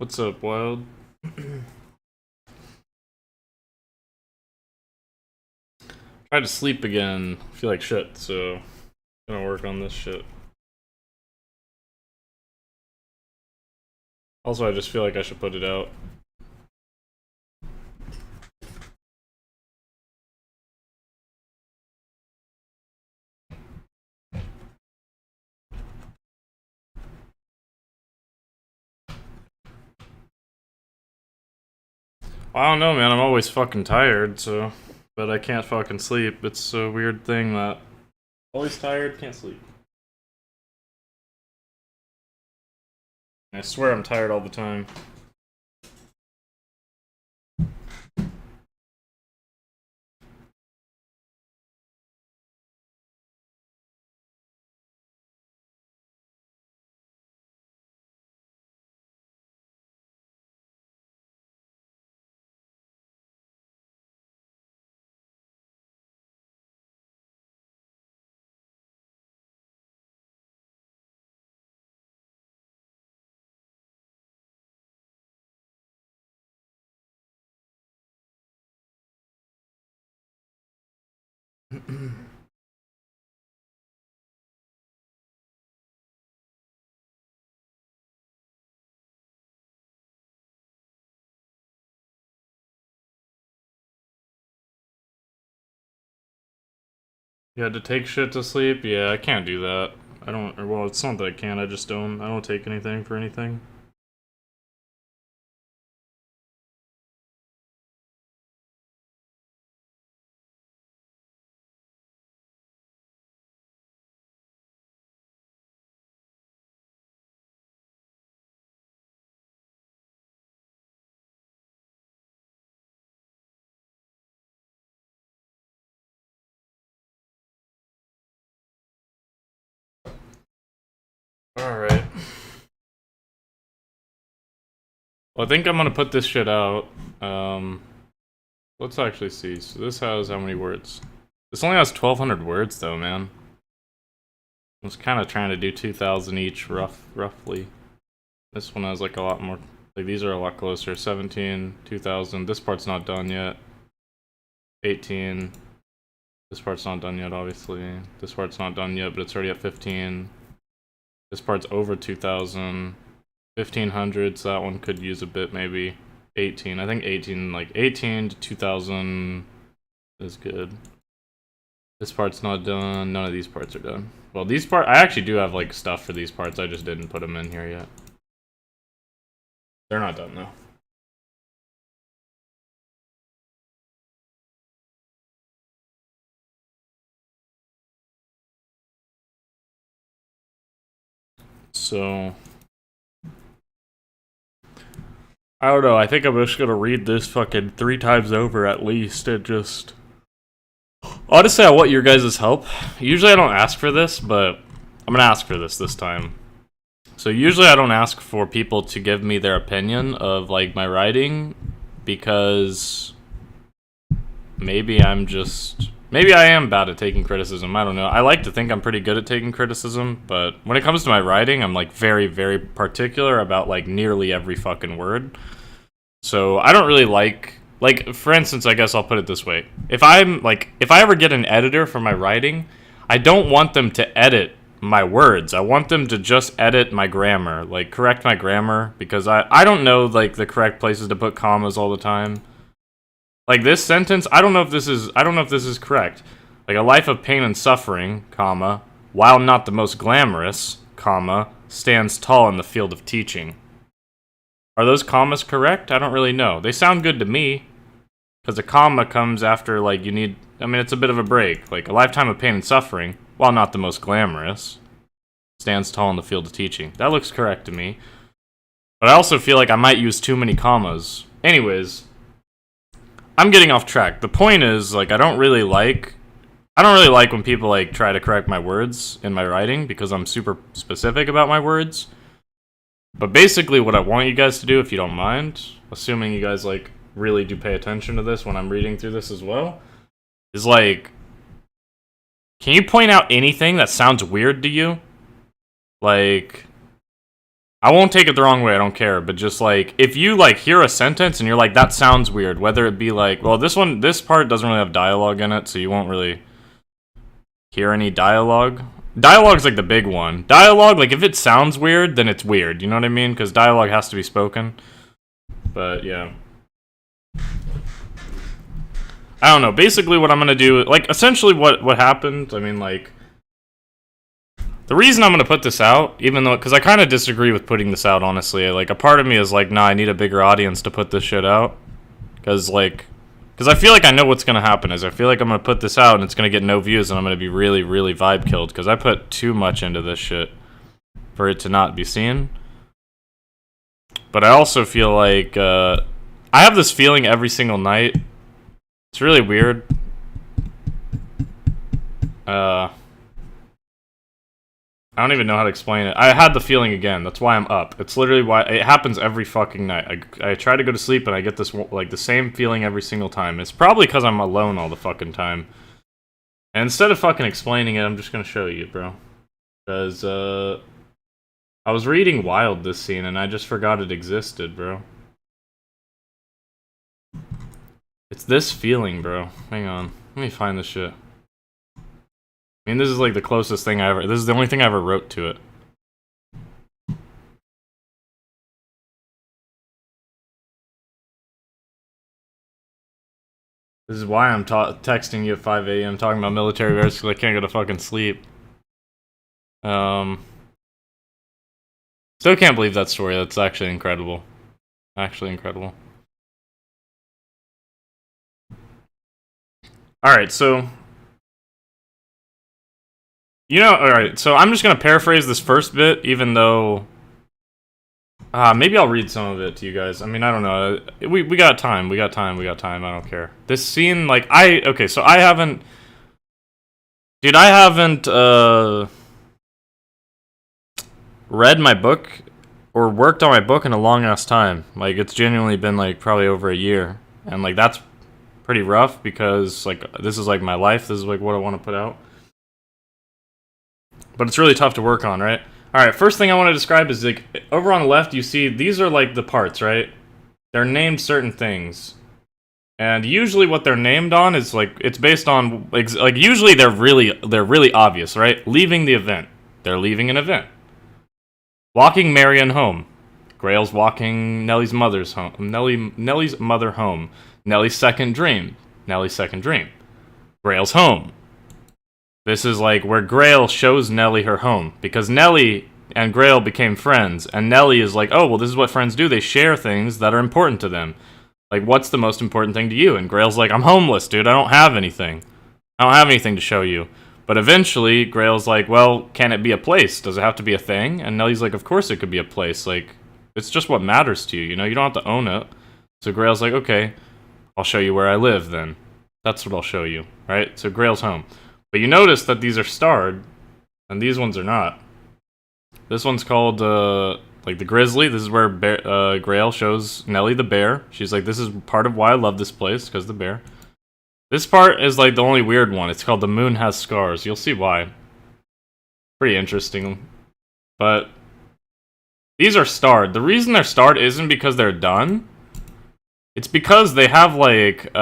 What's up, Wild? Tried to sleep again. Feel like shit, so gonna work on this shit. Also, I just feel like I should put it out. I don't know, man. I'm always fucking tired, so. But I can't fucking sleep. It's a weird thing that. Always tired, can't sleep. I swear I'm tired all the time. You had to take shit to sleep? Yeah, I can't do that. I don't. Or, well, it's not that I can't. I just don't. I don't take anything for anything. Alright. Well, I think I'm gonna put this shit out. Let's actually see. So this has how many words? This only has 1,200 words, though, man. I was kind of trying to do 2,000 each, roughly. This one has like a lot more. Like these are a lot closer. 17, 2,000. This part's not done yet. 18. This part's not done yet, obviously. This part's not done yet, but it's already at 15. This part's over 2,000. 1,500, so that one could use a bit, maybe. 18. I think 18, like 18 to 2,000 is good. This part's not done. None of these parts are done. Well, these parts, I actually do have like stuff for these parts. I just didn't put them in here yet. They're not done though. So I don't know. I think I'm just gonna read this fucking 3 times over at least and just. Honestly, I want your guys' help. Usually I don't ask for this, but I'm gonna ask for this time. So usually I don't ask for people to give me their opinion of like my writing because maybe I am bad at taking criticism. I don't know. I like to think I'm pretty good at taking criticism, but when it comes to my writing, I'm like very, very particular about like nearly every fucking word. So I don't really like, for instance, I guess I'll put it this way. If I ever get an editor for my writing, I don't want them to edit my words. I want them to just edit my grammar, like correct my grammar, because I don't know like the correct places to put commas all the time. Like this sentence, I don't know if this is correct. Like a life of pain and suffering, comma, while not the most glamorous, comma, stands tall in the field of teaching. Are those commas correct? I don't really know. They sound good to me. Because a comma comes after, like, you need... I mean, it's a bit of a break. Like, a lifetime of pain and suffering, while not the most glamorous, stands tall in the field of teaching. That looks correct to me. But I also feel like I might use too many commas. Anyways, I'm getting off track. The point is, like, I don't really like when people, like, try to correct my words in my writing, because I'm super specific about my words. But basically what I want you guys to do, if you don't mind, assuming you guys, like, really do pay attention to this when I'm reading through this as well, is like, can you point out anything that sounds weird to you? Like, I won't take it the wrong way, I don't care, but just, like, if you, like, hear a sentence and you're like, that sounds weird, whether it be, like, well, this part doesn't really have dialogue in it, so you won't really hear any dialogue. Dialogue's, like, the big one. Dialogue, like, if it sounds weird, then it's weird, you know what I mean? Because dialogue has to be spoken. But, yeah. I don't know, basically what I'm gonna do, like, essentially what happened, I mean, like, the reason I'm gonna put this out, even though, because I kind of disagree with putting this out, honestly. Like, a part of me is like, nah, I need a bigger audience to put this shit out. Because I feel like I know what's gonna happen, is I feel like I'm gonna put this out and it's gonna get no views and I'm gonna be really, really vibe killed. Because I put too much into this shit for it to not be seen. But I also feel like, I have this feeling every single night. It's really weird. I don't even know how to explain it. I had the feeling again. That's why I'm up. It's literally why it happens every fucking night. I try to go to sleep and I get this, like, the same feeling every single time. It's probably because I'm alone all the fucking time. And instead of fucking explaining it, I'm just gonna show you, bro. Because, I was reading Wild this scene and I just forgot it existed, bro. It's this feeling, bro. Hang on. Let me find this shit. I mean, this is like the closest thing this is the only thing I ever wrote to it. This is why I'm texting you at 5 a.m. talking about military risks because I can't go to fucking sleep. Still can't believe that story. That's actually incredible. Actually incredible. Alright, so... You know, alright, so I'm just gonna paraphrase this first bit, even though... maybe I'll read some of it to you guys. I mean, I don't know. We got time. We got time. I don't care. This scene, like, okay, so I haven't... Dude, I haven't, read my book or worked on my book in a long-ass time. Like, it's genuinely been, like, probably over a year. And, like, that's pretty rough because, like, this is, like, my life. This is, like, what I want to put out. But it's really tough to work on, right? Alright, first thing I want to describe is, like, over on the left, you see, these are, like, the parts, right? They're named certain things. And usually what they're named on is, like, it's based on, like, usually they're really obvious, right? Leaving the event. They're leaving an event. Walking Marion home. Grail's walking Nellie's mother's home. Nellie's mother home. Nellie's second dream. Nellie's second dream. Grail's home. This is like where Grail shows Nellie her home. Because Nellie and Grail became friends. And Nellie is like, oh, well, this is what friends do. They share things that are important to them. Like, what's the most important thing to you? And Grail's like, I'm homeless, dude. I don't have anything. I don't have anything to show you. But eventually, Grail's like, well, can it be a place? Does it have to be a thing? And Nellie's like, of course it could be a place. Like, it's just what matters to you, you know? You don't have to own it. So Grail's like, okay, I'll show you where I live then. That's what I'll show you, right? So Grail's home. But you notice that these are starred, and these ones are not. This one's called, like, the Grizzly. This is where Grail shows Nellie the bear. She's like, this is part of why I love this place, because the bear. This part is, like, the only weird one. It's called The Moon Has Scars. You'll see why. Pretty interesting. But these are starred. The reason they're starred isn't because they're done. It's because they have, like,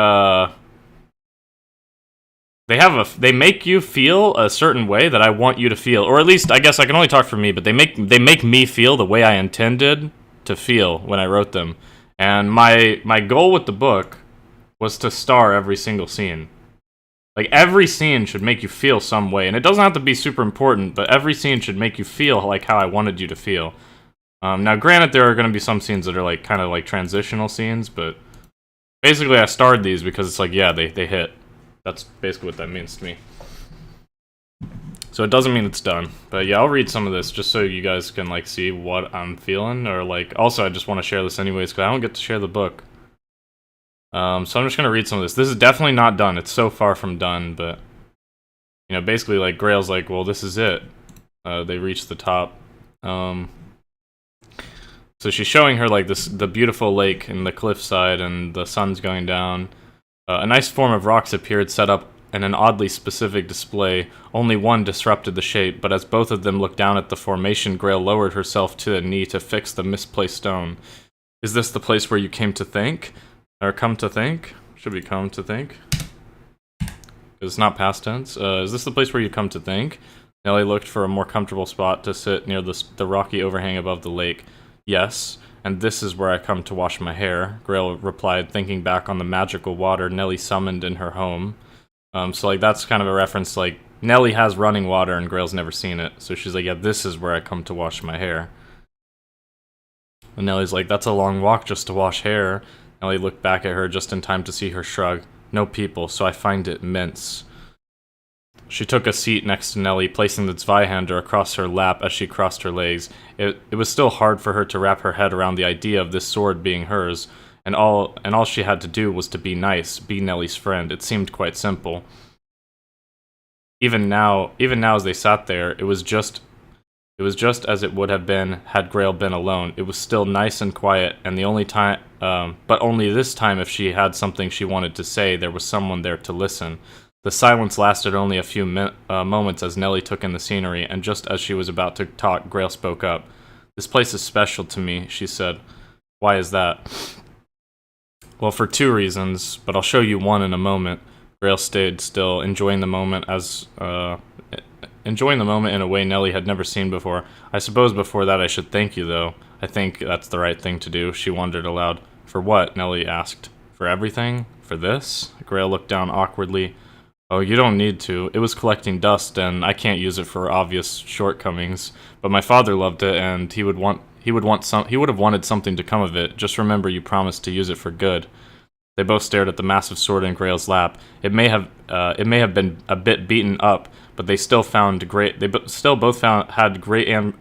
they make you feel a certain way that I want you to feel. Or at least, I guess I can only talk for me, but they make me feel the way I intended to feel when I wrote them. And my goal with the book was to star every single scene. Like, every scene should make you feel some way. And it doesn't have to be super important, but every scene should make you feel like how I wanted you to feel. Now, granted, there are going to be some scenes that are, like, kind of like transitional scenes, but basically I starred these because it's like, yeah, they hit. That's basically what that means to me. So it doesn't mean it's done. But yeah, I'll read some of this just so you guys can, like, see what I'm feeling. Or, like, also I just want to share this anyways because I don't get to share the book. So I'm just going to read some of this. This is definitely not done. It's so far from done, but, you know, basically, like, Grail's like, well, this is it. They reached the top. So she's showing her, like, the beautiful lake and the cliffside and the sun's going down. A nice form of rocks appeared set up and an oddly specific display. Only one disrupted the shape, but as both of them looked down at the formation, Grail lowered herself to a knee to fix the misplaced stone. Is this the place where you came to think? Or come to think? Should be come to think. It's not past tense. Is this the place where you come to think? Nellie looked for a more comfortable spot to sit near the rocky overhang above the lake. Yes, and this is where I come to wash my hair, Grail replied, thinking back on the magical water Nellie summoned in her home. So, like, that's kind of a reference, like, Nellie has running water and Grail's never seen it. So she's like, yeah, this is where I come to wash my hair. And Nellie's like, that's a long walk just to wash hair. Nellie looked back at her just in time to see her shrug. No people, so I find it mince. She took a seat next to Nellie, placing the Zweihander across her lap as she crossed her legs. It was still hard for her to wrap her head around the idea of this sword being hers, and all she had to do was to be nice, be Nellie's friend. It seemed quite simple. Even now as they sat there, it was just as it would have been had Grail been alone. It was still nice and quiet, and the only time, but only this time if she had something she wanted to say, there was someone there to listen. The silence lasted only a few moments as Nellie took in the scenery, and just as she was about to talk, Grail spoke up. This place is special to me, she said. Why is that? Well, for two reasons, but I'll show you one in a moment. Grail stayed still, enjoying the moment in a way Nellie had never seen before. I suppose before that I should thank you, though. I think that's the right thing to do, she wondered aloud. For what? Nellie asked. For everything? For this? Grail looked down awkwardly. Oh, you don't need to. It was collecting dust, and I can't use it for obvious shortcomings. But my father loved it, and he would have wanted something to come of it. Just remember you promised to use it for good. They both stared at the massive sword in Grail's lap. It may have been a bit beaten up, but they still had great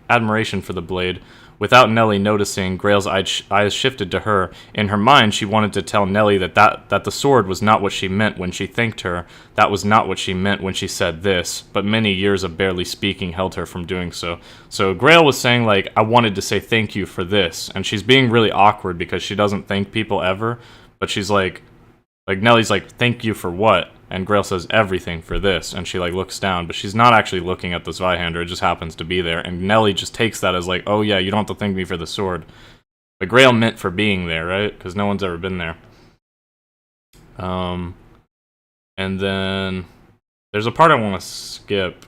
admiration for the blade. Without Nellie noticing, Grail's eyes shifted to her. In her mind, she wanted to tell Nellie that the sword was not what she meant when she thanked her. That was not what she meant when she said this, but many years of barely speaking held her from doing so. So Grail was saying, like, I wanted to say thank you for this, and she's being really awkward because she doesn't thank people ever, but she's like Nellie's like, thank you for what? And Grail says everything for this, and she like looks down, but she's not actually looking at the Zweihander, it just happens to be there, and Nellie just takes that as like, oh yeah, you don't have to thank me for the sword. But Grail meant for being there, right? Because no one's ever been there. And then there's a part I want to skip,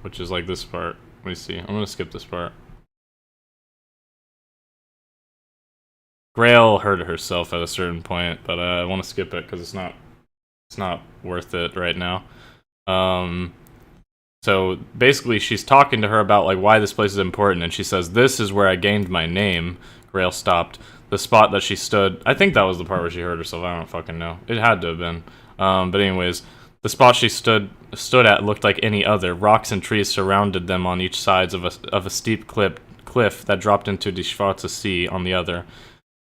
which is like this part. Let me see, I'm going to skip this part. Grail hurt herself at a certain point, but I want to skip it because it's not worth it right now. So basically, she's talking to her about like why this place is important, and she says, "This is where I gained my name." Grail stopped. The spot that she stood. I think that was the part where she hurt herself. I don't fucking know. It had to have been. But anyways, the spot she stood at looked like any other. Rocks and trees surrounded them on each sides of a steep cliff that dropped into the Schwarze Sea on the other.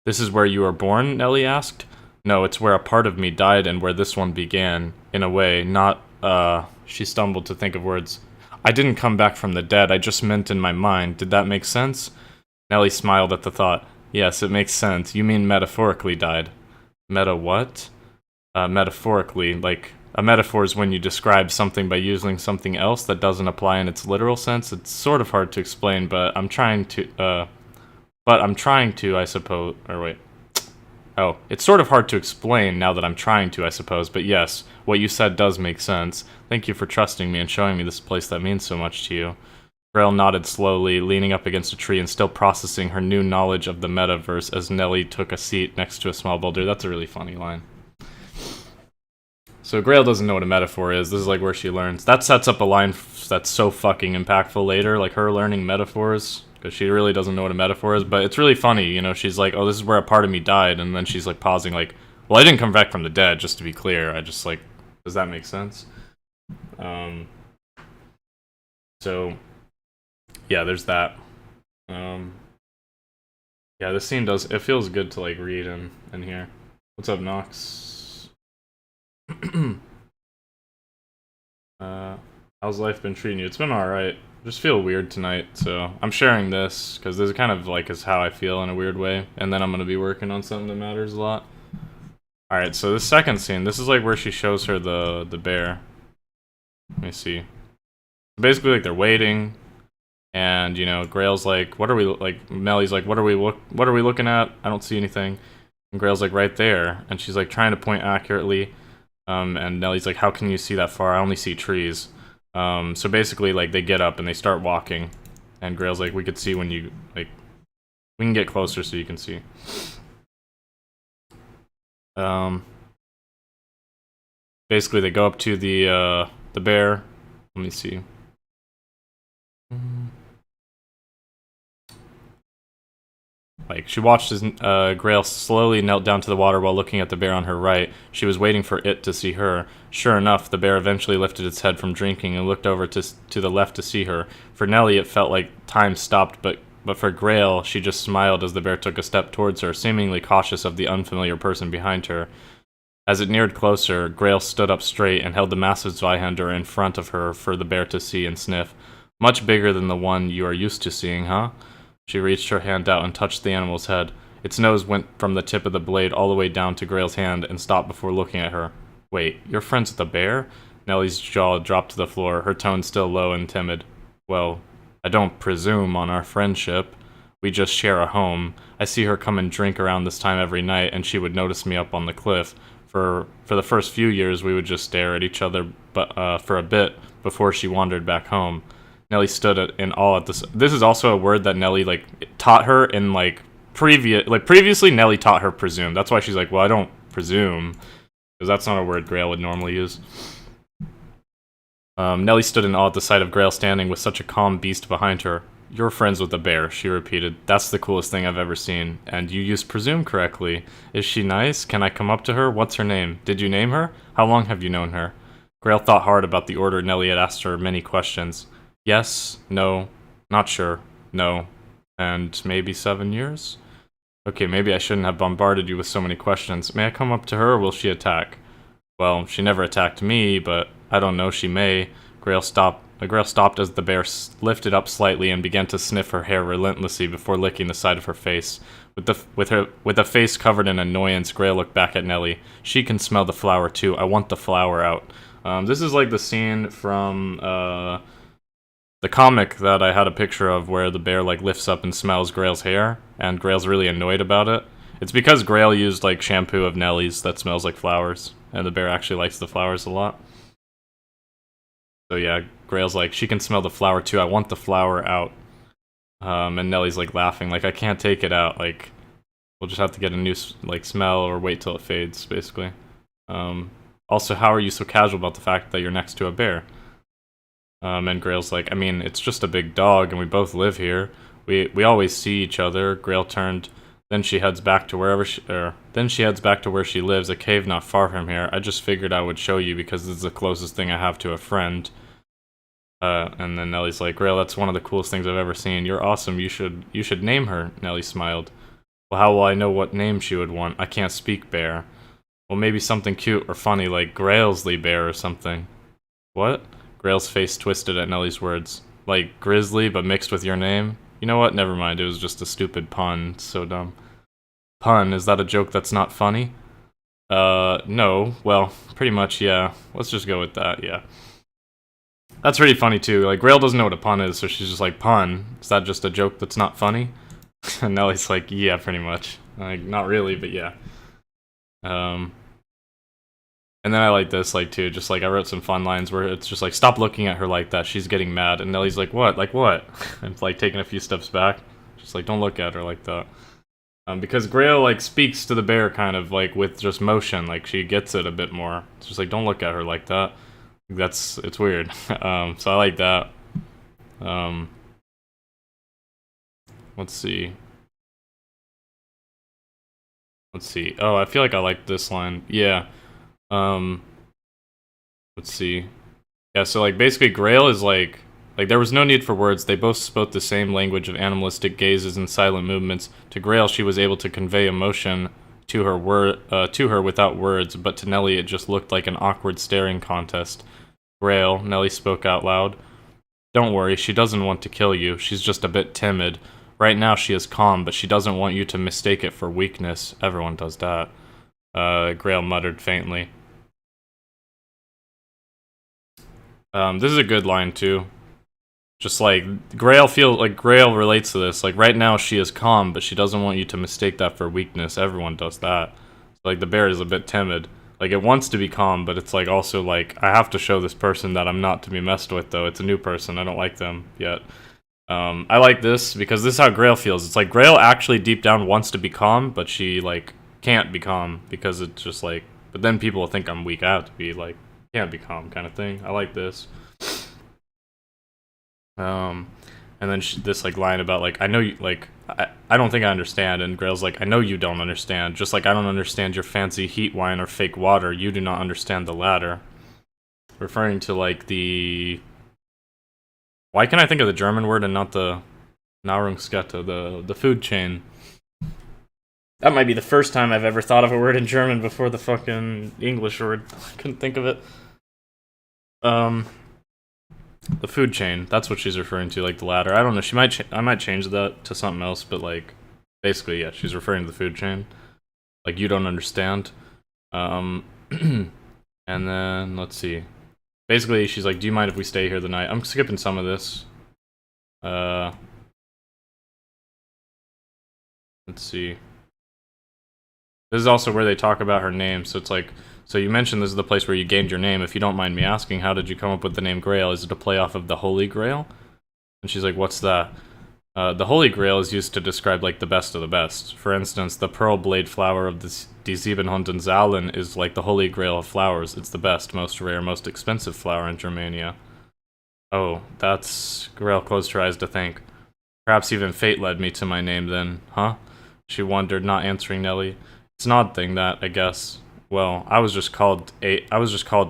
This is where you were born? Nellie asked. No, it's where a part of me died and where this one began. In a way, not, she stumbled to think of words. I didn't come back from the dead, I just meant in my mind. Did that make sense? Nellie smiled at the thought. Yes, it makes sense. You mean metaphorically died. Meta what? Metaphorically, like, a metaphor is when you describe something by using something else that doesn't apply in its literal sense. It's sort of hard to explain, but I'm trying to, I suppose, or wait. Oh, it's sort of hard to explain now that I'm trying to, I suppose, but yes, what you said does make sense. Thank you for trusting me and showing me this place that means so much to you. Grail nodded slowly, leaning up against a tree and still processing her new knowledge of the metaverse as Nellie took a seat next to a small boulder. That's a really funny line. So Grail doesn't know what a metaphor is. This is like where she learns. That sets up a line that's so fucking impactful later, like her learning metaphors. Because she really doesn't know what a metaphor is, but it's really funny, you know, she's like, oh, this is where a part of me died, and then she's like pausing like, well, I didn't come back from the dead, just to be clear, I just like, does that make sense? So, yeah, there's that. Yeah, this scene it feels good to like read in here. What's up, Nox? How's life been treating you? It's been alright. Just feel weird tonight, so I'm sharing this because this kind of like is how I feel in a weird way, and then I'm gonna be working on something that matters a lot. Alright, so the second scene, this is like where she shows her the bear. Let me see. Basically, like, they're waiting, and, you know, Grail's like, what are we, like, Nellie's like, what are we looking at? I don't see anything. And Grail's like, right there. And she's like trying to point accurately. And Nellie's like, how can you see that far? I only see trees. So basically, like, they get up and they start walking. And Grail's like, we could see when you, like, we can get closer so you can see. Basically, they go up to the bear. Let me see. Like, she watched as Grail slowly knelt down to the water while looking at the bear on her right. She was waiting for it to see her. Sure enough, the bear eventually lifted its head from drinking and looked over to the left to see her. For Nellie, it felt like time stopped, but for Grail, she just smiled as the bear took a step towards her, seemingly cautious of the unfamiliar person behind her. As it neared closer, Grail stood up straight and held the massive Zweihander in front of her for the bear to see and sniff. Much bigger than the one you are used to seeing, huh? She reached her hand out and touched the animal's head. Its nose went from the tip of the blade all the way down to Grail's hand and stopped before looking at her. Wait, you're friends with the bear? Nellie's jaw dropped to the floor, her tone still low and timid. Well, I don't presume on our friendship. We just share a home. I see her come and drink around this time every night, and she would notice me up on the cliff. For the first few years, we would just stare at each other for a bit before she wandered back home. Nellie stood in awe at this. This is also a word that Nellie, like, taught her in, like, previously Nellie taught her presume. That's why she's like, well, I don't presume, because that's not a word Grail would normally use. Nellie stood in awe at the sight of Grail standing with such a calm beast behind her. You're friends with the bear, she repeated. That's the coolest thing I've ever seen. And you used presume correctly. Is she nice? Can I come up to her? What's her name? Did you name her? How long have you known her? Grail thought hard about the order Nellie had asked her many questions. Yes, no, not sure, no, and maybe 7 years? Okay, maybe I shouldn't have bombarded you with so many questions. May I come up to her, or will she attack? Well, she never attacked me, but I don't know, she may. Grail stopped as the bear lifted up slightly and began to sniff her hair relentlessly before licking the side of her face. With a face covered in annoyance, Grail looked back at Nellie. She can smell the flower too. I want the flower out. This is like the scene from the comic that I had a picture of where the bear, like, lifts up and smells Grail's hair, and Grail's really annoyed about it. It's because Grail used, like, shampoo of Nellie's that smells like flowers, and the bear actually likes the flowers a lot. So yeah, Grail's like, she can smell the flower too, I want the flower out. And Nellie's, like, laughing, like, I can't take it out, like, we'll just have to get a new, like, smell or wait till it fades, basically. Also, how are you so casual about the fact that you're next to a bear? And Grail's like, I mean, it's just a big dog, and we both live here. We always see each other. Grail turned. Then she heads back to where she lives, a cave not far from here. I just figured I would show you because this is the closest thing I have to a friend. And then Nellie's like, Grail, that's one of the coolest things I've ever seen. You're awesome. You should name her. Nellie smiled. Well, how will I know what name she would want? I can't speak bear. Well, maybe something cute or funny like Grailsley Bear or something. What? Grail's face twisted at Nellie's words. Like Grizzly, but mixed with your name? You know what? Never mind. It was just a stupid pun. It's so dumb. Pun? Is that a joke that's not funny? No. Well, pretty much, yeah. Let's just go with that, yeah. That's pretty funny, too. Like, Grail doesn't know what a pun is, so she's just like, pun? Is that just a joke that's not funny? And Nellie's like, yeah, pretty much. Like, not really, but yeah. And then I like this, like, too, just, like, I wrote some fun lines where it's just, like, stop looking at her like that, she's getting mad, and Nellie's like, what? Like, what? And, like, taking a few steps back, just, like, don't look at her like that. Because Grail, like, speaks to the bear kind of, like, with just motion, like, she gets it a bit more. It's just, like, don't look at her like that. It's weird. So I like that. Let's see. Oh, I feel like I like this line. Yeah. Let's see. Yeah, so, like, basically Grail is, like, there was no need for words. They both spoke the same language of animalistic gazes and silent movements. To Grail, she was able to convey emotion to her without words, but to Nellie it just looked like an awkward staring contest. Grail, Nellie spoke out loud. Don't worry, she doesn't want to kill you. She's just a bit timid. Right now she is calm, but she doesn't want you to mistake it for weakness. Everyone does that. Grail muttered faintly. This is a good line too. Just like Grail relates to this. Like right now she is calm, but she doesn't want you to mistake that for weakness. Everyone does that. So, like the bear is a bit timid. Like it wants to be calm, but it's like also like I have to show this person that I'm not to be messed with though. It's a new person. I don't like them yet. I like this because this is how Grail feels. It's like Grail actually deep down wants to be calm, but she like can't be calm because it's just like but then people will think I'm weak. I have to be like can't be calm kind of thing. I like this. And then this like line about like I know you like I don't think I understand, and Grail's like I know you don't understand, just like I don't understand your fancy heat wine or fake water. You do not understand the latter, referring to like the why can I think of the German word and not the Nahrungskette, the food chain? That might be the first time I've ever thought of a word in German before the fucking English word. I couldn't think of it. The food chain. That's what she's referring to, like the ladder. I don't know. She might. I might change that to something else, but like, basically, yeah, she's referring to the food chain. Like you don't understand. And then let's see. Basically, she's like, "Do you mind if we stay here the night?" I'm skipping some of this. Let's see. This is also where they talk about her name, so it's like, so you mentioned this is the place where you gained your name. If you don't mind me asking, how did you come up with the name Grail? Is it a play off of the Holy Grail? And she's like, what's that? The Holy Grail is used to describe, like, the best of the best. For instance, the pearl blade flower of the Die Siebenhunderten Zahlen is like the Holy Grail of flowers. It's the best, most rare, most expensive flower in Germania. Oh, that's... Grail closed her eyes to think. Perhaps even fate led me to my name then, huh? She wondered, not answering Nelly. It's an odd thing that, I guess. Well, I was just called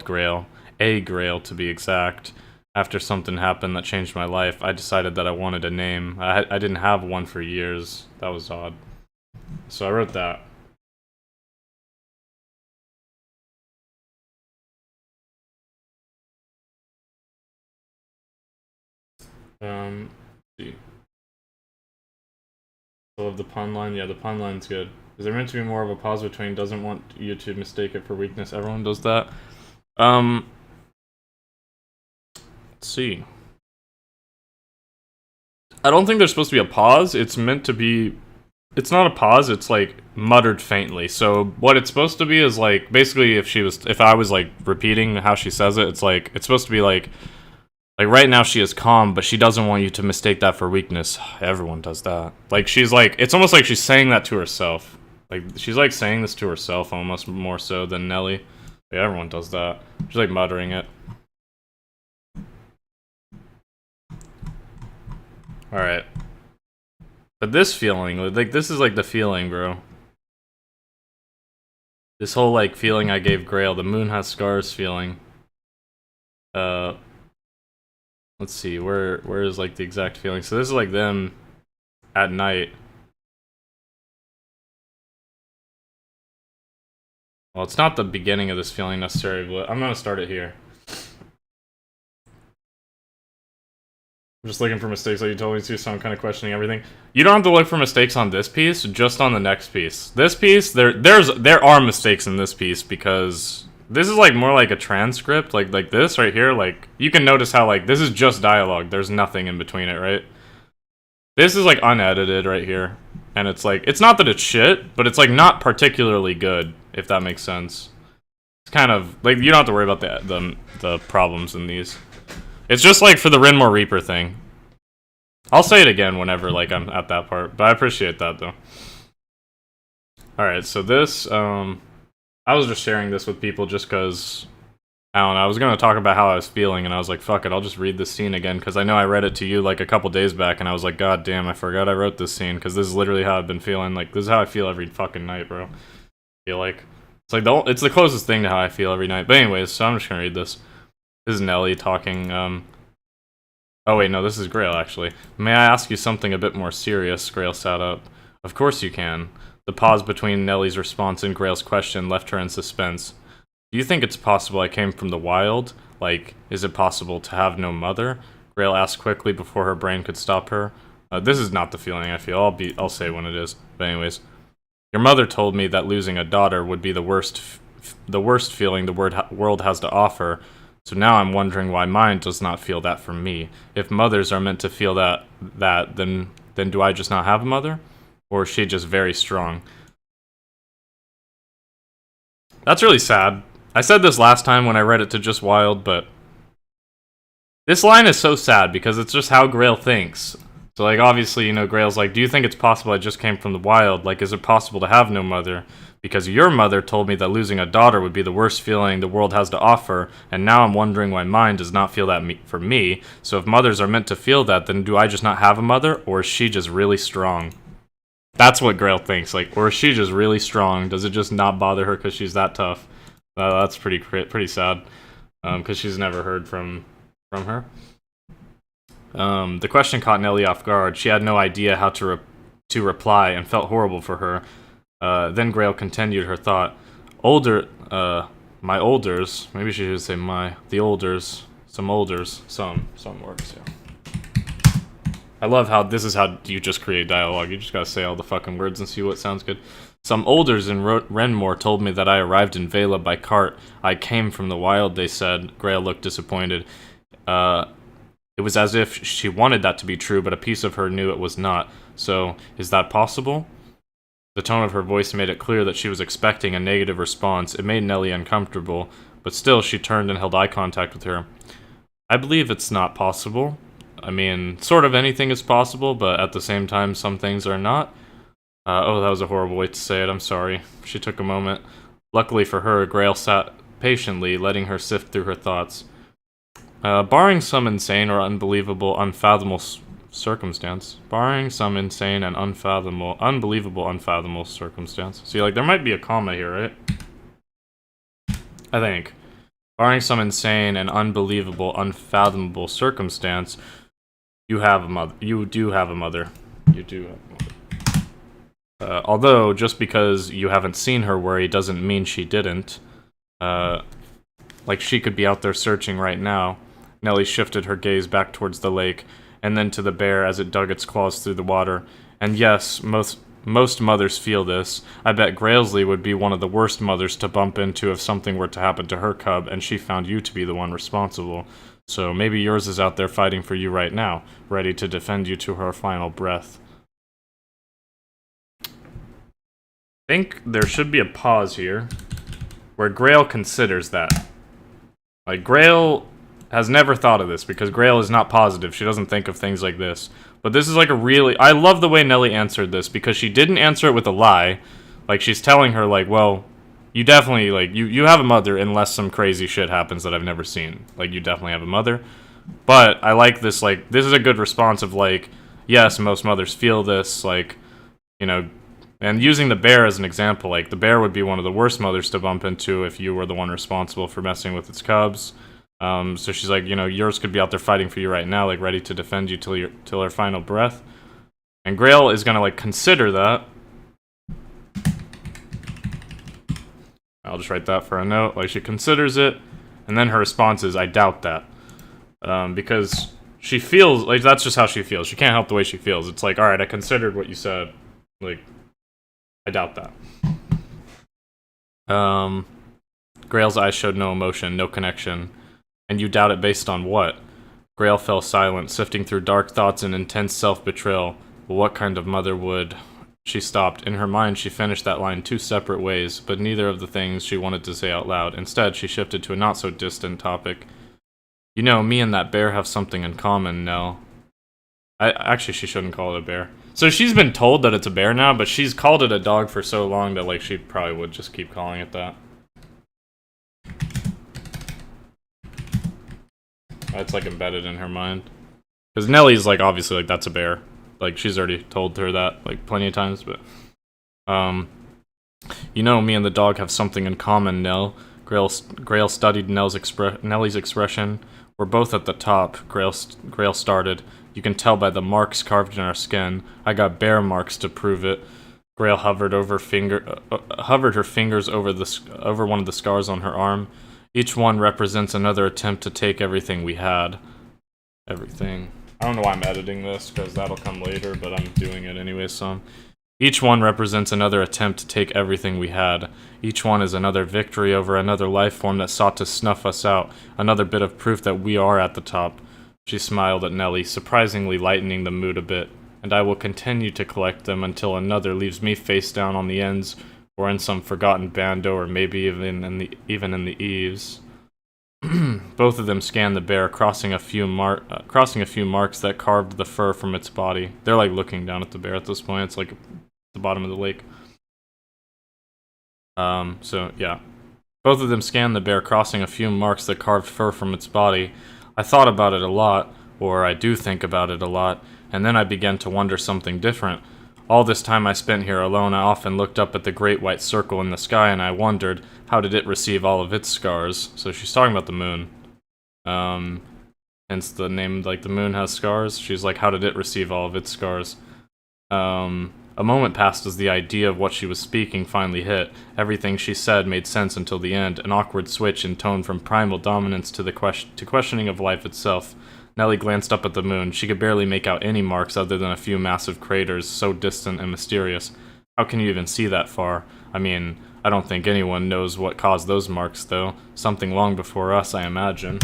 Grail. A Grail, to be exact. After something happened that changed my life, I decided that I wanted a name. I didn't have one for years. That was odd. So I wrote that. Let's see. I love the pun line. Yeah, the pun line's good. Is there meant to be more of a pause between doesn't want you to mistake it for weakness? Everyone does that. Let's see. I don't think there's supposed to be a pause. It's meant to be... It's not a pause, it's like muttered faintly. So what it's supposed to be is like, basically if I was like repeating how she says it, it's like, it's supposed to be like right now she is calm, but she doesn't want you to mistake that for weakness. Everyone does that. Like she's like, it's almost like she's saying that to herself. Like she's like saying this to herself almost more so than Nelly. Yeah, everyone does that. She's like muttering it. Alright. But this feeling, like this is like the feeling, bro. This whole like feeling I gave Grail, the moon has scars feeling. Let's see, where is like the exact feeling? So this is like them at night. Well, it's not the beginning of this feeling necessarily, but I'm gonna start it here. I'm just looking for mistakes like you told me to, so I'm kind of questioning everything. You don't have to look for mistakes on this piece, just on the next piece. This piece, there are mistakes in this piece because this is like more like a transcript, like this right here. Like you can notice how like this is just dialogue. There's nothing in between it, right? This is like unedited right here, and it's like it's not that it's shit, but it's like not particularly good, if that makes sense. It's kind of like you don't have to worry about the problems in these. It's just like for the Rinmore Reaper thing. I'll say it again whenever like I'm at that part, but I appreciate that though. Alright, so this, I was just sharing this with people just because, I don't know, I was going to talk about how I was feeling, and I was like, fuck it, I'll just read this scene again, because I know I read it to you like a couple days back, and I was like, god damn, I forgot I wrote this scene, because this is literally how I've been feeling, like, this is how I feel every fucking night, bro. I feel like, it's like, it's the closest thing to how I feel every night, but anyways, so I'm just going to read this. This is Nelly talking, oh wait, no, this is Grail, actually. May I ask you something a bit more serious? Grail sat up. Of course you can. The pause between Nelly's response and Grail's question left her in suspense. Do you think it's possible I came from the wild? Like, is it possible to have no mother? Grail asked quickly before her brain could stop her. This is not the feeling I feel. I'll say when it is. But anyways. Your mother told me that losing a daughter would be the worst feeling the world has to offer. So now I'm wondering why mine does not feel that for me. If mothers are meant to feel that, then do I just not have a mother? Or is she just very strong? That's really sad. I said this last time when I read it to Just Wild, but this line is so sad because it's just how Grail thinks. So, like, obviously, you know, Grail's like, do you think it's possible I just came from the wild? Like, is it possible to have no mother? Because your mother told me that losing a daughter would be the worst feeling the world has to offer, and now I'm wondering why mine does not feel that for me. So if mothers are meant to feel that, then do I just not have a mother, or is she just really strong? That's what Grail thinks, like, or is she just really strong? Does it just not bother her because she's that tough? That's pretty sad, because she's never heard from her. The question caught Nelly off guard. She had no idea how to reply and felt horrible for her. Then Grail continued her thought. My olders, maybe she should say the olders, some words, yeah. I love how this is how you just create dialogue. You just gotta say all the fucking words and see what sounds good. Some olders in Renmore told me that I arrived in Vela by cart. I came from the wild, they said. Grail looked disappointed. It was as if she wanted that to be true, but a piece of her knew it was not. So, is that possible? The tone of her voice made it clear that she was expecting a negative response. It made Nelly uncomfortable, but still she turned and held eye contact with her. I believe it's not possible. I mean, sort of anything is possible, but at the same time, some things are not. Oh, that was a horrible way to say it. I'm sorry. She took a moment. Luckily for her, Grail sat patiently, letting her sift through her thoughts. Barring some insane or unfathomable circumstance. Barring some insane and unfathomable circumstance. See, like, there might be a comma here, right? I think. Barring some insane and unfathomable circumstance, you have a mother. You do have a mother. You do have a mother. Although, just because you haven't seen her worry doesn't mean she didn't. Like, she could be out there searching right now. Nelly shifted her gaze back towards the lake, and then to the bear as it dug its claws through the water. And yes, most mothers feel this. I bet Grailsley would be one of the worst mothers to bump into if something were to happen to her cub, and she found you to be the one responsible. So maybe yours is out there fighting for you right now, ready to defend you to her final breath. I think there should be a pause here, where Grail considers that. Like, Grail has never thought of this, because Grail is not positive. She doesn't think of things like this. But this is like a really... I love the way Nelly answered this, because she didn't answer it with a lie. Like, she's telling her, like, well, you definitely, like, you have a mother unless some crazy shit happens that I've never seen. Like, you definitely have a mother. But I like this, like, this is a good response of, like, yes, most mothers feel this, like, you know... And using the bear as an example, like, the bear would be one of the worst mothers to bump into if you were the one responsible for messing with its cubs. So she's like, you know, yours could be out there fighting for you right now, like, ready to defend you till her final breath. And Grail is gonna, like, consider that. I'll just write that for a note. Like, she considers it, and then her response is, I doubt that. Because she feels, like, that's just how she feels. She can't help the way she feels. It's like, alright, I considered what you said. Like, I doubt that. Grail's eyes showed no emotion, no connection. And you doubt it based on what? Grail fell silent, sifting through dark thoughts and intense self-betrayal. But what kind of mother would... She stopped. In her mind, she finished that line two separate ways, but neither of the things she wanted to say out loud. Instead, she shifted to a not-so-distant topic. You know, me and that bear have something in common, Nell. Actually, she shouldn't call it a bear. So she's been told that it's a bear now, but she's called it a dog for so long that, like, she probably would just keep calling it that. That's, like, embedded in her mind. Because Nellie's, like, obviously, like, that's a bear. Like, she's already told her that, like, plenty of times, but... You know, me and the dog have something in common, Nell. Grail studied Nellie's expression. We're both at the top, Grail started. You can tell by the marks carved in our skin. I got bear marks to prove it. Grail hovered her fingers over one of the scars on her arm. Each one represents another attempt to take everything we had. Everything. I don't know why I'm editing this, because that'll come later, but I'm doing it anyway, so... Each one represents another attempt to take everything we had. Each one is another victory over another life form that sought to snuff us out, another bit of proof that we are at the top. She smiled at Nellie, surprisingly lightening the mood a bit. And I will continue to collect them until another leaves me face down on the ends, or in some forgotten bando, or maybe even in the eaves. Both of them scanned the bear, crossing a few marks that carved the fur from its body. They're like looking down at the bear at this point. It's like the bottom of the lake. So yeah. Both of them scanned the bear, crossing a few marks that carved fur from its body. I thought about it a lot, or I do think about it a lot, and then I began to wonder something different. All this time I spent here alone, I often looked up at the great white circle in the sky, and I wondered, how did it receive all of its scars? So she's talking about the moon. Hence the name, like, the moon has scars. She's like, how did it receive all of its scars? A moment passed as the idea of what she was speaking finally hit. Everything she said made sense until the end, an awkward switch in tone from primal dominance to questioning of life itself. Nellie glanced up at the moon. She could barely make out any marks other than a few massive craters, so distant and mysterious. How can you even see that far? I mean, I don't think anyone knows what caused those marks, though. Something long before us, I imagine.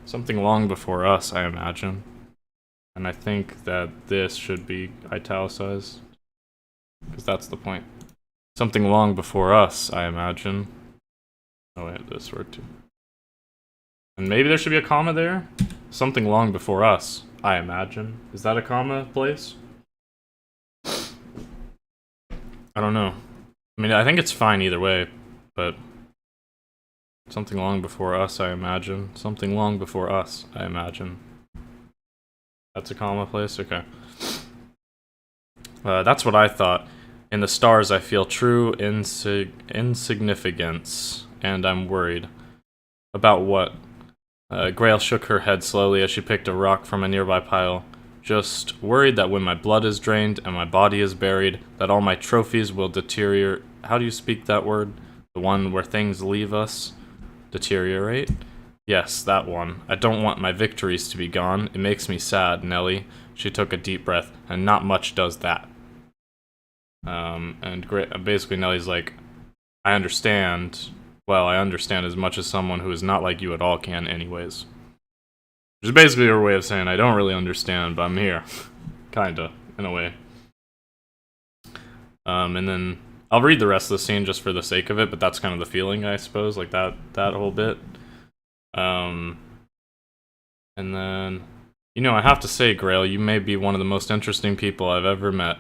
Something long before us, I imagine. And I think that this should be italicized, because that's the point. Something long before us, I imagine. Oh wait, this word too. And maybe there should be a comma there? Something long before us, I imagine. Is that a comma place? I don't know. I mean, I think it's fine either way, but... Something long before us, I imagine. Something long before us, I imagine. That's a comma place? Okay. That's what I thought. In the stars I feel true insignificance, and I'm worried. About what? Grail shook her head slowly as she picked a rock from a nearby pile. Just worried that when my blood is drained and my body is buried, that all my trophies will deteriorate. How do you speak that word? The one where things leave us? Deteriorate? Yes, that one. I don't want my victories to be gone. It makes me sad, Nellie. She took a deep breath, and not much does that. Basically Nellie's like, I understand. Well, I understand as much as someone who is not like you at all can anyways. Which is basically her way of saying, I don't really understand, but I'm here. Kinda, in a way. And then, I'll read the rest of the scene just for the sake of it, but that's kind of the feeling, I suppose, like that whole bit. And then, you know, I have to say, Grail, you may be one of the most interesting people I've ever met.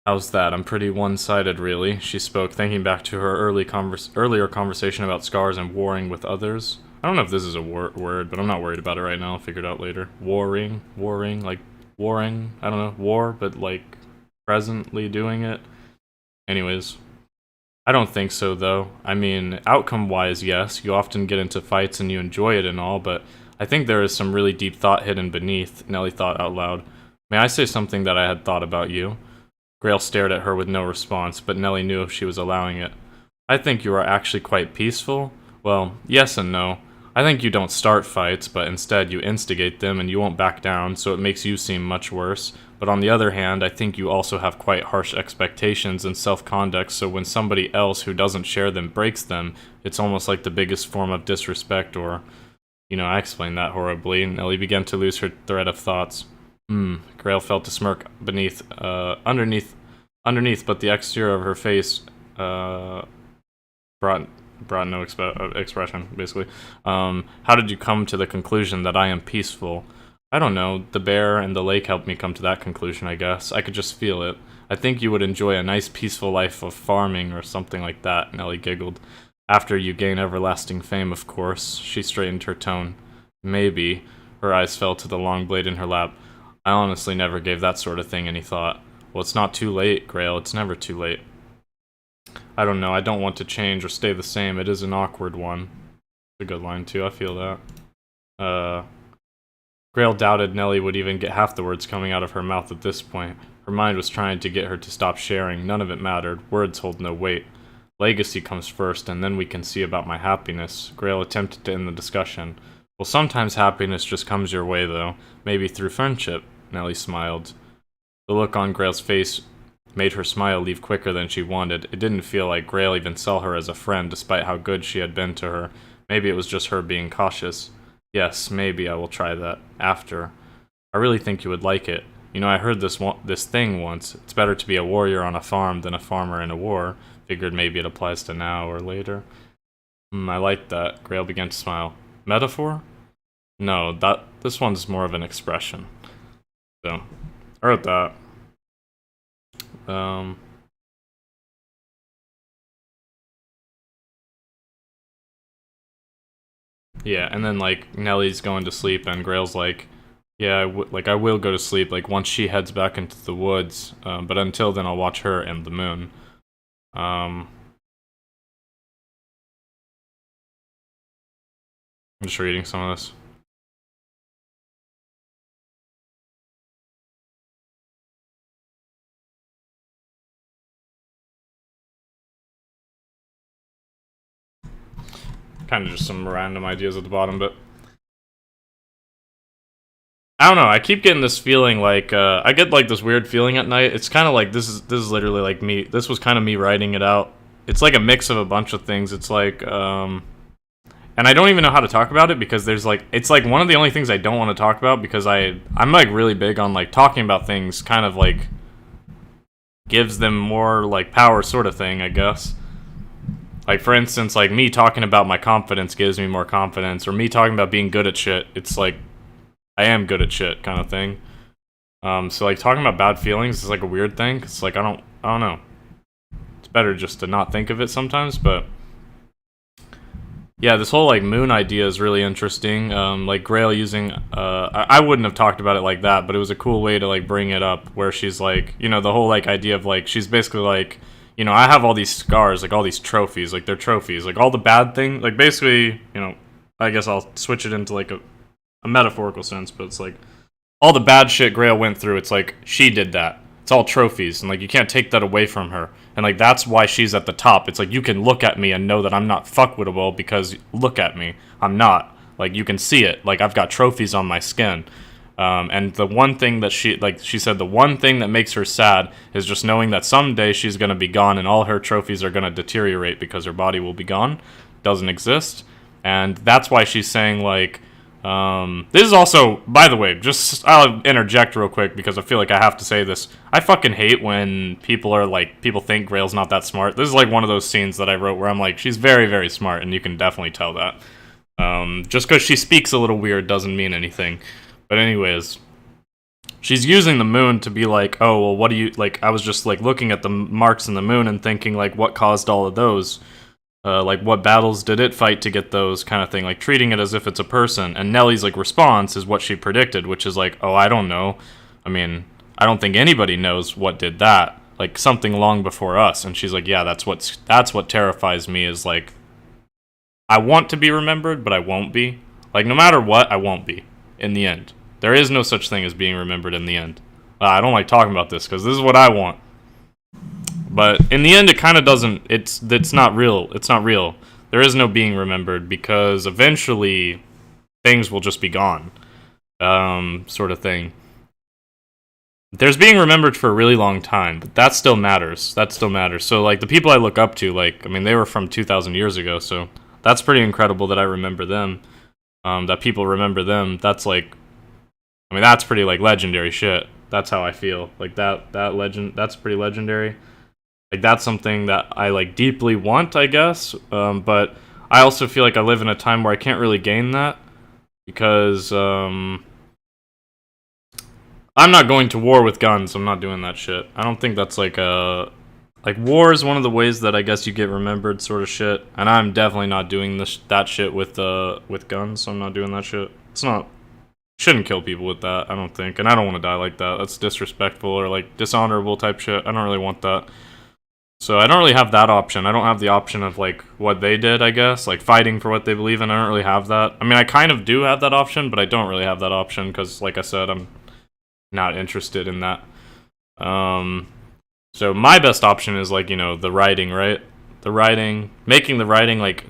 How's that? I'm pretty one-sided, really, she spoke, thinking back to her earlier conversation about scars and warring with others. I don't know if this is a word, but I'm not worried about it right now. I'll figure it out later. Warring, like, warring, I don't know, war, but, like, presently doing it. Anyways. I don't think so, though. I mean, outcome-wise, yes, you often get into fights and you enjoy it and all, but I think there is some really deep thought hidden beneath, Nellie thought out loud. May I say something that I had thought about you? Grail stared at her with no response, but Nellie knew if she was allowing it. I think you are actually quite peaceful. Well, yes and no. I think you don't start fights, but instead you instigate them and you won't back down, so it makes you seem much worse. But on the other hand, I think you also have quite harsh expectations and self-conduct, so when somebody else who doesn't share them breaks them, it's almost like the biggest form of disrespect or... You know, I explained that horribly, and Ellie began to lose her thread of thoughts. Grail felt a smirk underneath, but the exterior of her face, brought no expression, basically. How did you come to the conclusion that I am peaceful? I don't know, the bear and the lake helped me come to that conclusion, I guess. I could just feel it. I think you would enjoy a nice peaceful life of farming or something like that, Nellie giggled. After you gain everlasting fame, of course. She straightened her tone. Maybe. Her eyes fell to the long blade in her lap. I honestly never gave that sort of thing any thought. Well, it's not too late, Grail. It's never too late. I don't know. I don't want to change or stay the same. It is an awkward one. It's a good line, too. I feel that. Grail doubted Nellie would even get half the words coming out of her mouth at this point. Her mind was trying to get her to stop sharing. None of it mattered. Words hold no weight. Legacy comes first, and then we can see about my happiness. Grail attempted to end the discussion. Well, sometimes happiness just comes your way, though. Maybe through friendship. Nellie smiled. The The look on Grail's face made her smile leave quicker than she wanted. It didn't feel like Grail even saw her as a friend, despite how good she had been to her. Maybe it was just her being cautious. Yes, maybe I will try that. After. I really think you would like it. You know, I heard this thing once. It's better to be a warrior on a farm than a farmer in a war. Figured maybe it applies to now or later. I like that. Grail began to smile. Metaphor? No, this one's more of an expression. So, I wrote that. Yeah, and then like Nellie's going to sleep, and Grail's like, "Yeah, I will go to sleep. Like once she heads back into the woods, but until then, I'll watch her and the moon." I'm just reading some of this. Kind of just some random ideas at the bottom, but I don't know. I keep getting this feeling like I get like this weird feeling at night. It's kind of like this is literally like me. This was kind of me writing it out. It's like a mix of a bunch of things. It's like and I don't even know how to talk about it because there's like it's like one of the only things I don't want to talk about because I'm like really big on like talking about things kind of like gives them more like power sort of thing, I guess. Like for instance, like me talking about my confidence gives me more confidence, or me talking about being good at shit, it's like I am good at shit kind of thing. So like talking about bad feelings is like a weird thing cuz like I don't know. It's better just to not think of it sometimes, but yeah, this whole like moon idea is really interesting. Like Grail using I wouldn't have talked about it like that, but it was a cool way to like bring it up where she's like, you know, the whole like idea of like she's basically like, you know, I have all these scars, like all these trophies, like they're trophies, like all the bad things, like basically, you know, I guess I'll switch it into like a metaphorical sense, but it's like all the bad shit Grail went through, it's like she did that. It's all trophies, and like you can't take that away from her. And like that's why she's at the top. It's like you can look at me and know that I'm not fuckwittable because look at me. I'm not. Like you can see it. Like I've got trophies on my skin. And the one thing that she said the one thing that makes her sad is just knowing that someday she's gonna be gone and all her trophies are gonna deteriorate because her body will be gone, doesn't exist. And that's why she's saying like this is also, by the way, just I'll interject real quick because I feel like I have to say this. I fucking hate when people are like, people think Grail's not that smart. This is like one of those scenes that I wrote where I'm like, she's very, very smart, and you can definitely tell that. Just because she speaks a little weird doesn't mean anything. But anyways, she's using the moon to be like, oh, well, what do you, like, I was just like looking at the marks in the moon and thinking like, what caused all of those? Like what battles did it fight to get those kind of thing, like treating it as if it's a person. And Nellie's like response is what she predicted, which is like, oh, I don't know. I mean, I don't think anybody knows what did that. Like something long before us. And she's like, yeah, that's what terrifies me is like, I want to be remembered, but I won't be. Like no matter what, I won't be in the end. There is no such thing as being remembered in the end. I don't like talking about this because this is what I want. But in the end, it kind of doesn't. It's not real. It's not real. There is no being remembered because eventually things will just be gone, sort of thing. There's being remembered for a really long time, but that still matters. That still matters. So like the people I look up to, like I mean, they were from 2,000 years ago, so that's pretty incredible that I remember them. That people remember them. That's like, I mean, that's pretty like legendary shit. That's how I feel. Like that legend. That's pretty legendary. Like that's something that I like deeply want, I guess. But I also feel like I live in a time where I can't really gain that because I'm not going to war with guns. I'm not doing that shit. I don't think that's like war is one of the ways that I guess you get remembered, sort of shit. And I'm definitely not doing that shit with guns. So I'm not doing that shit. It's not. Shouldn't kill people with that. I don't think, and I don't want to die like that. That's disrespectful or like dishonorable type shit. I don't really want that. So I don't really have that option. I don't have the option of like what they did, I guess, like fighting for what they believe in. I don't really have that. I mean, I kind of do have that option, but I don't really have that option because, like I said, I'm not interested in that. So my best option is like, you know, the writing, right? The writing, making the writing like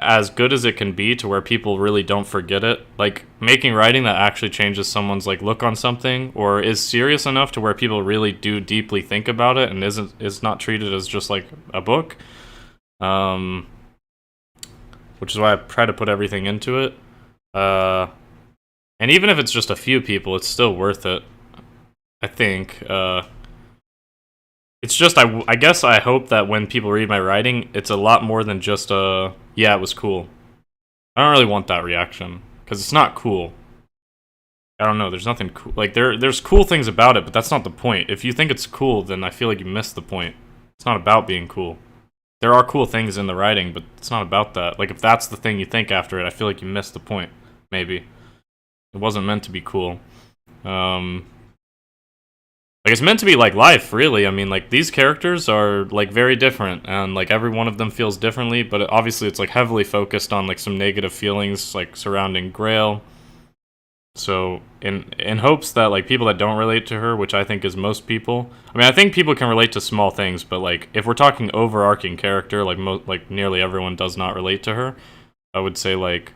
as good as it can be to where people really don't forget it. Like making writing that actually changes someone's like look on something or is serious enough to where people really do deeply think about it and is not treated as just like a book. Which is why I try to put everything into it. And even if it's just a few people, it's still worth it. I think. It's just, I guess I hope that when people read my writing, it's a lot more than just yeah, it was cool. I don't really want that reaction, because it's not cool. I don't know, there's nothing cool. Like, there's cool things about it, but that's not the point. If you think it's cool, then I feel like you missed the point. It's not about being cool. There are cool things in the writing, but it's not about that. Like, if that's the thing you think after it, I feel like you missed the point, maybe. It wasn't meant to be cool. Like, it's meant to be like life, really. I mean, like, these characters are, like, very different, and, like, every one of them feels differently, but obviously it's, like, heavily focused on, like, some negative feelings, like, surrounding Grail. So, in hopes that, like, people that don't relate to her, which I think is most people... I mean, I think people can relate to small things, but, like, if we're talking overarching character, like nearly everyone does not relate to her, I would say, like...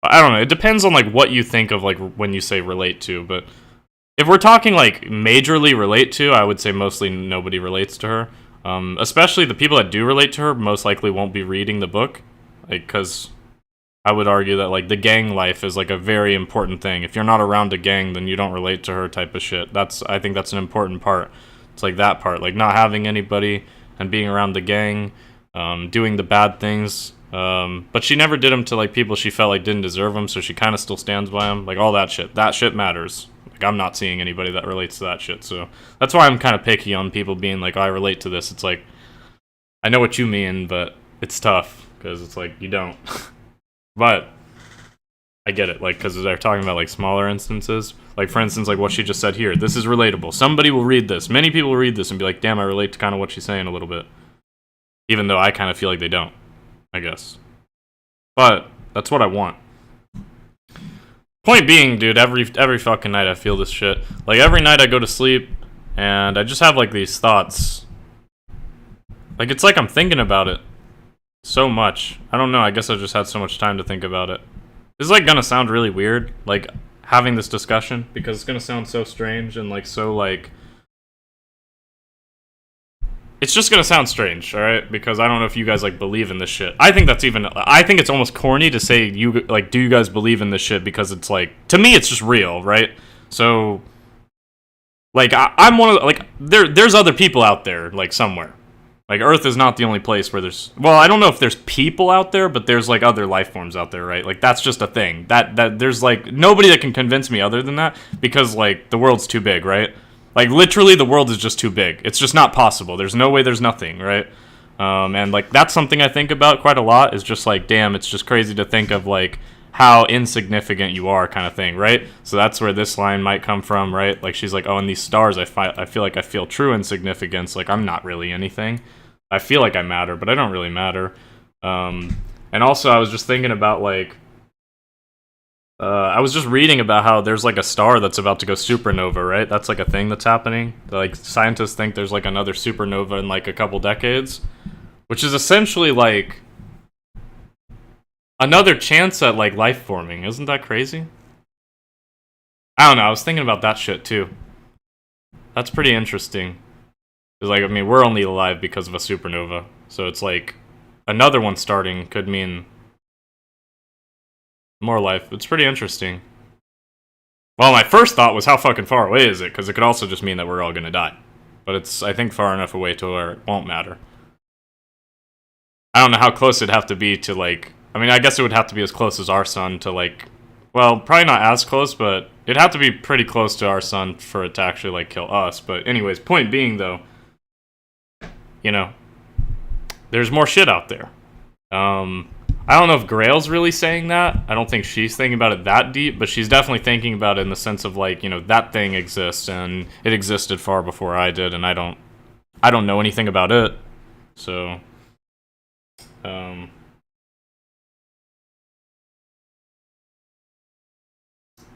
I don't know, it depends on, like, what you think of, like, when you say relate to, but... If we're talking, like, majorly relate to, I would say mostly nobody relates to her. Especially the people that do relate to her most likely won't be reading the book. Like, because I would argue that, like, the gang life is, like, a very important thing. If you're not around a gang, then you don't relate to her type of shit. I think that's an important part. It's, like, that part. Like, not having anybody and being around the gang, doing the bad things. But she never did them to, like, people she felt like didn't deserve them, so she kind of still stands by them. Like, all that shit. That shit matters. Like, I'm not seeing anybody that relates to that shit, so that's why I'm kind of picky on people being like, oh, I relate to this. It's like, I know what you mean, but it's tough, because it's like, you don't. But I get it, like, because they're talking about, like, smaller instances. Like, for instance, like what she just said here. This is relatable. Somebody will read this. Many people will read this and be like, damn, I relate to kind of what she's saying a little bit. Even though I kind of feel like they don't, I guess. But that's what I want. Point being, dude, every fucking night I feel this shit. Like, every night I go to sleep, and I just have, like, these thoughts. Like, it's like I'm thinking about it so much. I don't know, I guess I just had so much time to think about it. This is, like, gonna sound really weird, like, having this discussion, because it's gonna sound so strange and, like, so, like... It's just gonna sound strange, alright? Because I don't know if you guys, like, believe in this shit. I think it's almost corny to say, do you guys believe in this shit? Because it's, like, to me, it's just real, right? So, like, I'm one of the, like, there's other people out there, like, somewhere. Like, Earth is not the only place where there's... Well, I don't know if there's people out there, but there's, like, other life forms out there, right? Like, that's just a thing. That there's, like, nobody that can convince me other than that, because, like, the world's too big, right? Like, literally, the world is just too big. It's just not possible. There's no way there's nothing, right? And, like, that's something I think about quite a lot, is just, like, damn, it's just crazy to think of, like, how insignificant you are kind of thing, right? So that's where this line might come from, right? Like, she's like, oh, in these stars, I feel like I feel true insignificance. Like, I'm not really anything. I feel like I matter, but I don't really matter. And also, I was just thinking about, like... I was just reading about how there's, like, a star that's about to go supernova, right? That's, like, a thing that's happening. Like, scientists think there's, like, another supernova in, like, a couple decades. Which is essentially, like... another chance at, like, life forming. Isn't that crazy? I don't know, I was thinking about that shit, too. That's pretty interesting. Because, like, I mean, we're only alive because of a supernova. So it's, like, another one starting could mean... more life. It's pretty interesting. Well, my first thought was how fucking far away is it? Because it could also just mean that we're all gonna die. But it's, I think, far enough away to where it won't matter. I don't know how close it'd have to be to, like... I mean, I guess it would have to be as close as our sun to, like... Well, probably not as close, but it'd have to be pretty close to our sun for it to actually, like, kill us. But anyways, point being, though... You know... There's more shit out there. I don't know if Grail's really saying that. I don't think she's thinking about it that deep, but she's definitely thinking about it in the sense of, like, you know, that thing exists, and it existed far before I did, and I don't know anything about it. So,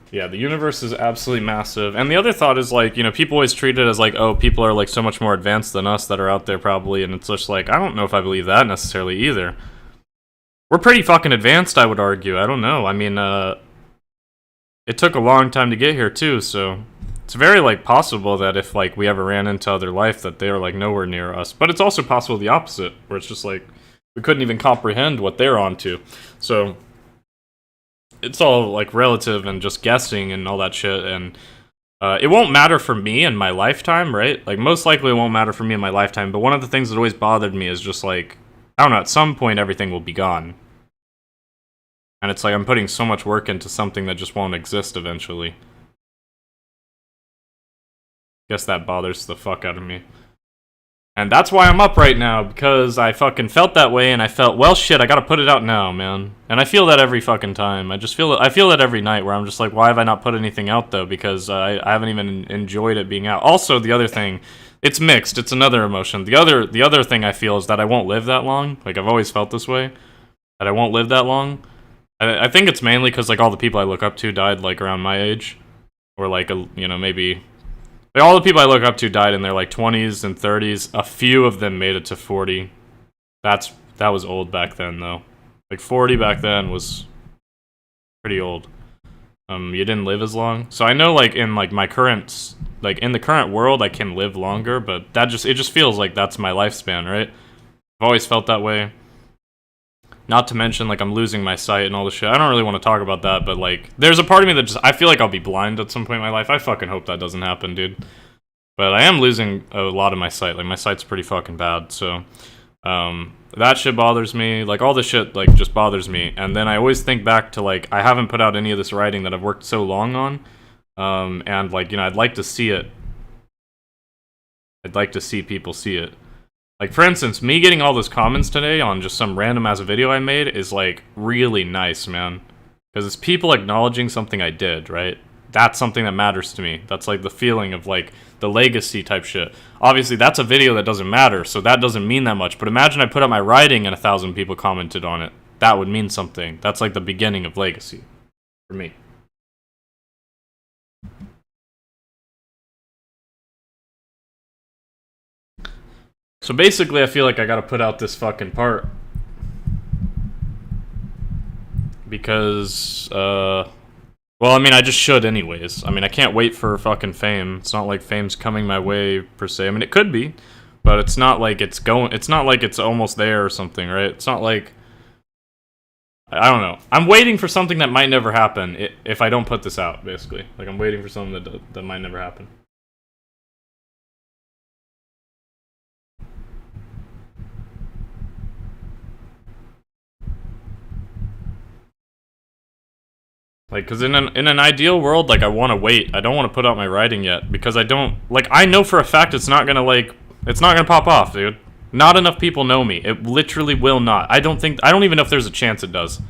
yeah, the universe is absolutely massive. And the other thought is, like, you know, people always treat it as, like, oh, people are, like, so much more advanced than us that are out there, probably, and it's just, like, I don't know if I believe that necessarily either. We're pretty fucking advanced, I would argue. I don't know. I mean, it took a long time to get here too, so it's very like possible that if like we ever ran into other life that they are like nowhere near us. But it's also possible the opposite, where it's just like we couldn't even comprehend what they're onto. So it's all like relative and just guessing and all that shit. And it won't matter for me in my lifetime, right? Like most likely it won't matter for me in my lifetime. But one of the things that always bothered me is just like, I don't know, at some point everything will be gone. And it's like I'm putting so much work into something that just won't exist eventually. Guess that bothers the fuck out of me. And that's why I'm up right now, because I fucking felt that way, and I felt, well, shit, I gotta put it out now, man. And I feel that every fucking time. I feel it every night, where I'm just like, why have I not put anything out, though? Because I haven't even enjoyed it being out. Also, the other thing, it's mixed. It's another emotion. The other thing I feel is that I won't live that long. Like, I've always felt this way, that I won't live that long. I think it's mainly because, like, all the people I look up to died, like, around my age. Or, like, you know, maybe... Like, all the people I look up to died in their, like, 20s and 30s. A few of them made it to 40. That was old back then, though. Like, 40 back then was pretty old. You didn't live as long. So I know, like, in, like, my current... Like, in the current world, I can live longer, but it just feels like that's my lifespan, right? I've always felt that way. Not to mention, like, I'm losing my sight and all this shit. I don't really want to talk about that, but, like, there's a part of me that just... I feel like I'll be blind at some point in my life. I fucking hope that doesn't happen, dude. But I am losing a lot of my sight. Like, my sight's pretty fucking bad, so... that shit bothers me. Like, all this shit, like, just bothers me. And then I always think back to, like, I haven't put out any of this writing that I've worked so long on. And, like, you know, I'd like to see it. I'd like to see people see it. Like, for instance, me getting all those comments today on just some random-ass video I made is, like, really nice, man. Because it's people acknowledging something I did, right? That's something that matters to me. That's, like, the feeling of, like, the legacy type shit. Obviously, that's a video that doesn't matter, so that doesn't mean that much. But imagine I put up my writing and 1,000 people commented on it. That would mean something. That's, like, the beginning of legacy. For me. So basically, I feel like I gotta put out this fucking part. Because, well, I mean, I just should anyways. I mean, I can't wait for fucking fame. It's not like fame's coming my way, per se. I mean, it could be. But it's not like it's not like it's almost there or something, right? It's not like... I don't know. I'm waiting for something that might never happen if I don't put this out, basically. Like, I'm waiting for something that might never happen. Like, because in an ideal world, like, I want to wait. I don't want to put out my writing yet, because I don't... Like, I know for a fact it's not gonna, like... It's not gonna pop off, dude. Not enough people know me. It literally will not. I don't even know if there's a chance it does.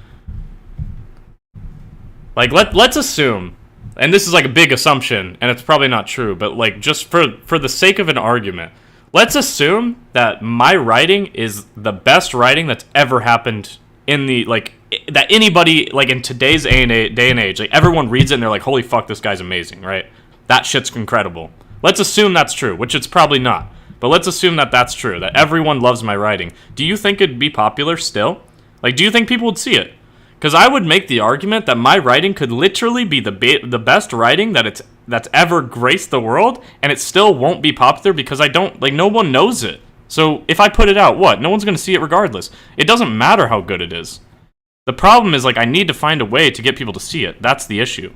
Like, let's assume... And this is, like, a big assumption, and it's probably not true, but, like, just for the sake of an argument, let's assume that my writing is the best writing that's ever happened in the, like... That anybody, like, in today's day and age, like, everyone reads it and they're like, holy fuck, this guy's amazing, right? That shit's incredible. Let's assume that's true, which it's probably not. But let's assume that that's true, that everyone loves my writing. Do you think it'd be popular still? Like, do you think people would see it? Because I would make the argument that my writing could literally be the best writing that's ever graced the world, and it still won't be popular because no one knows it. So if I put it out, what? No one's going to see it regardless. It doesn't matter how good it is. The problem is, like, I need to find a way to get people to see it. That's the issue.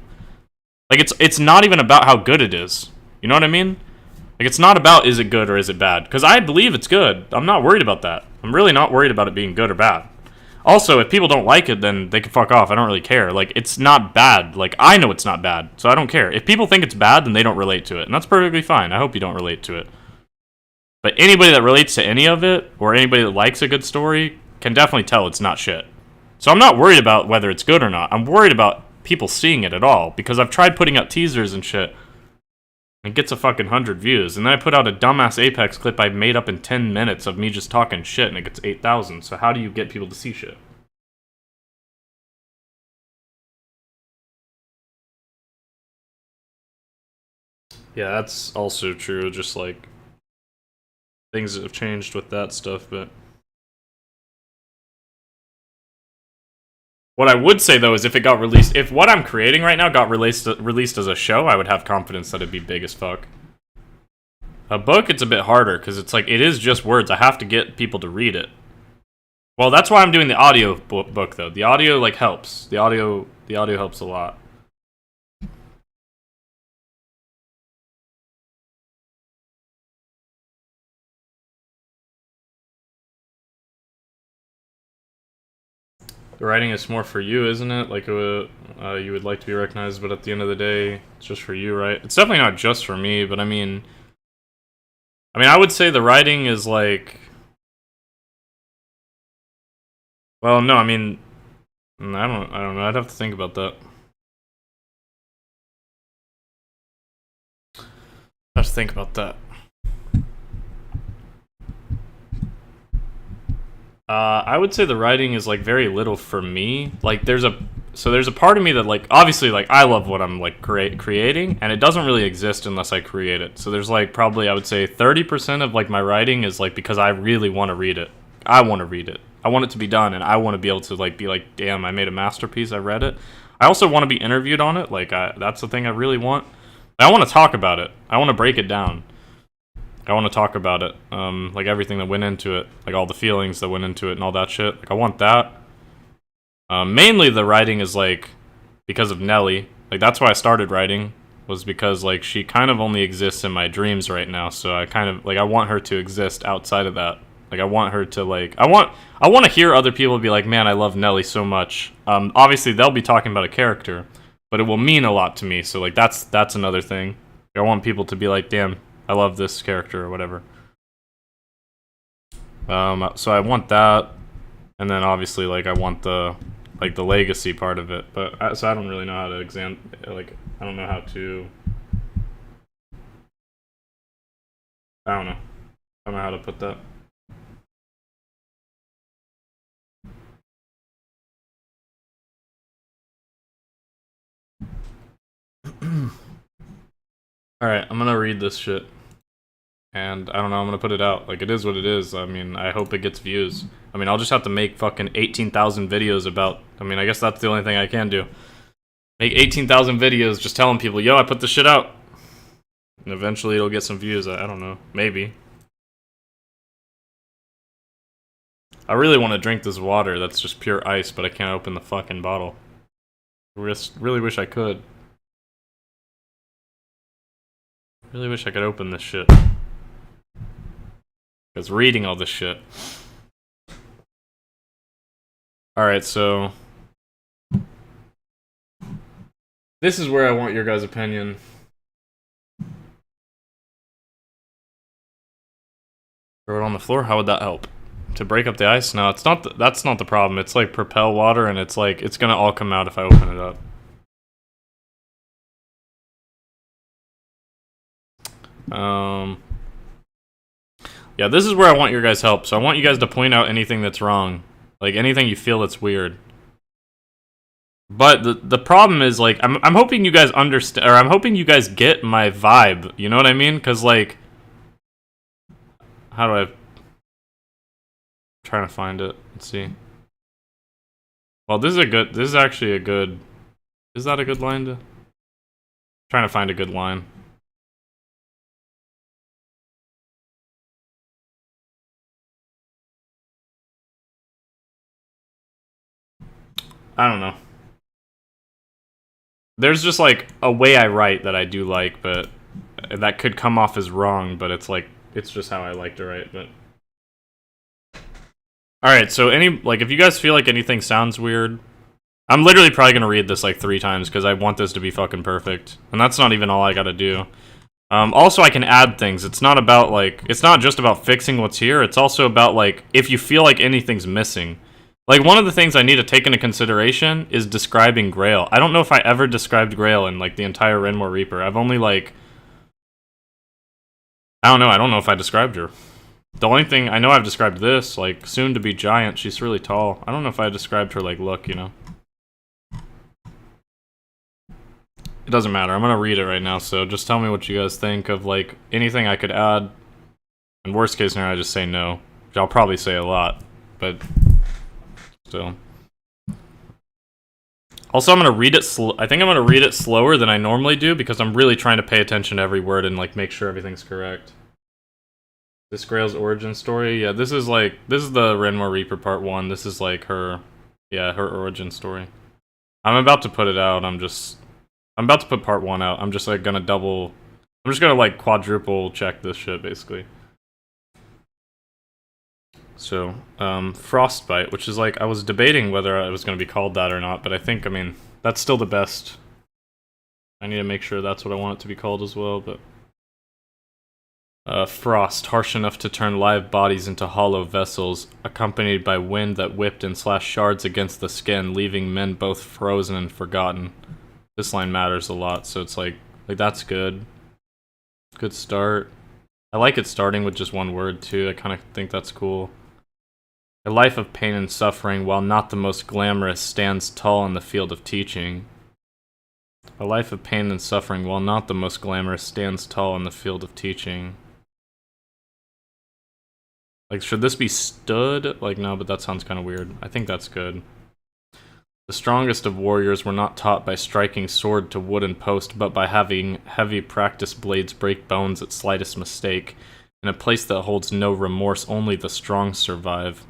Like, it's not even about how good it is. You know what I mean? Like, it's not about is it good or is it bad. Because I believe it's good. I'm not worried about that. I'm really not worried about it being good or bad. Also, if people don't like it, then they can fuck off. I don't really care. Like, it's not bad. Like, I know it's not bad, so I don't care. If people think it's bad, then they don't relate to it. And that's perfectly fine. I hope you don't relate to it. But anybody that relates to any of it, or anybody that likes a good story, can definitely tell it's not shit. So I'm not worried about whether it's good or not. I'm worried about people seeing it at all. Because I've tried putting out teasers and shit. It gets a fucking 100 views. And then I put out a dumbass Apex clip I made up in 10 minutes of me just talking shit. And it gets 8,000. So how do you get people to see shit? Yeah, that's also true. Just like... things have changed with that stuff, but... What I would say though is if it got released, if what I'm creating right now got released as a show, I would have confidence that it'd be big as fuck. A book, it's a bit harder because it's like it is just words. I have to get people to read it. Well, that's why I'm doing the audio book though. The audio like helps. The audio helps a lot. The writing is more for you, isn't it? Like you would like to be recognized, but at the end of the day, it's just for you, right? It's definitely not just for me, but I mean, I would say the writing is like, well, no, I mean, I don't know. I'd have to think about that. I have to think about that. I would say the writing is like very little for me. Like there's a part of me that like obviously like I love what I'm like creating, and it doesn't really exist unless I create it. So there's like probably I would say 30% of like my writing is like because I really want to read it. I want to read it. I want it to be done, and I want to be able to like be like, damn, I made a masterpiece. I read it. I also want to be interviewed on it. Like that's the thing I really want. I want to talk about it. I want to break it down. I want to talk about it, like everything that went into it, like all the feelings that went into it and all that shit. Like I want that. Mainly the writing is like because of Nelly. Like that's why I started writing, was because like she kind of only exists in my dreams right now. So I kind of like I want her to exist outside of that. Like I want her to like I want to hear other people be like, man, I love Nelly so much. Obviously they'll be talking about a character, but it will mean a lot to me. So like that's another thing. I want people to be like, damn, I love this character or whatever. So I want that, and then obviously like I want the legacy part of it. But so I don't really know how to I don't know how to. I don't know. I don't know how to put that. All right, I'm gonna read this shit. And I don't know, I'm gonna put it out. Like, it is what it is. I mean, I hope it gets views. I mean, I'll just have to make fucking 18,000 videos about... I mean, I guess that's the only thing I can do. Make 18,000 videos just telling people, yo, I put this shit out. And eventually it'll get some views. I don't know. Maybe. I really want to drink this water that's just pure ice, but I can't open the fucking bottle. I really wish I could. Really wish I could open this shit. Because reading all this shit. Alright, so... this is where I want your guys' opinion. Throw it on the floor? How would that help? To break up the ice? No, it's not. That's not the problem. It's like Propel water, and it's like it's gonna all come out if I open it up. Yeah, this is where I want your guys' help. So I want you guys to point out anything that's wrong, like anything you feel that's weird. But the problem is like I'm hoping you guys understand, or I'm hoping you guys get my vibe. You know what I mean? Because like, how do I? Trying to find it. Let's see. Well, this is actually a good. Is that a good line to? Trying to find a good line. I don't know. There's just like a way I write that I do like, but that could come off as wrong, but it's like it's just how I like to write, but alright, so if you guys feel like anything sounds weird, I'm literally probably gonna read this like 3 times because I want this to be fucking perfect. And that's not even all I gotta do. Also, I can add things. It's not about like, it's not just about fixing what's here, it's also about like, if you feel like anything's missing. Like, one of the things I need to take into consideration is describing Grail. I don't know if I ever described Grail in like the entire Renmore Reaper. I've only like, I don't know if I described her. The only thing, I know I've described this, like, soon to be giant, she's really tall. I don't know if I described her, like, look, you know. It doesn't matter, I'm gonna read it right now, so just tell me what you guys think of, like, anything I could add. In worst case scenario, I just say no. Which I'll probably say a lot, but still. Also, I'm gonna read it I think I'm gonna read it slower than I normally do because I'm really trying to pay attention to every word and like make sure everything's correct. This Grail's origin story, yeah, this is the Renmore Reaper part 1. This is like her origin story. I'm about to put it out. I'm about to put part 1 out. I'm just like gonna I'm just gonna like quadruple check this shit basically. So, Frostbite, which is like, I was debating whether I was going to be called that or not, but I think, I mean, that's still the best. I need to make sure that's what I want it to be called as well, but... Frost, harsh enough to turn live bodies into hollow vessels, accompanied by wind that whipped and slashed shards against the skin, leaving men both frozen and forgotten. This line matters a lot, so it's like that's good. Good start. I like it starting with just one word, too. I kind of think that's cool. A life of pain and suffering, while not the most glamorous, stands tall in the field of teaching. A life of pain and suffering, while not the most glamorous, stands tall in the field of teaching. Like, should this be stood? Like, no, but that sounds kind of weird. I think that's good. The strongest of warriors were not taught by striking sword to wooden post, but by having heavy practice blades break bones at slightest mistake. In a place that holds no remorse, only the strong survive.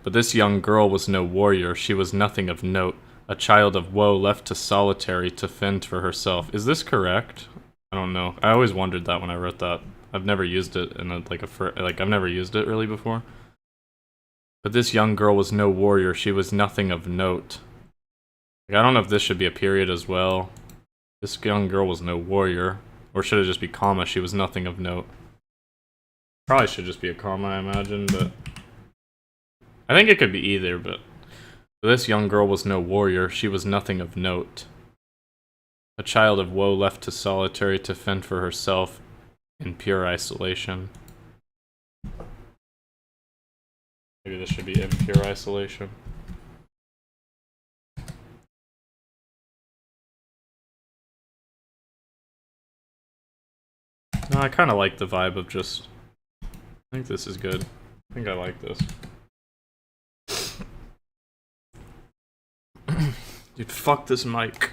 But this young girl was no warrior, she was nothing of note, a child of woe left to solitary to fend for herself. Is this correct? I don't know. I always wondered that when I wrote that. I've never used it in I've never used it really before. But this young girl was no warrior, she was nothing of note. Like, I don't know if this should be a period as well. This young girl was no warrior. Or should it just be comma, she was nothing of note. Probably should just be a comma, I imagine, but... I think it could be either, but this young girl was no warrior, she was nothing of note. A child of woe left to solitary to fend for herself in pure isolation. Maybe this should be in pure isolation. No, I kind of like the vibe of just... I think this is good. I think I like this. Dude, fuck this mic.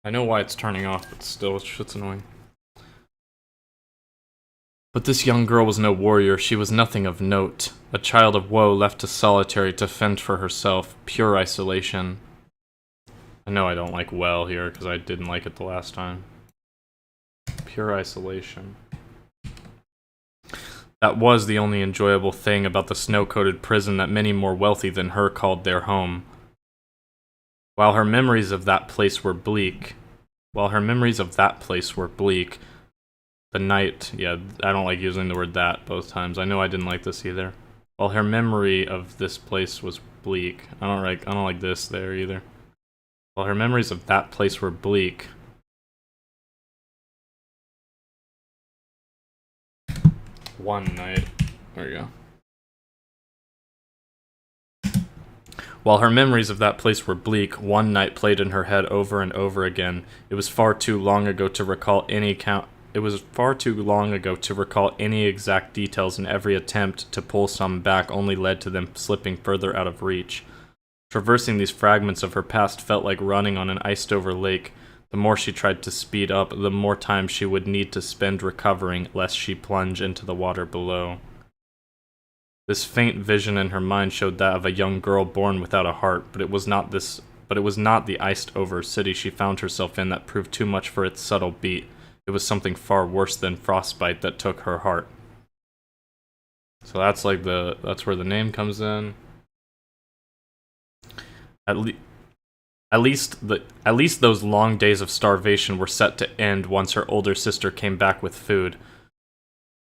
I know why it's turning off, but still, shit's annoying. But this young girl was no warrior, she was nothing of note. A child of woe left to solitary to fend for herself, pure isolation. I know I don't like well here, because I didn't like it the last time. Pure isolation. That was the only enjoyable thing about the snow-coated prison that many more wealthy than her called their home. While her memories of that place were bleak, the night, yeah, I don't like using the word that both times. I know I didn't like this either. While her memory of this place was bleak, I don't like this there either. While her memories of that place were bleak, one night, there you go. While her memories of that place were bleak, one night played in her head over and over again. It was far too long ago to recall any exact details, and every attempt to pull some back only led to them slipping further out of reach. Traversing these fragments of her past felt like running on an iced-over lake. The more she tried to speed up, the more time she would need to spend recovering, lest she plunge into the water below. This faint vision in her mind showed that of a young girl born without a heart, but it was not the iced-over city she found herself in that proved too much for its subtle beat. It was something far worse than frostbite that took her heart. So that's like that's where the name comes in. At least those long days of starvation were set to end once her older sister came back with food.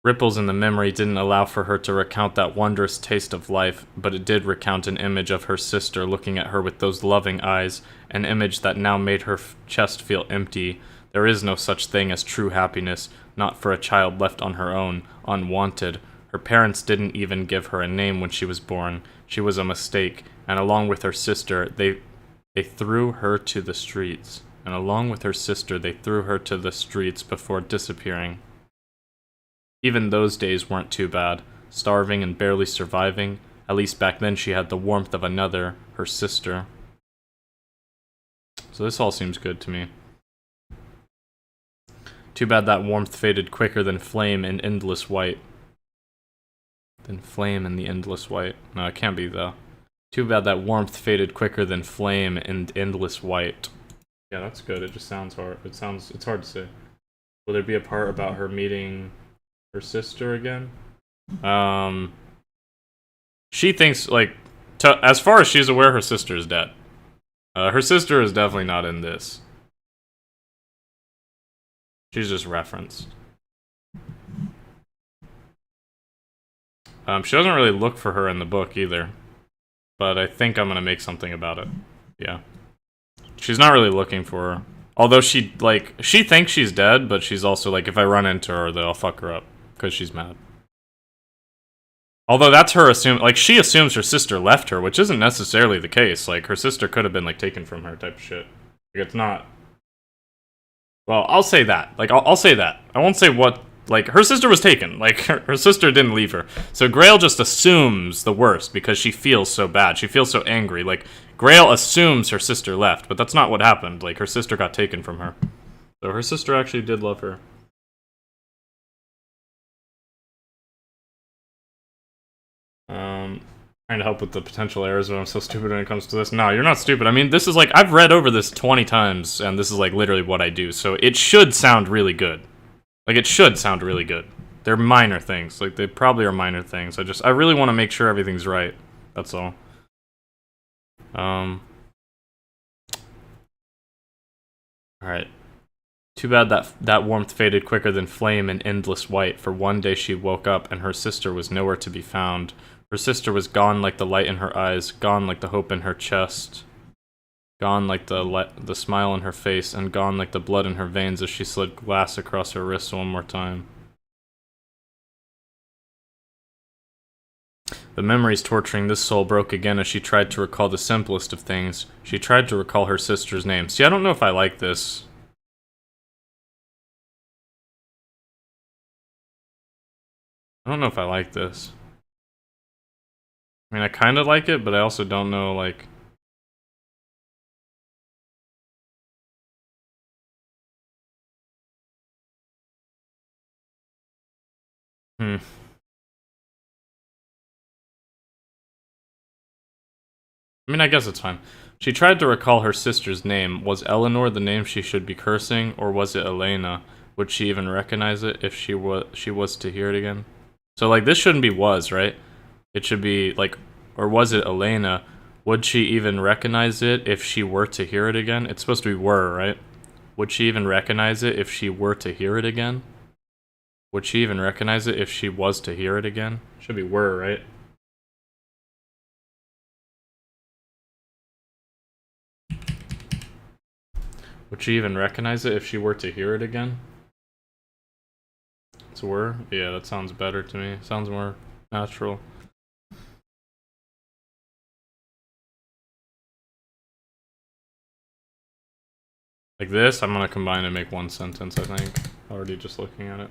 Ripples in the memory didn't allow for her to recount that wondrous taste of life, but it did recount an image of her sister looking at her with those loving eyes, an image that now made her chest feel empty. There is no such thing as true happiness, not for a child left on her own, unwanted. Her parents didn't even give her a name when she was born. She was a mistake, and along with her sister, they threw her to the streets. Before disappearing. Even those days weren't too bad. Starving and barely surviving. At least back then she had the warmth of another, her sister. So this all seems good to me. Too bad that warmth faded quicker than flame in endless white. Than flame in the endless white. No, it can't be though. Too bad that warmth faded quicker than flame in endless white. Yeah, that's good. It just sounds hard. It's hard to say. Will there be a part about her meeting her sister again? She thinks, like, as far as she's aware, her sister is dead. Her sister is definitely not in this. She's just referenced. She doesn't really look for her in the book either. But I think I'm gonna make something about it. Yeah. She's not really looking for her. Although she thinks she's dead, but she's also like, if I run into her, then I'll fuck her up. Because she's mad. Although that's her she assumes her sister left her, which isn't necessarily the case. Like, her sister could have been, like, taken from her type of shit. Like, it's not... Well, I'll say that. Like, I'll say that. I won't say what... Like, her sister was taken. Like, her sister didn't leave her. So Grail just assumes the worst because she feels so bad. She feels so angry. Like, Grail assumes her sister left, but that's not what happened. Like, her sister got taken from her. So her sister actually did love her. Trying to help with the potential errors, but I'm so stupid when it comes to this. No, you're not stupid. I mean, this is like, I've read over this 20 times, and this is like literally what I do, so it should sound really good. Like, it should sound really good. They're minor things. Like, they probably are minor things. I really want to make sure everything's right. That's all. Alright. Too bad that warmth faded quicker than flame in endless white, for one day she woke up and her sister was nowhere to be found. Her sister was gone like the light in her eyes, gone like the hope in her chest, gone like the smile in her face, and gone like the blood in her veins as she slid glass across her wrist one more time. The memories torturing this soul broke again as she tried to recall the simplest of things. She tried to recall her sister's name. See, I don't know if I like this. I don't know if I like this. I mean, I kind of like it, but I also don't know, like... I mean, I guess it's fine. She tried to recall her sister's name. Was Eleanor the name she should be cursing, or was it Elena? Would she even recognize it if she was to hear it again? So, like, this shouldn't be was, right? It should be, like, or was it Elena? Would she even recognize it if she were to hear it again? It's supposed to be were, right? Would she even recognize it if she were to hear it again? Would she even recognize it if she was to hear it again? Should be were, right? Would she even recognize it if she were to hear it again? It's were? Yeah, that sounds better to me. Sounds more natural. Like this, I'm gonna combine and make one sentence, I think. Already just looking at it.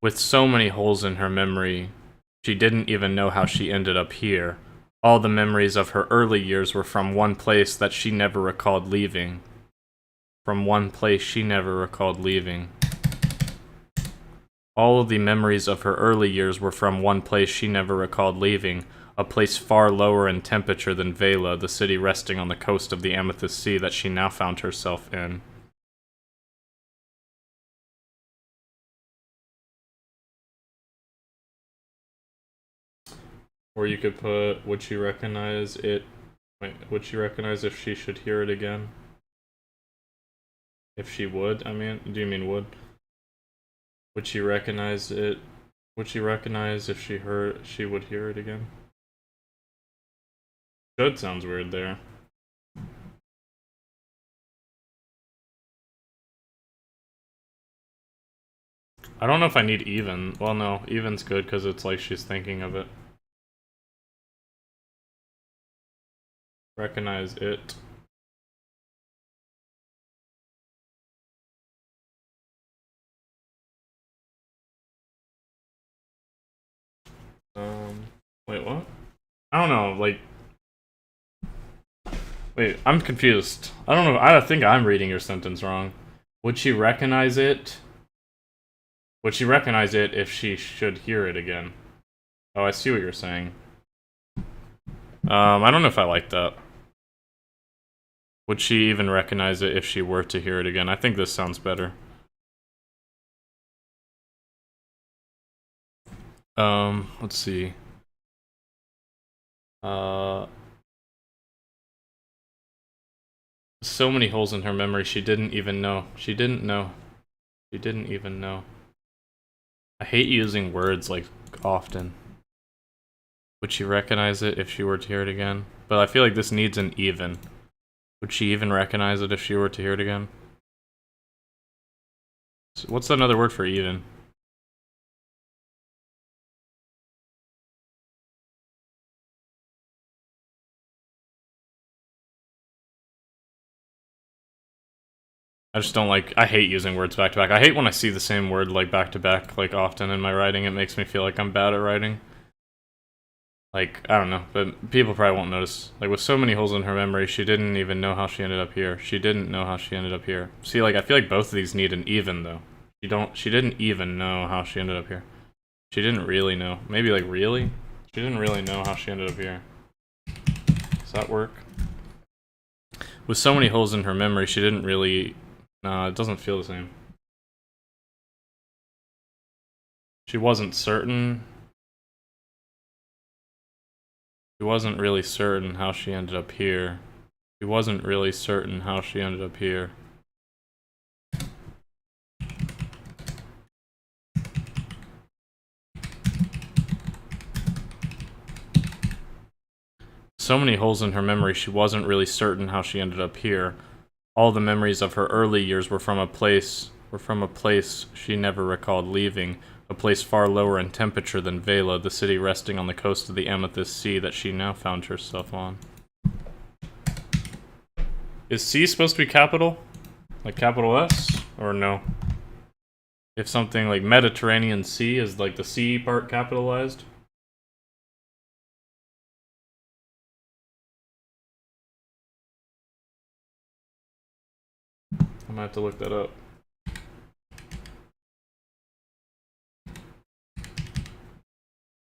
With so many holes in her memory, she didn't even know how she ended up here. All the memories of her early years were from one place that she never recalled leaving. From one place she never recalled leaving. All of the memories of her early years were from one place she never recalled leaving, a place far lower in temperature than Vela, the city resting on the coast of the Amethyst Sea that she now found herself in. Or you could put, would she recognize it? Wait, would she recognize if she should hear it again? If she would, I mean, do you mean would? Would she recognize it? Would she recognize if she would hear it again? Should sounds weird there. I don't know if I need even. Well, no, even's good because it's like she's thinking of it. Recognize it. Wait, what? I don't know, like... Wait, I'm confused. I don't know, I think I'm reading your sentence wrong. Would she recognize it? Would she recognize it if she should hear it again? Oh, I see what you're saying. I don't know if I like that. Would she even recognize it if she were to hear it again? I think this sounds better. Let's see. So many holes in her memory, she didn't even know. She didn't know. She didn't even know. I hate using words, like, often. Would she recognize it if she were to hear it again? But I feel like this needs an even. Would she even recognize it if she were to hear it again? So what's another word for even? I just don't like, I hate using words back to back. I hate when I see the same word like back to back like often in my writing. It makes me feel like I'm bad at writing. Like, I don't know, but people probably won't notice. Like, with so many holes in her memory, she didn't even know how she ended up here. She didn't know how she ended up here. See, like, I feel like both of these need an even, though. She didn't even know how she ended up here. She didn't really know. Maybe, like, really? She didn't really know how she ended up here. Does that work? With so many holes in her memory, she didn't really... No, it doesn't feel the same. She wasn't certain. She wasn't really certain how she ended up here. She wasn't really certain how she ended up here. So many holes in her memory, she wasn't really certain how she ended up here. All the memories of her early years were from a place she never recalled leaving, a place far lower in temperature than Vela, the city resting on the coast of the Amethyst Sea that she now found herself on. Is C supposed to be capital? Like capital S? Or no? If something like Mediterranean Sea is like the C part capitalized? I'm gonna have to look that up.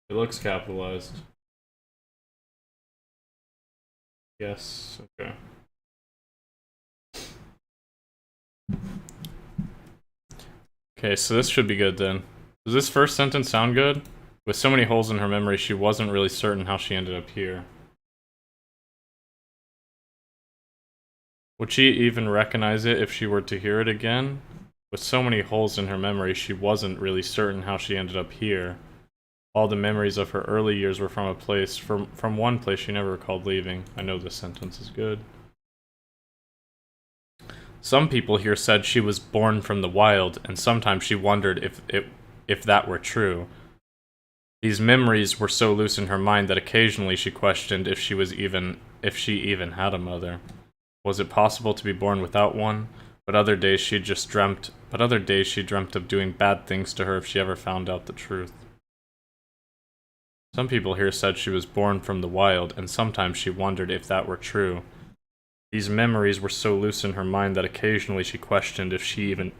It looks capitalized. Yes, okay. Okay, so this should be good then. Does this first sentence sound good? With so many holes in her memory, she wasn't really certain how she ended up here. Would she even recognize it if she were to hear it again? With so many holes in her memory, she wasn't really certain how she ended up here. All the memories of her early years were from one place she never recalled leaving. I know this sentence is good. Some people here said she was born from the wild, and sometimes she wondered if that were true. These memories were so loose in her mind that occasionally she questioned if she even had a mother. Was it possible to be born without one? But other days she dreamt of doing bad things to her if she ever found out the truth. Some people here said she was born from the wild, and sometimes she wondered if that were true. These memories were so loose in her mind that occasionally she questioned if she even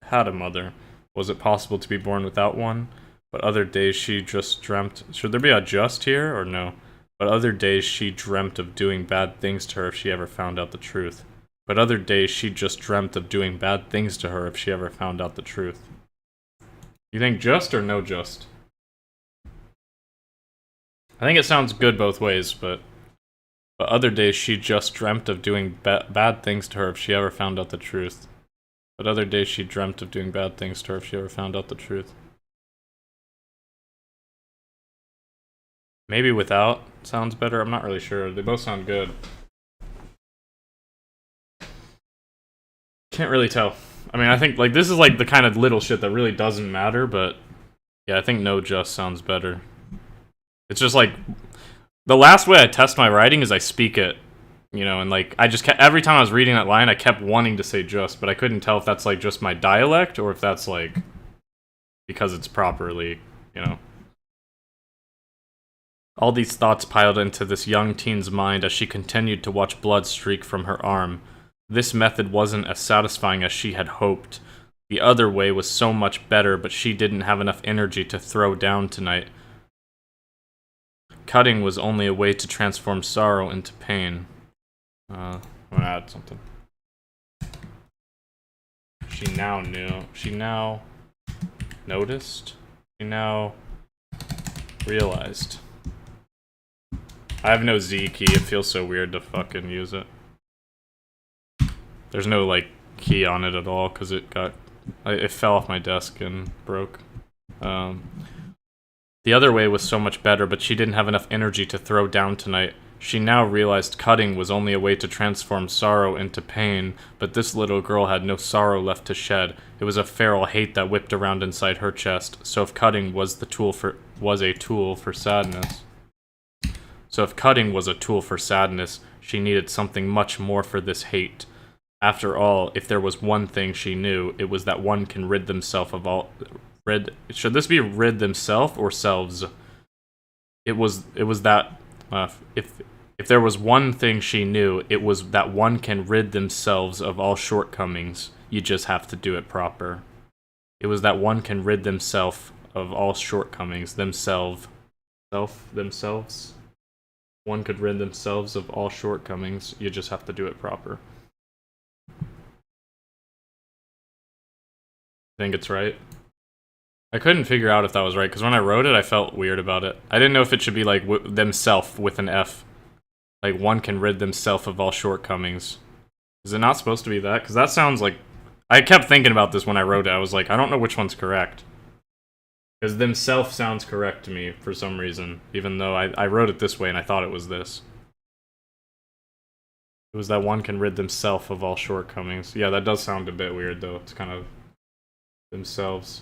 had a mother. Was it possible to be born without one? But other days she just dreamt... Should there be a just here, or no? But other days she dreamt of doing bad things to her if she ever found out the truth. But other days she just dreamt of doing bad things to her if she ever found out the truth. You think just or no just? I think it sounds good both ways, but other days she just dreamt of doing bad things to her if she ever found out the truth. But other days she dreamt of doing bad things to her if she ever found out the truth. Maybe without sounds better. I'm not really sure. They both sound good. Can't really tell. I mean, I think like this is like the kind of little shit that really doesn't matter, but yeah, I think no just sounds better. It's just like the last way I test my writing is I speak it, you know, and like I just kept, every time I was reading that line, I kept wanting to say just, but I couldn't tell if that's like just my dialect or if that's like because it's properly, you know. All these thoughts piled into this young teen's mind as she continued to watch blood streak from her arm. This method wasn't as satisfying as she had hoped. The other way was so much better, but she didn't have enough energy to throw down tonight. Cutting was only a way to transform sorrow into pain. I'm gonna add something. She now knew. She now noticed. She now realized. I have no Z key. It feels so weird to fucking use it. There's no, like, key on it at all because it fell off my desk and broke. The other way was so much better, but she didn't have enough energy to throw down tonight. She now realized cutting was only a way to transform sorrow into pain, but this little girl had no sorrow left to shed. It was a feral hate that whipped around inside her chest. So if cutting was a tool for sadness, she needed something much more for this hate. After all, if there was one thing she knew, it was that one can rid themselves of all. Should this be rid themselves or selves? It was that. If there was one thing she knew, it was that one can rid themselves of all shortcomings. You just have to do it proper. It was that one can rid themselves of all shortcomings. Themselves. One could rid themselves of all shortcomings. You just have to do it proper. I think it's right. I couldn't figure out if that was right, because when I wrote it, I felt weird about it. I didn't know if it should be like themself with an F. Like, one can rid themself of all shortcomings. Is it not supposed to be that? Because that sounds like... I kept thinking about this when I wrote it. I was like, I don't know which one's correct. Because themself sounds correct to me for some reason, even though I wrote it this way and I thought it was this. It was that one can rid themself of all shortcomings. Yeah, that does sound a bit weird, though. It's kind of... themselves.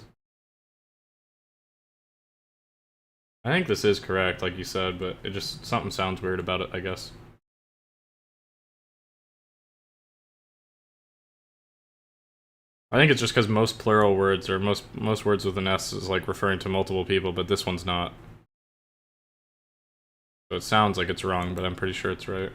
I think this is correct, like you said, but it just... something sounds weird about it, I guess. I think it's just because most plural words, or most words with an S is like referring to multiple people, but this one's not. So it sounds like it's wrong, but I'm pretty sure it's right.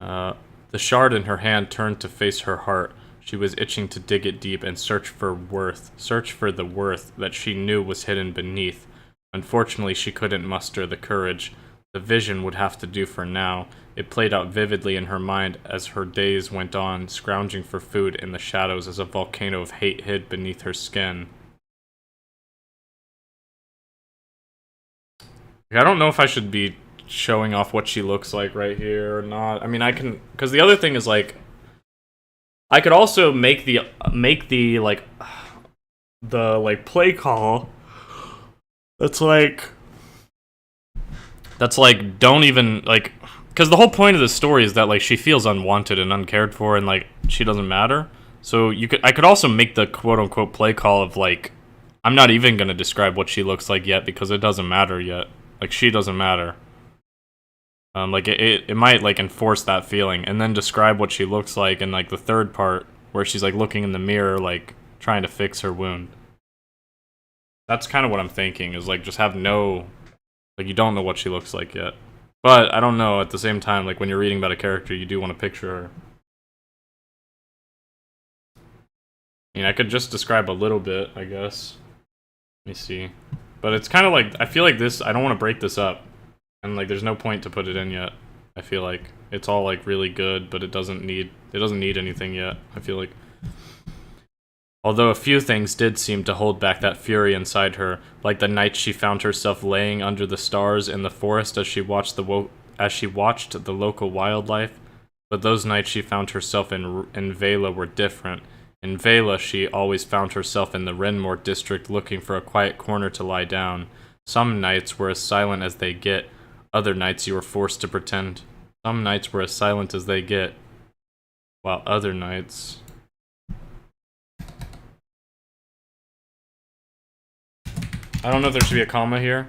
The shard in her hand turned to face her heart. She was itching to dig it deep and search for the worth that she knew was hidden beneath. Unfortunately, she couldn't muster the courage. The vision would have to do for now. It played out vividly in her mind as her days went on, scrounging for food in the shadows as a volcano of hate hid beneath her skin. I don't know if I should be showing off what she looks like right here or not. I mean, I can... because the other thing is, like... I could also make the play call that's like don't even, like, because the whole point of the story is that, like, she feels unwanted and uncared for and, like, she doesn't matter. So I could also make the quote-unquote play call of, like, I'm not even going to describe what she looks like yet because it doesn't matter yet. Like, she doesn't matter. Like, it might, like, enforce that feeling, and then describe what she looks like in, like, the third part, where she's, like, looking in the mirror, like, trying to fix her wound. That's kind of what I'm thinking, is, like, just have no... like, you don't know what she looks like yet. But, I don't know, at the same time, like, when you're reading about a character, you do want to picture her. I mean, I could just describe a little bit, I guess. Let me see. But it's kind of like, I feel like this, I don't want to break this up. And, like, there's no point to put it in yet. I feel like it's all, like, really good, but it doesn't need anything yet, I feel like. Although a few things did seem to hold back that fury inside her, like the night she found herself laying under the stars in the forest as she watched the local wildlife. But those nights she found herself in Vela were different. In Vela, she always found herself in the Renmore district looking for a quiet corner to lie down. Some nights were as silent as they get. Other nights you were forced to pretend. Some nights were as silent as they get, while other nights... I don't know if there should be a comma here.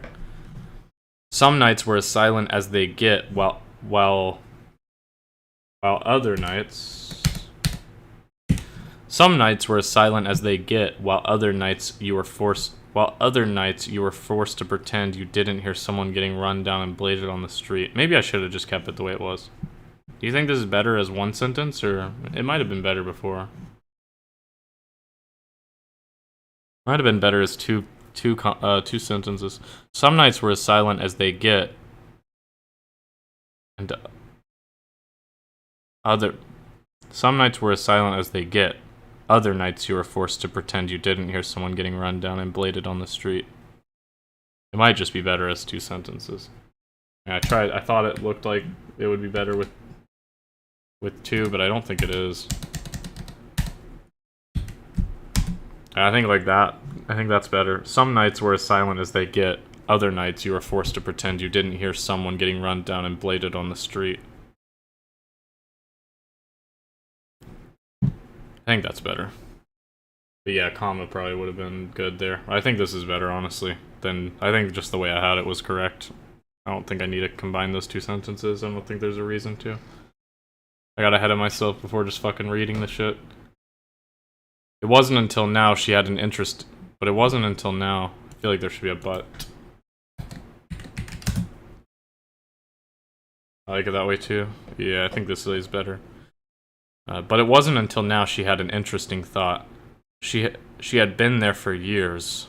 Some nights were as silent as they get, while other nights... Some nights were as silent as they get, while other nights you were forced... while other nights you were forced to pretend you didn't hear someone getting run down and bladed on the street. Maybe I should have just kept it the way it was. Do you think this is better as one sentence, or it might have been better before? Might have been better as two sentences. Some nights were as silent as they get, and some nights were as silent as they get. Other nights you were forced to pretend you didn't hear someone getting run down and bladed on the street. It might just be better as two sentences. Yeah, I thought it looked like it would be better with two, but I don't think it is. I think like that. I think that's better. Some nights were as silent as they get. Other nights you were forced to pretend you didn't hear someone getting run down and bladed on the street. I think that's better. But yeah, comma probably would have been good there. I think this is better, honestly. I think just the way I had it was correct. I don't think I need to combine those two sentences. I don't think there's a reason to. I got ahead of myself before just fucking reading the shit. It wasn't until now she had an interest, but it wasn't until now. I feel like there should be a but. I like it that way too. Yeah, I think this is better. But it wasn't until now she had an interesting thought. She had been there for years.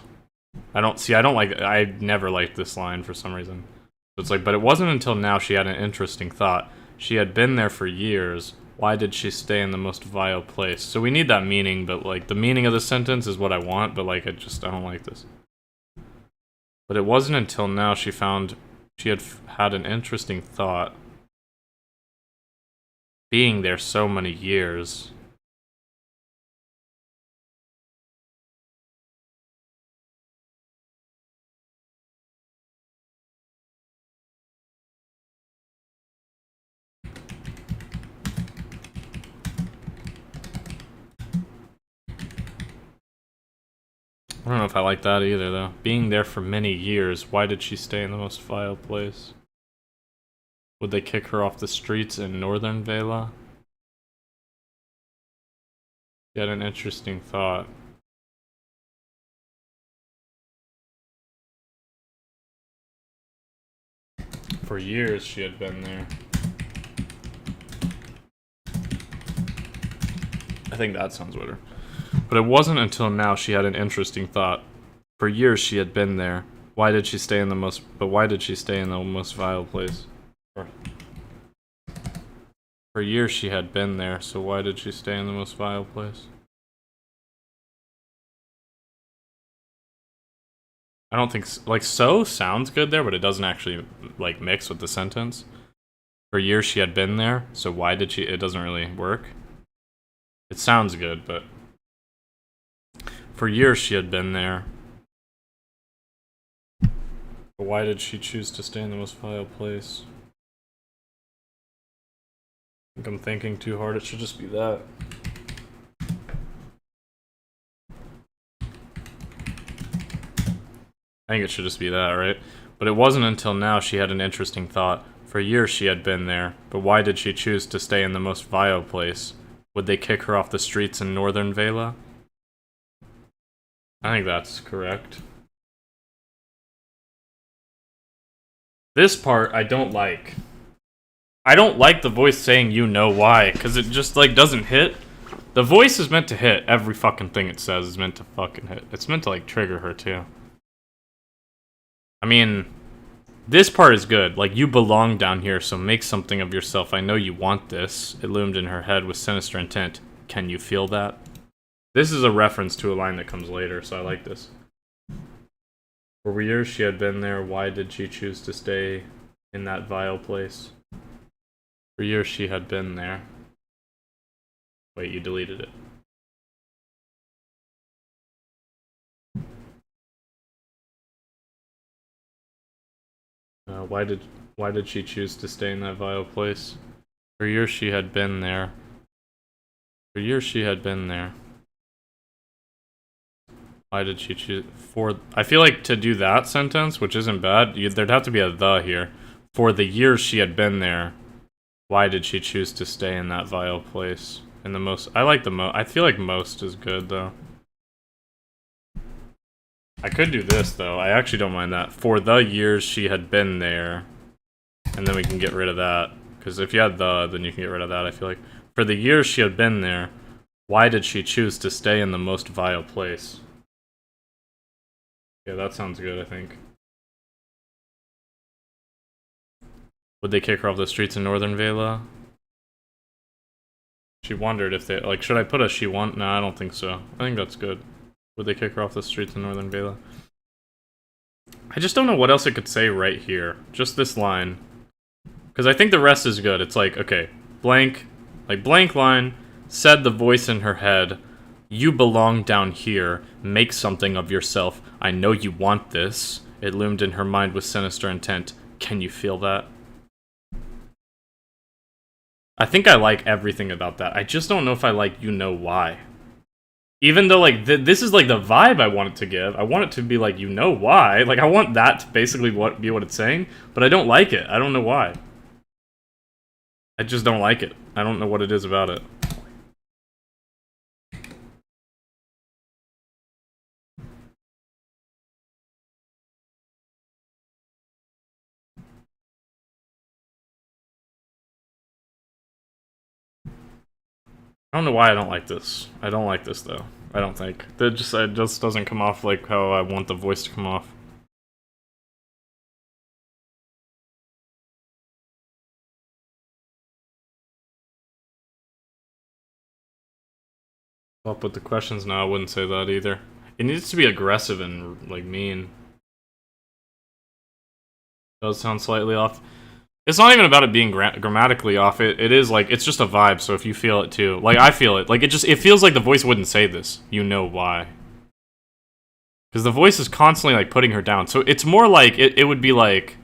I never liked this line for some reason. So it's like, but it wasn't until now she had an interesting thought. She had been there for years. Why did she stay in the most vile place? So we need that meaning, but like the meaning of the sentence is what I want, but like I don't like this. But it wasn't until now she had an interesting thought. Being there so many years. I don't know if I like that either, though. Being there for many years, why did she stay in the most vile place? Would they kick her off the streets in northern Vela? She had an interesting thought. For years she had been there. I think that sounds better. But it wasn't until now she had an interesting thought. For years she had been there. Why did she stay in the most vile place? For years she had been there, so why did she stay in the most vile place? I don't think like so sounds good there, but it doesn't actually like mix with the sentence. For years she had been there, so why did she? It doesn't really work. It sounds good, but for years she had been there. But why did she choose to stay in the most vile place? I think I'm thinking too hard. It should just be that. I think it should just be that, right? But it wasn't until now she had an interesting thought. For years she had been there, but why did she choose to stay in the most vile place? Would they kick her off the streets in northern Vela? I think that's correct. This part I don't like. I don't like the voice saying you know why, because it just like doesn't hit. The voice is meant to hit. Every fucking thing it says is meant to fucking hit. It's meant to like trigger her too. I mean, this part is good. Like, you belong down here, so make something of yourself. I know you want this. It loomed in her head with sinister intent. Can you feel that? This is a reference to a line that comes later, so I like this. For years she had been there. Why did she choose to stay in that vile place? For years she had been there. Wait, you deleted it. Why did she choose to stay in that vile place? For years she had been there. For years she had been there. Why did she choose I feel like to do that sentence, which isn't bad, there'd have to be a the here. For the years she had been there, why did she choose to stay in that vile place? And the most I like the most I feel like most is good though. I could do this, though. I actually don't mind that. For the years she had been there. And then we can get rid of that. Because if you had the, then you can get rid of that, I feel like. For the years she had been there, why did she choose to stay in the most vile place? Yeah, that sounds good, I think. Would they kick her off the streets in Northern Vela? She wondered if they, like, should I put a she want? No, I don't think so. I think that's good. Would they kick her off the streets in Northern Vela? I just don't know what else I could say right here. Just this line. Because I think the rest is good. It's like, okay, blank, like blank line, said the voice in her head, you belong down here, make something of yourself, I know you want this. It loomed in her mind with sinister intent. Can you feel that? I think I like everything about that. I just don't know if I like you know why. Even though, like, this is, like, the vibe I want it to give. I want it to be, like, you know why. Like, I want that to basically be what it's saying. But I don't like it. I don't know why. I just don't like it. I don't know what it is about it. I don't know why I don't like this. I don't like this, though. I don't think. It just doesn't come off like how I want the voice to come off. Up with the questions? No, I wouldn't say that either. It needs to be aggressive and, like, mean. Does sound slightly off. It's not even about it being grammatically off. It is, like, it's just a vibe, so if you feel it too. Like, I feel it. Like, it feels like the voice wouldn't say this. You know why. Because the voice is constantly, like, putting her down. So it's more like, it would be like...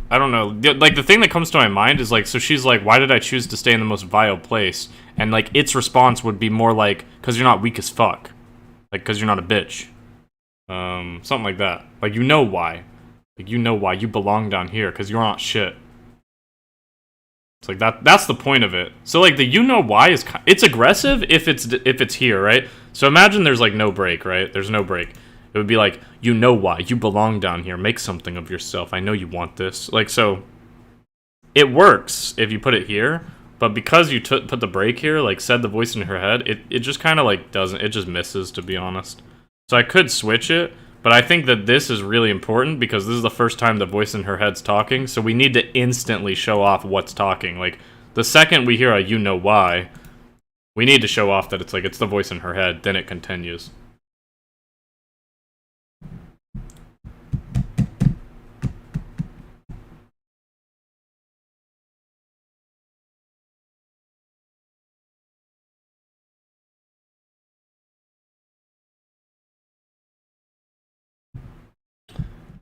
I don't know. Like, the thing that comes to my mind is, like, so she's like, why did I choose to stay in the most vile place? And, like, its response would be more like, because you're not weak as fuck. Like, because you're not a bitch. Something like that. Like, you know why. Like, you know why. You belong down here, because you're not shit. It's like, that's the point of it. So, like, the you know why is... It's aggressive if it's here, right? So imagine there's, like, no break, right? There's no break. It would be like, you know why. You belong down here. Make something of yourself. I know you want this. Like, so... It works if you put it here, but because you put the break here, like, said the voice in her head, it just kind of, like, doesn't... It just misses, to be honest. So I could switch it, but I think that this is really important because this is the first time the voice in her head's talking, so we need to instantly show off what's talking. Like, the second we hear a you know why, we need to show off that it's like, it's the voice in her head, then it continues.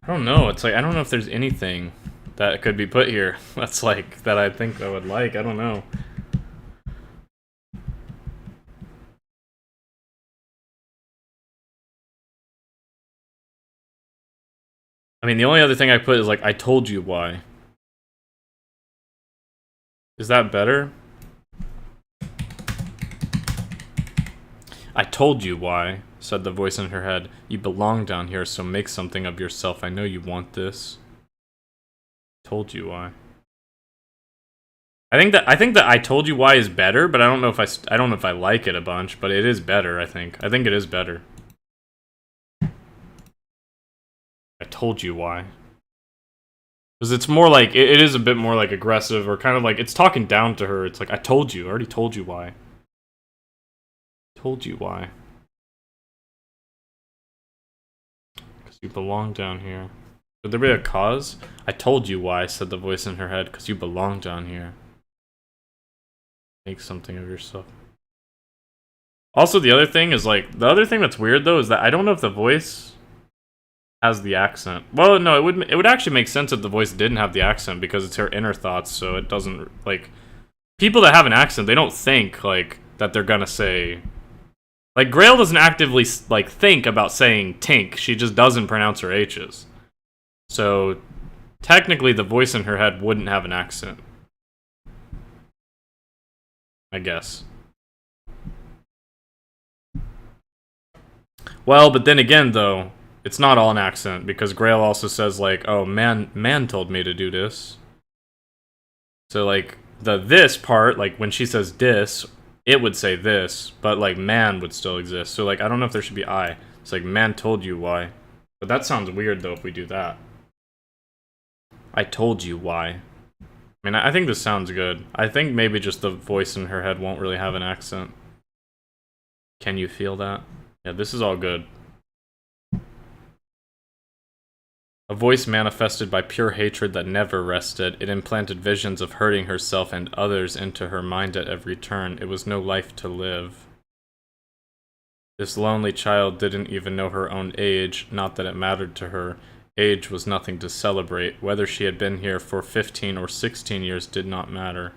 I don't know, it's like, I don't know if there's anything that could be put here that's like, that I think I would like, I don't know. I mean, the only other thing I put is like, I told you why. Is that better? I told you why, said the voice in her head. You belong down here, so make something of yourself. I know you want this. Told you why. I think that I told you why is better, but I don't know if I don't know if I like it a bunch, but it is better, I think. I think it is better. I told you why. Because it's more like, it is a bit more like aggressive, or kind of like, it's talking down to her. It's like, I told you, I already told you why. Told you why. Because you belong down here. Would there be a cause? I told you why, said the voice in her head, because you belong down here. Make something of yourself. Also, the other thing is, like, the other thing that's weird, though, is that I don't know if the voice has the accent. Well, no, it would actually make sense if the voice didn't have the accent, because it's her inner thoughts, so it doesn't, like... People that have an accent, they don't think, like, that they're gonna say... Like, Grail doesn't actively, like, think about saying tink, she just doesn't pronounce her H's. So, technically, the voice in her head wouldn't have an accent. I guess. Well, but then again, though, it's not all an accent, because Grail also says, like, oh, man told me to do this. So, like, the this part, like, when she says this, it would say this, but, like, man would still exist. So, like, I don't know if there should be I. It's like, man told you why. But that sounds weird, though, if we do that. I told you why. I mean, I think this sounds good. I think maybe just the voice in her head won't really have an accent. Can you feel that? Yeah, this is all good. A voice manifested by pure hatred that never rested. It implanted visions of hurting herself and others into her mind at every turn. It was no life to live. This lonely child didn't even know her own age, not that it mattered to her. Age was nothing to celebrate. Whether she had been here for 15 or 16 years did not matter.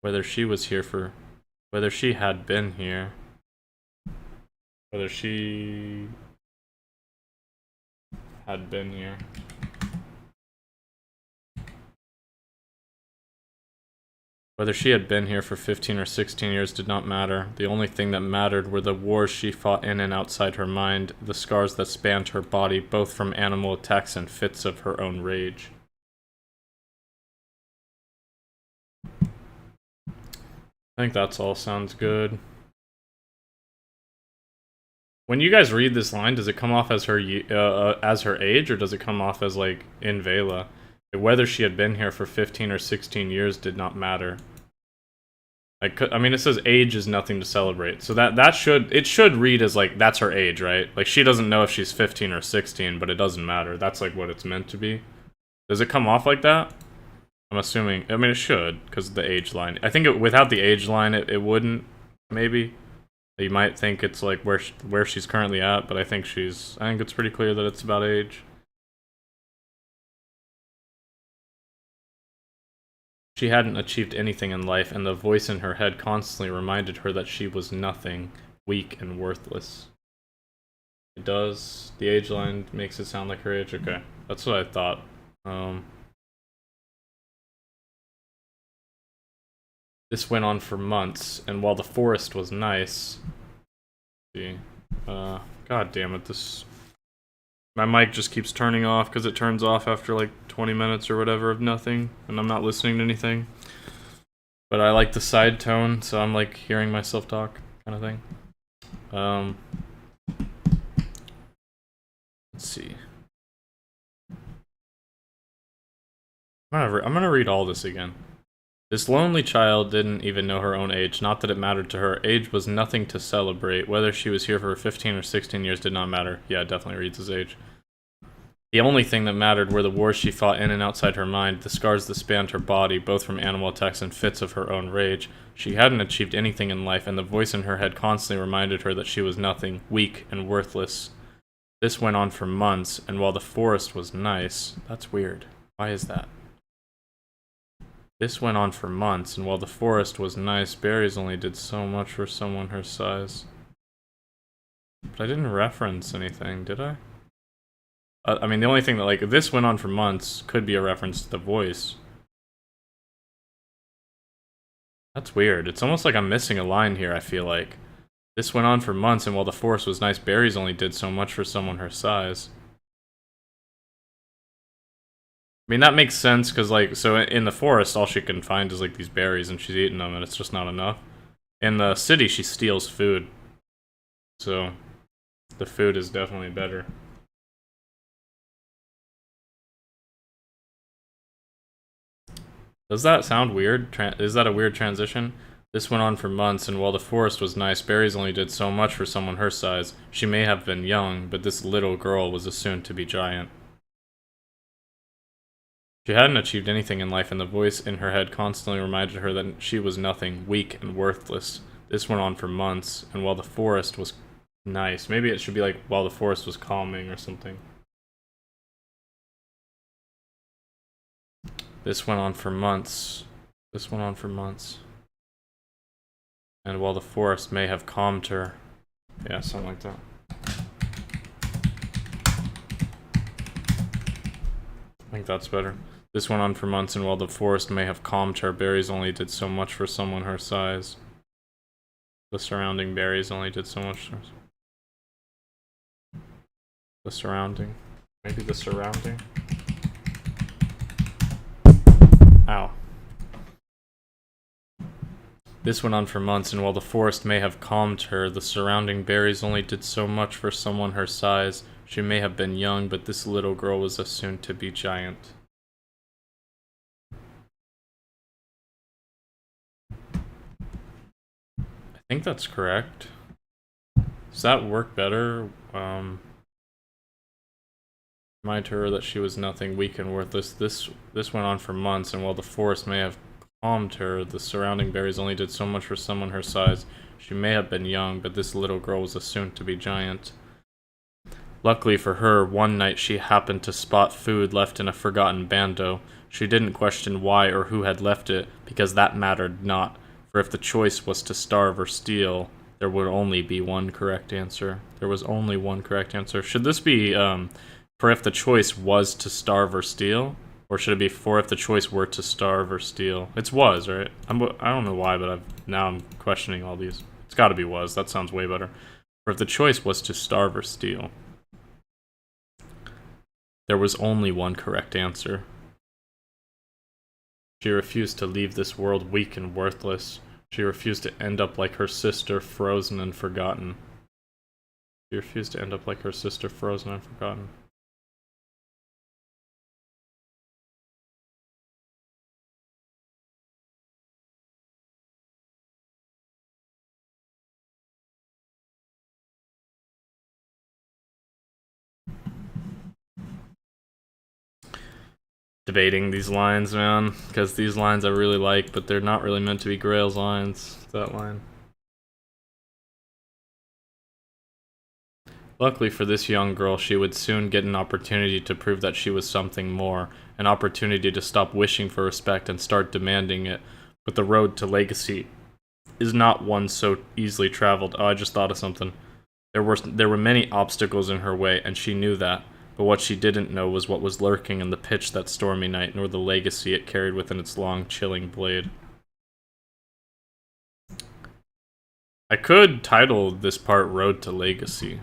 Whether she was here for... Whether she had been here... Whether she... had been here. Whether she had been here for 15 or 16 years did not matter. The only thing that mattered were the wars she fought in and outside her mind, the scars that spanned her body, both from animal attacks and fits of her own rage. I think that's all sounds good. When you guys read this line, does it come off as her age, or does it come off as, like, in Vela? Whether she had been here for 15 or 16 years did not matter. I mean, it says age is nothing to celebrate, so that should read as, like, that's her age, right? Like, she doesn't know if she's 15 or 16, but it doesn't matter. That's, like, what it's meant to be. Does it come off like that? I'm assuming. I mean, it should, because of the age line. I think without the age line, it wouldn't, maybe. You might think it's, like, where she's currently at, but I think it's pretty clear that it's about age. She hadn't achieved anything in life, and the voice in her head constantly reminded her that she was nothing, weak and worthless. It does. The age line makes it sound like her age. Okay, that's what I thought. This went on for months, and while the forest was nice... Let's see. God damn it, my mic just keeps turning off because it turns off after like 20 minutes or whatever of nothing, and I'm not listening to anything. But I like the side tone, so I'm like hearing myself talk, kind of thing. Let's see. I'm gonna read all this again. This lonely child didn't even know her own age, not that it mattered to her. Age was nothing to celebrate. Whether she was here for 15 or 16 years did not matter. Yeah, it definitely reads his age. The only thing that mattered were the wars she fought in and outside her mind, the scars that spanned her body, both from animal attacks and fits of her own rage. She hadn't achieved anything in life, and the voice in her head constantly reminded her that she was nothing, weak and worthless. This went on for months, and while the forest was nice... That's weird. Why is that? This went on for months, and while the forest was nice, berries only did so much for someone her size. But I didn't reference anything, did I? I mean, the only thing that, like, this went on for months could be a reference to the voice. That's weird. It's almost like I'm missing a line here, I feel like. This went on for months, and while the forest was nice, berries only did so much for someone her size. I mean, that makes sense, because, like, so in the forest, all she can find is, like, these berries, and she's eating them, and it's just not enough. In the city, she steals food. So, the food is definitely better. Does that sound weird? Is that a weird transition? This went on for months, and while the forest was nice, berries only did so much for someone her size. She may have been young, but this little girl was a soon-to-be giant. She hadn't achieved anything in life, and the voice in her head constantly reminded her that she was nothing, weak and worthless. This went on for months, and while the forest was nice. Maybe it should be like, while the forest was calming or something. This went on for months. This went on for months. And while the forest may have calmed her. Yeah, something like that. I think that's better. This went on for months, and while the forest may have calmed her, berries only did so much for someone her size. The surrounding berries only did so much. The surrounding. Maybe the surrounding. Ow. This went on for months, and while the forest may have calmed her, the surrounding berries only did so much for someone her size. She may have been young, but this little girl was a soon-to-be giant. I think that's correct. Does that work better? Remind her that she was nothing, weak and worthless. This went on for months, and while the forest may have calmed her, the surrounding berries only did so much for someone her size. She may have been young, but this little girl was a soon-to-be giant. Luckily for her, one night she happened to spot food left in a forgotten bando. She didn't question why or who had left it, because that mattered not, for if the choice was to starve or steal, there would only be one correct answer. There was only one correct answer. Should this be, for if the choice was to starve or steal? Or should it be for if the choice were to starve or steal? It's was, right? I don't know why, but now I'm questioning all these. It's gotta be was. That sounds way better. For if the choice was to starve or steal, there was only one correct answer. She refused to leave this world weak and worthless. She refused to end up like her sister, frozen and forgotten. She refused to end up like her sister, frozen and forgotten. Debating these lines, man, because these lines I really like, but they're not really meant to be Grail's lines. That line. Luckily for this young girl, she would soon get an opportunity to prove that she was something more, an opportunity to stop wishing for respect and start demanding it. But the road to legacy is not one so easily traveled. Oh, I just thought of something. There were many obstacles in her way, and she knew that. But what she didn't know was what was lurking in the pitch that stormy night, nor the legacy it carried within its long, chilling blade. I could title this part Road to Legacy.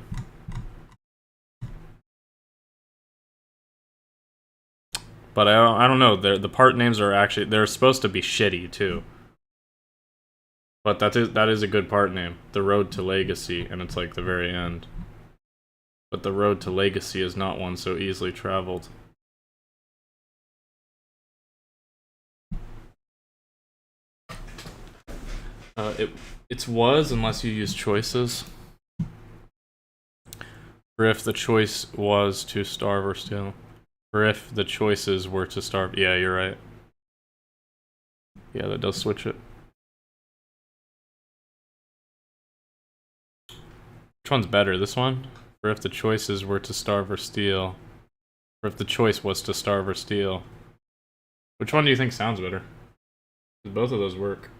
But I don't know. The part names are actually, they're supposed to be shitty too. But that is a good part name. The Road to Legacy, and it's like the very end. But the road to legacy is not one so easily traveled. It was, unless you use choices. For if the choice was to starve or steal. For if the choices were to starve. Yeah, you're right. Yeah, that does switch it. Which one's better? This one? For if the choices were to starve or steal. For if the choice was to starve or steal. Which one do you think sounds better? Both of those work.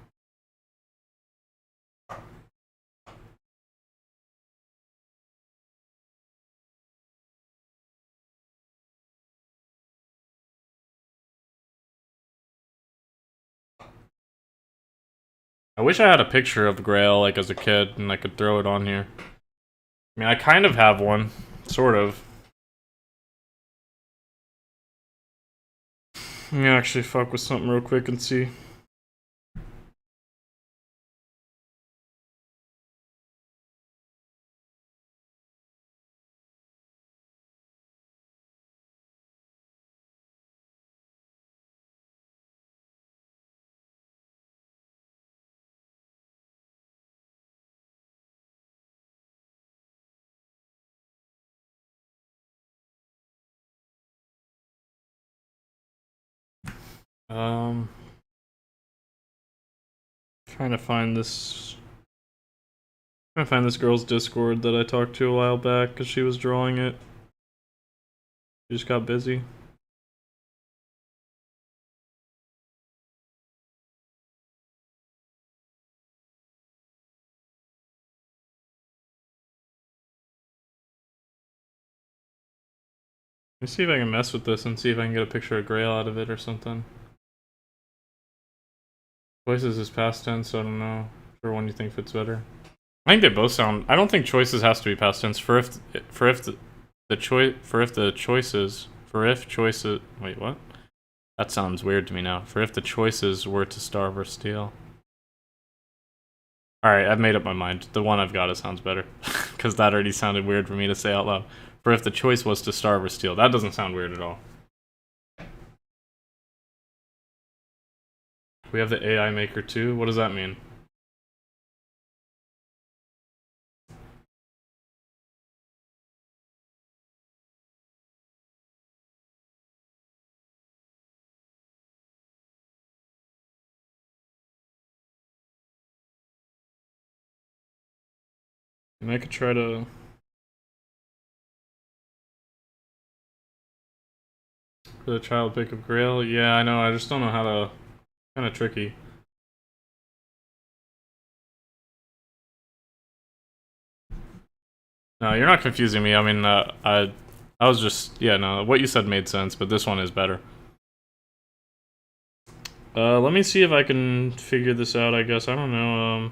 I wish I had a picture of Grail, like, as a kid, and I could throw it on here. I mean, I kind of have one. Sort of. Let me actually fuck with something real quick and see. Trying to find this. Trying to find this girl's Discord that I talked to a while back because she was drawing it. She just got busy. Let me see if I can mess with this and see if I can get a picture of Grail out of it or something. Choices is past tense, so I don't know. Which one do you think fits better? I think they both sound. I don't think choices has to be past tense. For if Wait, what? That sounds weird to me now. For if the choices were to starve or steal. Alright, I've made up my mind. The one I've got it sounds better. Because that already sounded weird for me to say out loud. For if the choice was to starve or steal. That doesn't sound weird at all. We have the AI maker too? What does that mean? And I could try to... For the child pick of Grail? Yeah, I know, I just don't know how to... Kinda tricky. No, you're not confusing me. I mean, I was just... Yeah, no, what you said made sense, but this one is better. Let me see if I can figure this out, I guess. I don't know,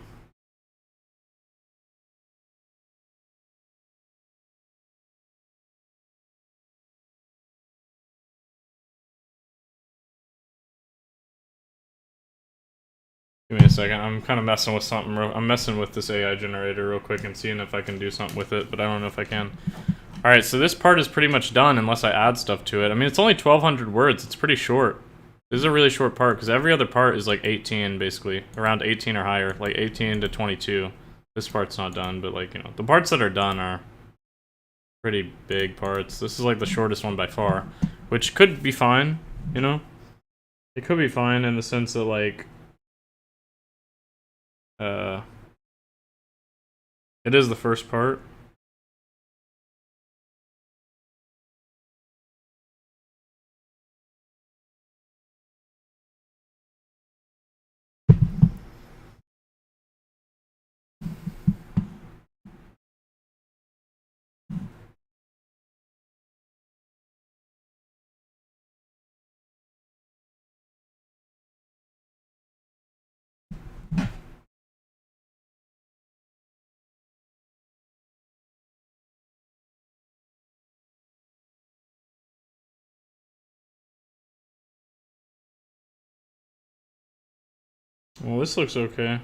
Give me a second. I'm kind of messing with something. I'm messing with this AI generator real quick and seeing if I can do something with it, but I don't know if I can. Alright, so this part is pretty much done unless I add stuff to it. I mean, it's only 1,200 words. It's pretty short. This is a really short part, because every other part is like 18, basically. Around 18 or higher. Like 18 to 22. This part's not done, but like, you know. The parts that are done are pretty big parts. This is like the shortest one by far. Which could be fine, you know? It could be fine in the sense that like... It is the first part. Well, this looks okay.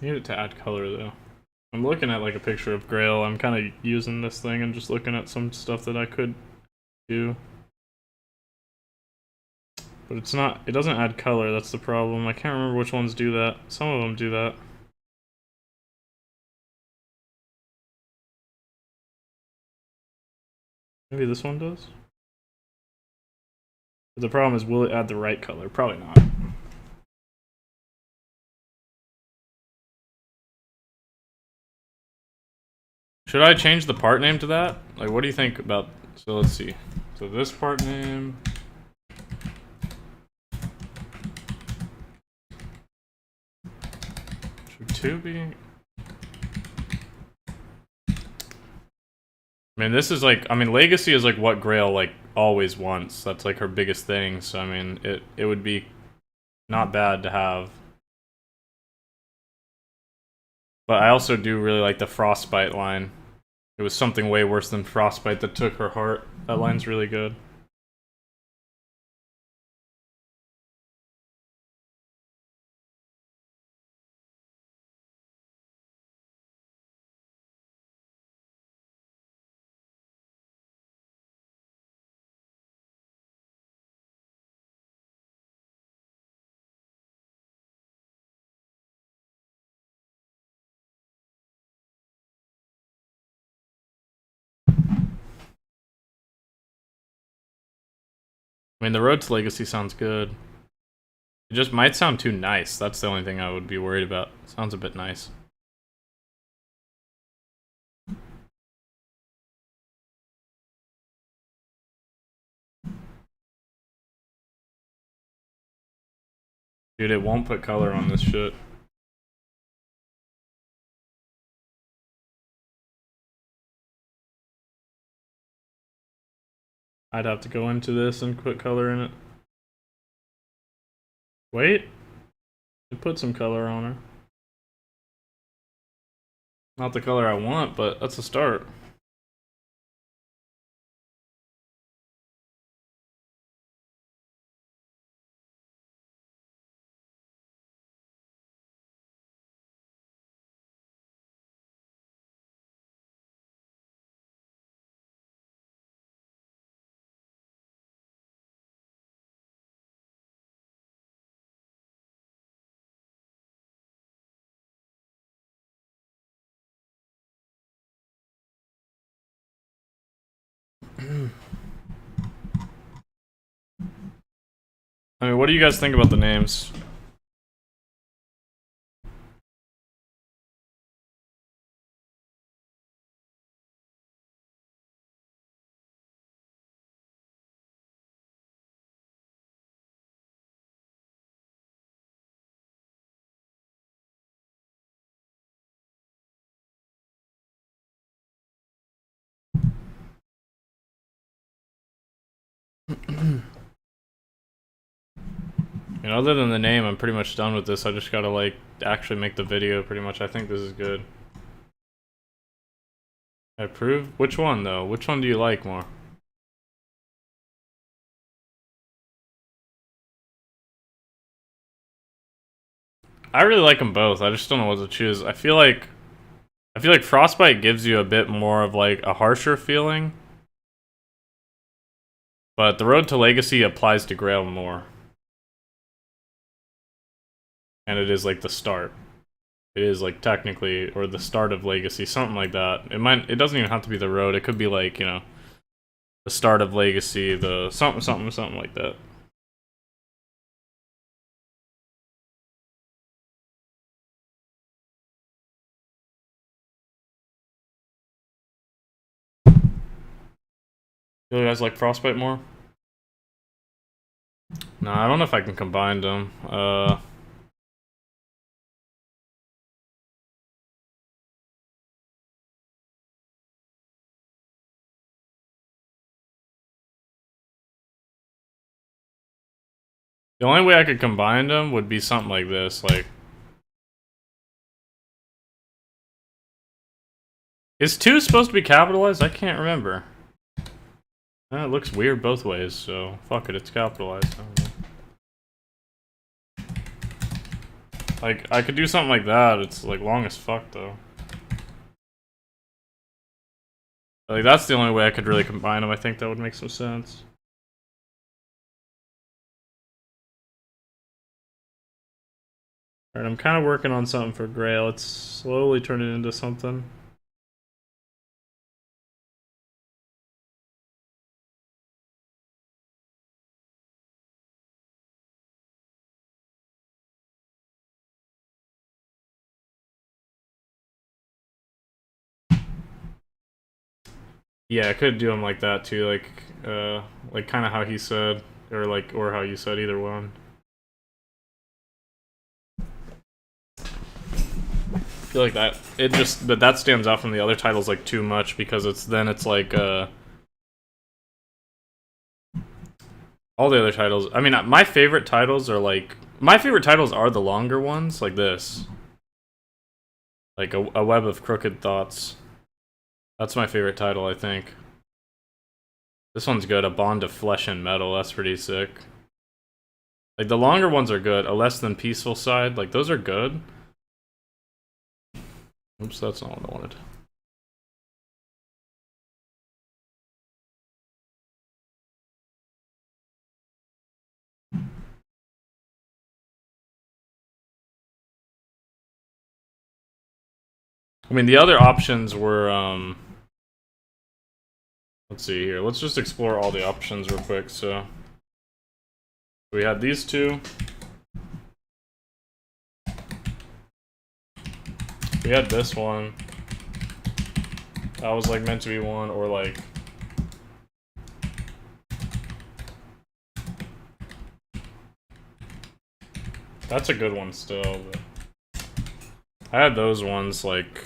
I need it to add color, though. I'm looking at, like, a picture of Grail. I'm kind of using this thing and just looking at some stuff that I could do. But it's not... It doesn't add color, that's the problem. I can't remember which ones do that. Some of them do that. Maybe this one does? But the problem is, will it add the right color? Probably not. Should I change the part name to that? Like, what do you think about... So, let's see. So, this part name... Should 2 be... I mean, this is like... I mean, Legacy is like what Grail, like, always wants. That's like her biggest thing. So, I mean, it would be not bad to have. But I also do really like the Frostbite line. It was something way worse than Frostbite that took her heart. That line's really good. I mean, the Road to Legacy sounds good. It just might sound too nice. That's the only thing I would be worried about. It sounds a bit nice. Dude, it won't put color on this shit. I'd have to go into this and put color in it. Wait. It put some color on her. Not the color I want, but that's a start. I mean, what do you guys think about the names? And other than the name, I'm pretty much done with this. I just gotta, like, actually make the video, pretty much. I think this is good. I approve? Which one, though? Which one do you like more? I really like them both. I just don't know what to choose. I feel like Frostbite gives you a bit more of, like, a harsher feeling. But the Road to Legacy applies to Grail more. And it is, like, the start. It is, like, technically, or the start of Legacy, something like that. It doesn't even have to be the road. It could be, like, you know, the start of Legacy, the something like that. You guys like Frostbite more? No, I don't know if I can combine them. The only way I could combine them would be something like this, like... Is 2 supposed to be capitalized? I can't remember. It looks weird both ways, so fuck it, it's capitalized. Like, I could do something like that, it's like long as fuck though. Like, that's the only way I could really combine them. I think that would make some sense. Alright, I'm kind of working on something for Grail. It's slowly turning into something. Yeah, I could do them like that too, like kind of how he said, or how you said, either one. I feel like that but that stands out from the other titles like too much because it's like all the other titles. I mean, my favorite titles are the longer ones, like this, like a web of crooked thoughts. That's my favorite title, I think. This one's good. A bond of flesh and metal. That's pretty sick. Like, the longer ones are good. A less than peaceful side. Like, those are good. Oops, that's not what I wanted. I mean, the other options were, let's see here. Let's just explore all the options real quick. So, we had these two. We had this one. That was, like, meant to be one, or, like... That's a good one still, but... I had those ones, like...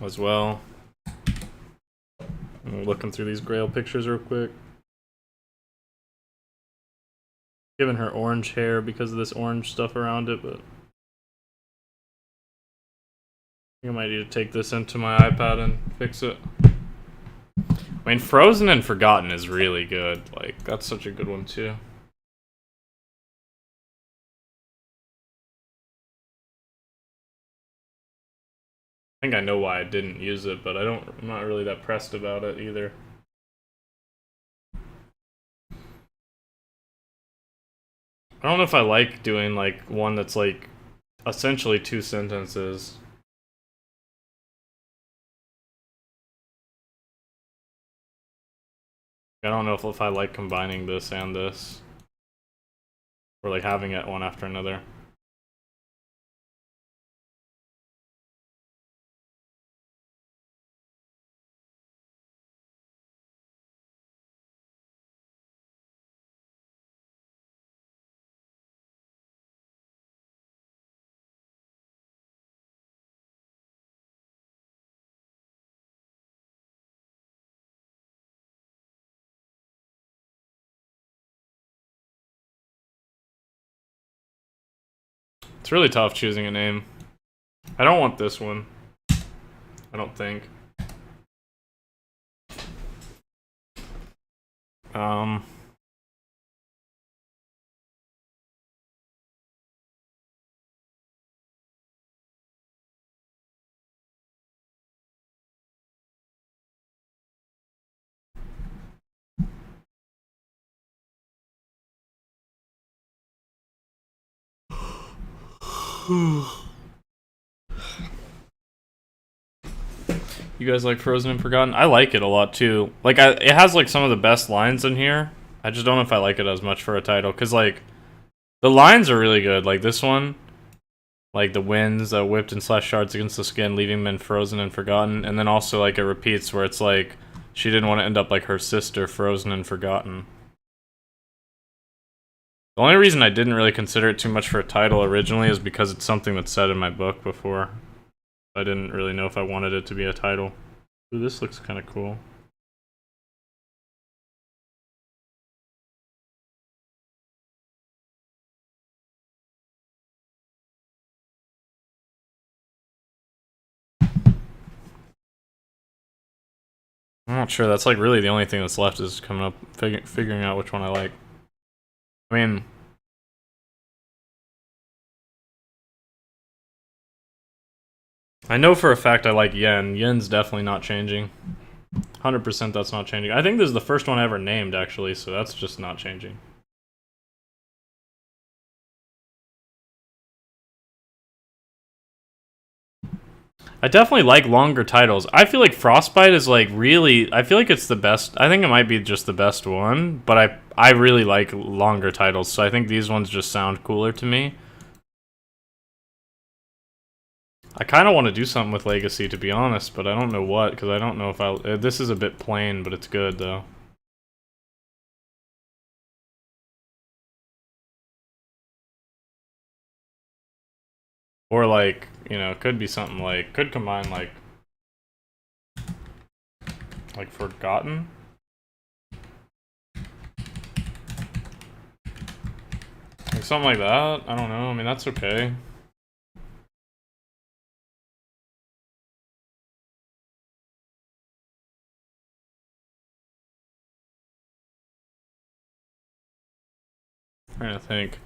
as well. I'm looking through these Grail pictures real quick. Giving her orange hair because of this orange stuff around it, but... I might need to take this into my iPad and fix it. I mean, Frozen and Forgotten is really good. Like, that's such a good one, too. I think I know why I didn't use it, but I'm not really that pressed about it either. I don't know if I like doing, like, one that's, like, essentially 2 sentences. I don't know if I like combining this and this. Or, like, having it one after another. It's really tough choosing a name. I don't want this one. I don't think. You guys like Frozen and Forgotten? I like it a lot too. Like, it has like some of the best lines in here. I just don't know if I like it as much for a title, cause like the lines are really good. Like this one, like the winds whipped and slashed shards against the skin, leaving men frozen and forgotten. And then also like it repeats where it's like she didn't want to end up like her sister, frozen and forgotten. The only reason I didn't really consider it too much for a title originally is because it's something that's said in my book before. I didn't really know if I wanted it to be a title. Ooh, this looks kind of cool. I'm not sure. That's like really the only thing that's left is coming up, figuring out which one I like. I mean, I know for a fact I like Yen. Yen's definitely not changing. 100% that's not changing. I think this is the first one I ever named, actually, so that's just not changing. I definitely like longer titles. I feel like Frostbite is like really. I feel like it's the best. I think it might be just the best one, but I really like longer titles, so I think these ones just sound cooler to me. I kind of want to do something with Legacy, to be honest, but I don't know what, because I don't know if I'll... This is a bit plain, but it's good, though. Or, like, you know, it could be something like... Could combine, like... Like, Forgotten? Like, something like that? I don't know. I mean, that's okay. I'm trying to think.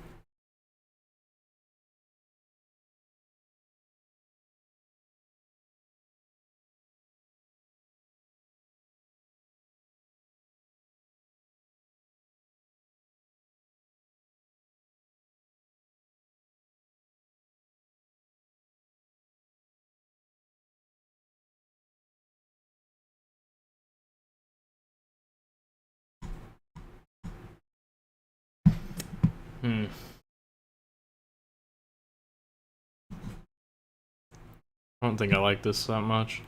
Hmm. I don't think I like this that much.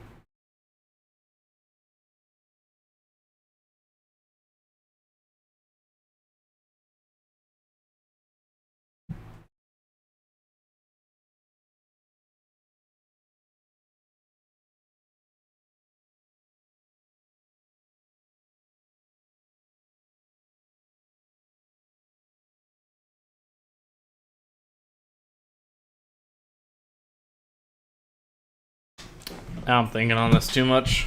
Now I'm thinking on this too much.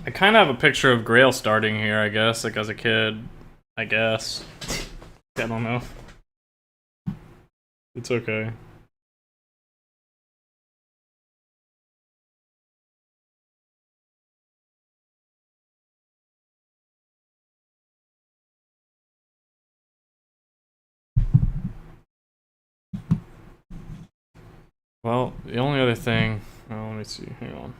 I kind of have a picture of Grail starting here, I guess, like as a kid. I guess. I don't know. It's okay. Well, the only other thing... Oh, let me see. Hang on.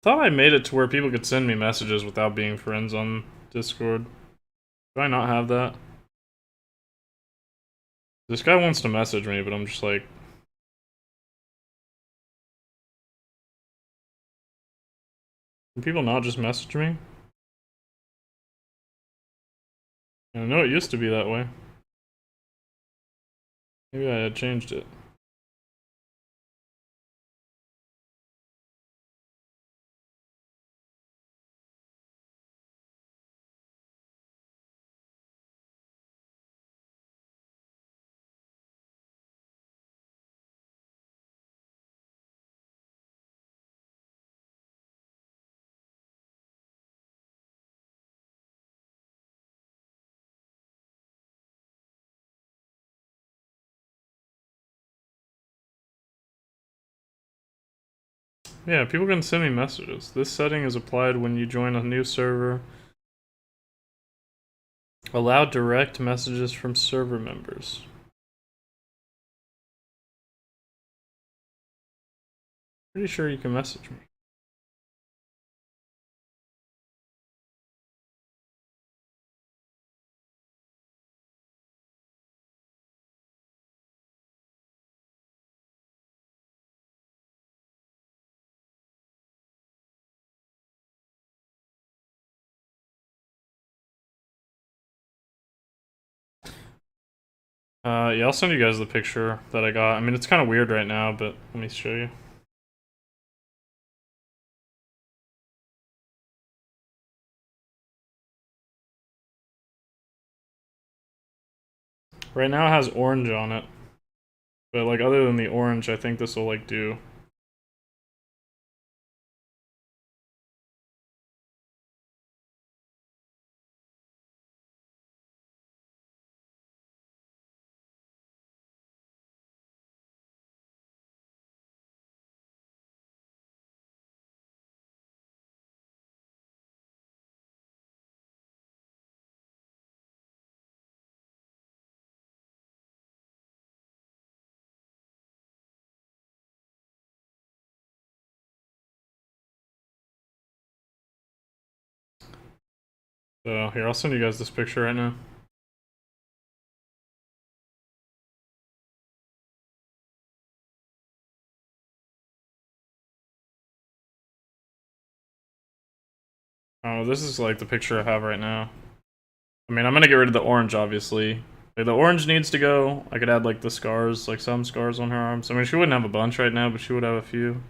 Thought I made it to where people could send me messages without being friends on Discord. Do I not have that? This guy wants to message me, but I'm just like... Can people not just message me? I know it used to be that way. Maybe I had changed it. Yeah, people can send me messages. This setting is applied when you join a new server. Allow direct messages from server members. Pretty sure you can message me. Yeah, I'll send you guys the picture that I got. I mean, it's kind of weird right now, but let me show you. Right now it has orange on it. But, like, other than the orange, I think this will, like, do. So, here, I'll send you guys this picture right now. Oh, this is, like, the picture I have right now. I mean, I'm gonna get rid of the orange, obviously. Like, the orange needs to go. I could add, like, the scars, like, some scars on her arms. I mean, she wouldn't have a bunch right now, but she would have a few.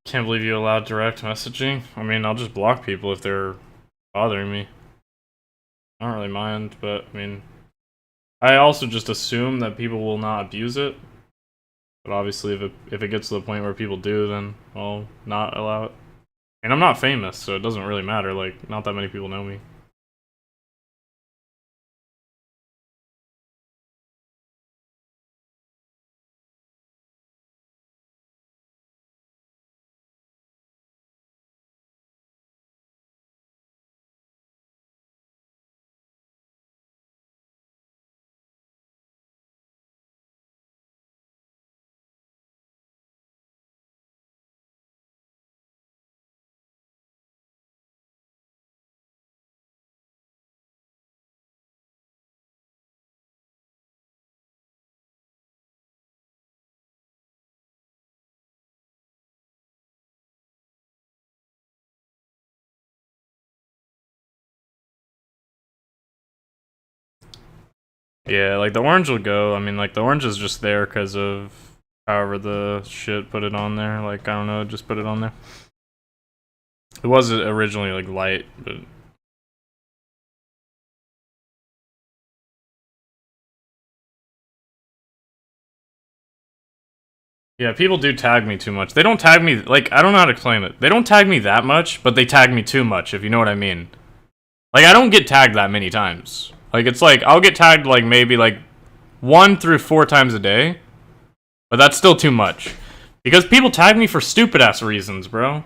Can't believe you allowed direct messaging. I mean, I'll just block people if they're bothering me. I don't really mind, but I mean, I also just assume that people will not abuse it. But obviously, if it gets to the point where people do, then I'll not allow it. And I'm not famous, so it doesn't really matter. Like, not that many people know me. Yeah, like the orange will go. I mean, like the orange is just there because of however the shit put it on there. Like, I don't know, just put it on there. It was originally like light, but yeah, people do tag me too much. They don't tag me, like, I don't know how to explain it. They don't tag me that much, but they tag me too much, if you know what I mean. Like, I don't get tagged that many times. Like, it's like, I'll get tagged, like, maybe, like, 1 through 4 times a day. But that's still too much. Because people tag me for stupid-ass reasons, bro.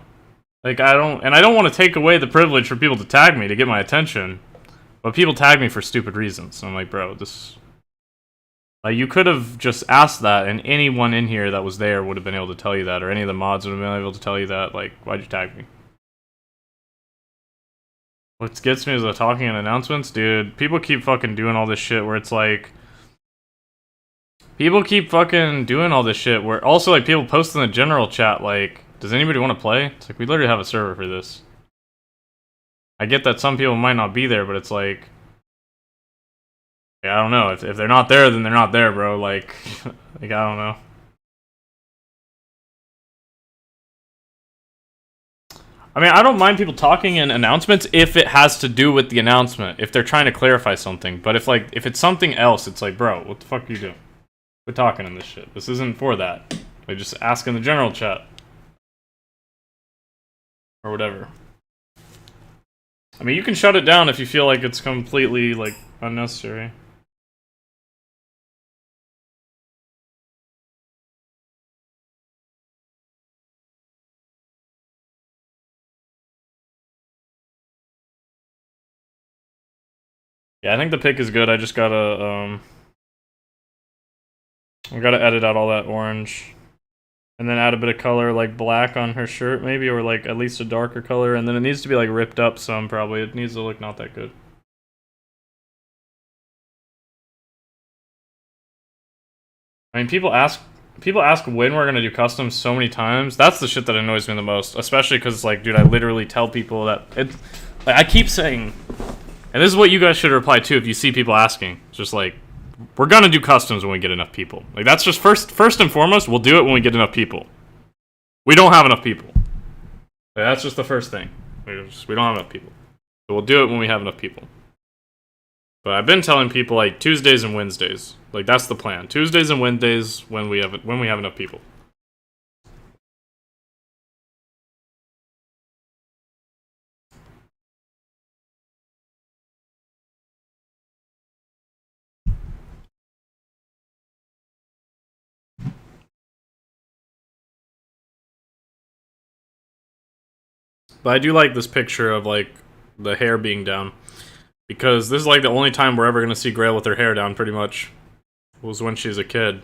Like, I don't want to take away the privilege for people to tag me to get my attention. But people tag me for stupid reasons. So I'm like, bro, this... Like, you could have just asked that, and anyone in here that was there would have been able to tell you that, or any of the mods would have been able to tell you that. Like, why'd you tag me? What gets me is the talking and announcements, dude. People keep fucking doing all this shit where it's like... People keep fucking doing all this shit where... Also, like, people post in the general chat, like, does anybody want to play? It's like, we literally have a server for this. I get that some people might not be there, but it's like... Yeah, I don't know. If they're not there, then they're not there, bro. Like, I don't know. I mean, I don't mind people talking in announcements if it has to do with the announcement. If they're trying to clarify something. But if it's something else, it's like, bro, what the fuck are you doing? We're talking in this shit. This isn't for that. Like, just ask in the general chat. Or whatever. I mean, you can shut it down if you feel like it's completely, like, unnecessary. Yeah, I think the pick is good. I just gotta, I gotta edit out all that orange. And then add a bit of color, like black on her shirt, maybe, or like at least a darker color. And then it needs to be like ripped up some, probably. It needs to look not that good. I mean, people ask when we're gonna do customs so many times. That's the shit that annoys me the most, especially because, like, dude, I literally tell people that it. Like, I keep saying, and this is what you guys should reply to if you see people asking. It's just like, we're gonna do customs when we get enough people. Like, that's just first and foremost. We'll do it when we get enough people. We don't have enough people. Like, that's just the first thing. We don't have enough people. So we'll do it when we have enough people. But I've been telling people, like, Tuesdays and Wednesdays. Like, that's the plan. Tuesdays and Wednesdays when we have enough people. But I do like this picture of, like, the hair being down. Because this is, like, the only time we're ever going to see Grail with her hair down, pretty much. Was when she was a kid.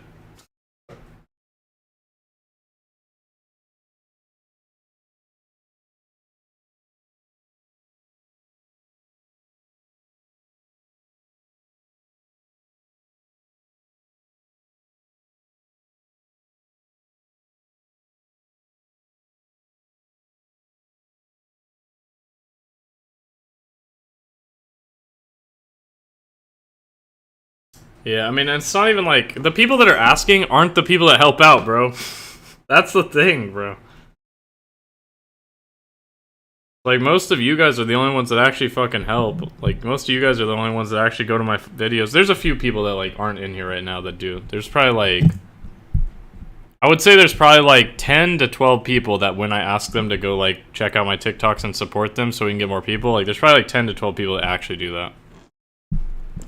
Yeah, I mean, it's not even like... The people that are asking aren't the people that help out, bro. That's the thing, bro. Like, most of you guys are the only ones that actually fucking help. Like, most of you guys are the only ones that actually go to my videos. There's a few people that, like, aren't in here right now that do. There's probably, like... I would say there's probably like 10 to 12 people that when I ask them to go like check out my TikToks and support them so we can get more people, like there's probably like 10 to 12 people that actually do that.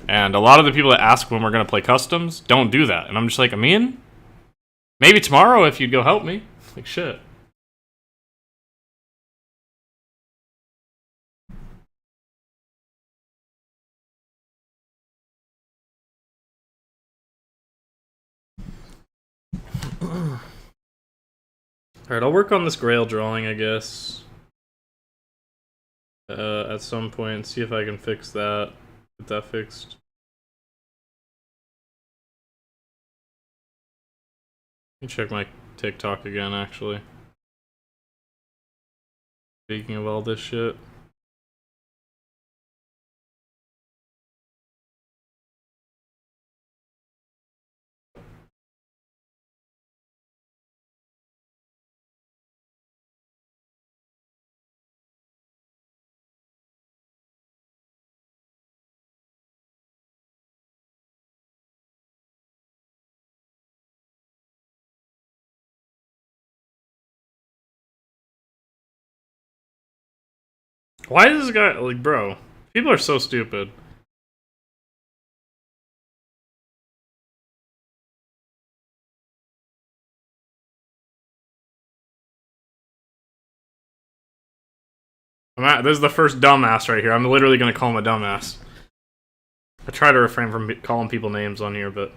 And a lot of the people that ask when we're going to play customs don't do that. And I'm just like, Amin, maybe tomorrow if you'd go help me. Like, shit. Alright, I'll work on this grail drawing, I guess. At some point, see if I can fix that. Get that fixed. Let me check my TikTok again, actually. Speaking of all this shit. Why is this guy, like, bro? People are so stupid. This is the first dumbass right here. I'm literally gonna call him a dumbass. I try to refrain from calling people names on here, but...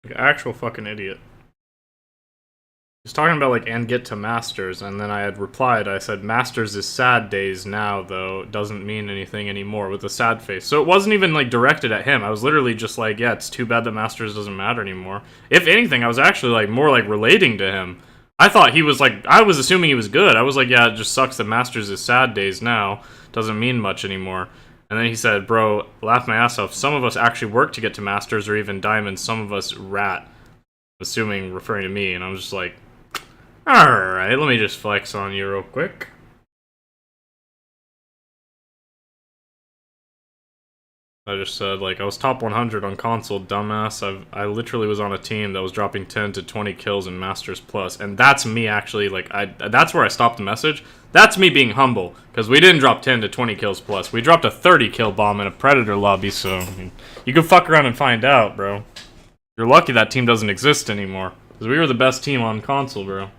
Like, actual fucking idiot. He's talking about, like, and get to Masters, and then I had replied, I said, Masters is sad days now, though. It doesn't mean anything anymore, with a sad face. So it wasn't even, like, directed at him. I was literally just like, yeah, it's too bad that Masters doesn't matter anymore. If anything, I was actually, like, more, like, relating to him. I thought he was, like, I was assuming he was good. I was like, yeah, it just sucks that Masters is sad days now. Doesn't mean much anymore. And then he said, bro, laugh my ass off. Some of us actually work to get to Masters or even Diamonds. Some of us rat. Assuming, referring to me. And I was just like, alright, let me just flex on you real quick. I just said, like, I was top 100 on console, dumbass. I literally was on a team that was dropping 10 to 20 kills in Masters Plus. And that's me, actually, like, that's where I stopped the message. That's me being humble, because we didn't drop 10 to 20 kills plus. We dropped a 30 kill bomb in a Predator lobby, so, I mean, you can fuck around and find out, bro. You're lucky that team doesn't exist anymore, because we were the best team on console, bro.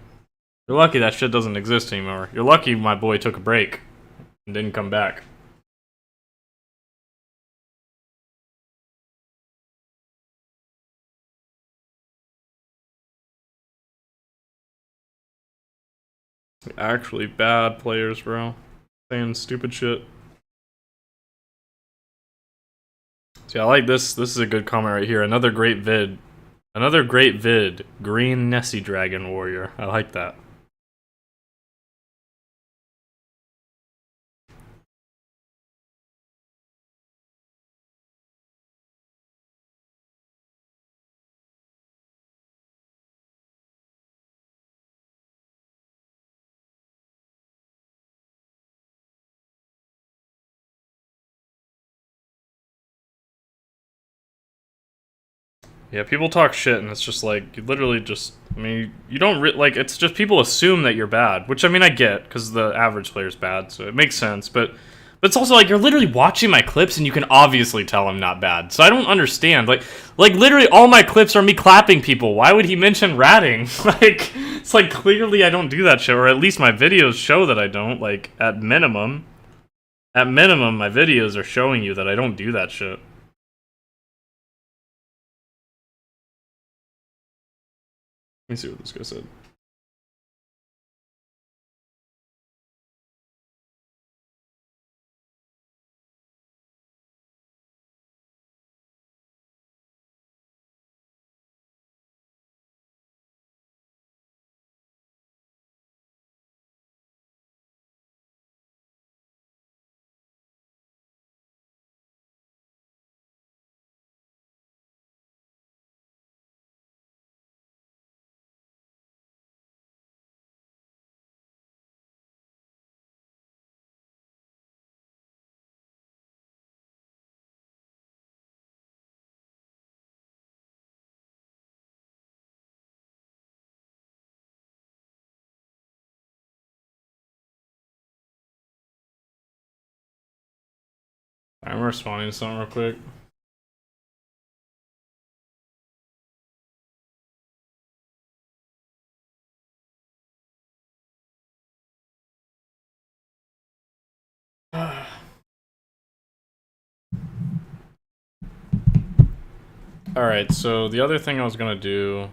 You're lucky that shit doesn't exist anymore. You're lucky my boy took a break and didn't come back. Actually bad players, bro. Saying stupid shit. See, I like this. This is a good comment right here. Another great vid. Another great vid. Green Nessie Dragon Warrior. I like that. Yeah, people talk shit, and it's just like, you literally just, I mean, you don't, like, it's just people assume that you're bad, which, I mean, I get, because the average player's bad, so it makes sense, but it's also like, you're literally watching my clips, and you can obviously tell I'm not bad, so I don't understand, like, literally all my clips are me clapping people. Why would he mention ratting? Like, it's like, clearly I don't do that shit, or at least my videos show that I don't, like, at minimum, my videos are showing you that I don't do that shit. Let me see what this guy said. I'm responding to something real quick. Alright, so the other thing I was gonna do...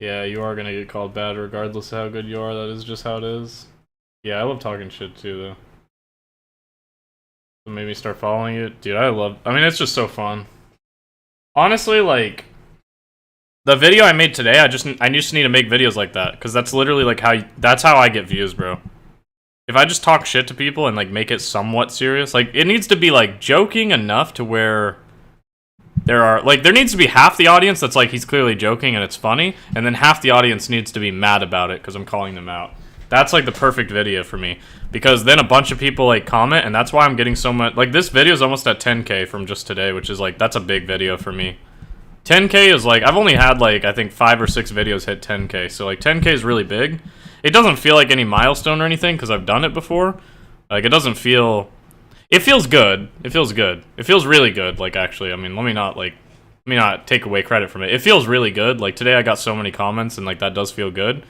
Yeah, you are gonna get called bad regardless of how good you are. That is just how it is. Yeah, I love talking shit too, though. So maybe start following it. Dude, I mean, it's just so fun. Honestly, like... The video I made today, I just need to make videos like that. Because that's literally like that's how I get views, bro. If I just talk shit to people and like make it somewhat serious, like it needs to be like joking enough to where... there needs to be half the audience that's like, he's clearly joking and it's funny, and then half the audience needs to be mad about it because I'm calling them out. That's like the perfect video for me, because then a bunch of people like comment, and that's why I'm getting so much. Like, this video is almost at 10k from just today, which is like, that's a big video for me. 10k is like, I've only had like, I think 5 or 6 videos hit 10k, so like 10k is really big. It doesn't feel like any milestone or anything because I've done it before. Like, it doesn't feel... It feels good. It feels good. It feels really good, like, actually. I mean, let me not take away credit from it. It feels really good. Like, today I got so many comments, and, like, that does feel good.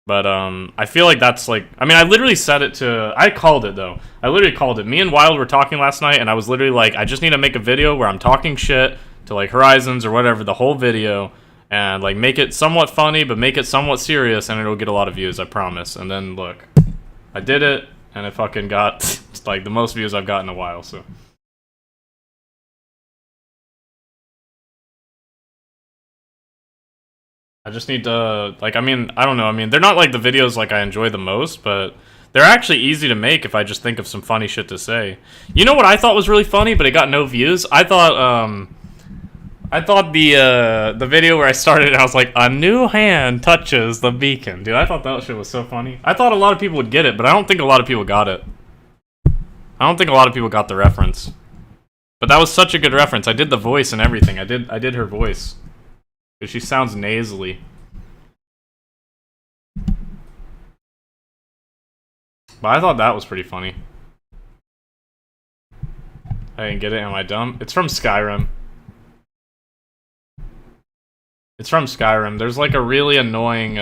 But, I feel like that's, like... I mean, I literally said it to... I called it, though. I literally called it. Me and Wild were talking last night, and I was literally like, I just need to make a video where I'm talking shit to, like, Horizons or whatever, the whole video, and, like, make it somewhat funny, but make it somewhat serious, and it'll get a lot of views, I promise. And then, look. I did it, and it fucking got... like, the most views I've got in a while, so... I just need to, like, I mean, I don't know, I mean, they're not, like, the videos, like, I enjoy the most, but they're actually easy to make if I just think of some funny shit to say. You know what I thought was really funny, but it got no views? I thought the video where I started and I was like, a new hand touches the beacon. Dude, I thought that shit was so funny. I thought a lot of people would get it, but I don't think a lot of people got it. I don't think a lot of people got the reference. But that was such a good reference. I did the voice and everything. I did her voice. She sounds nasally. But I thought that was pretty funny. I didn't get it. Am I dumb? It's from Skyrim. It's from Skyrim. There's like a really annoying,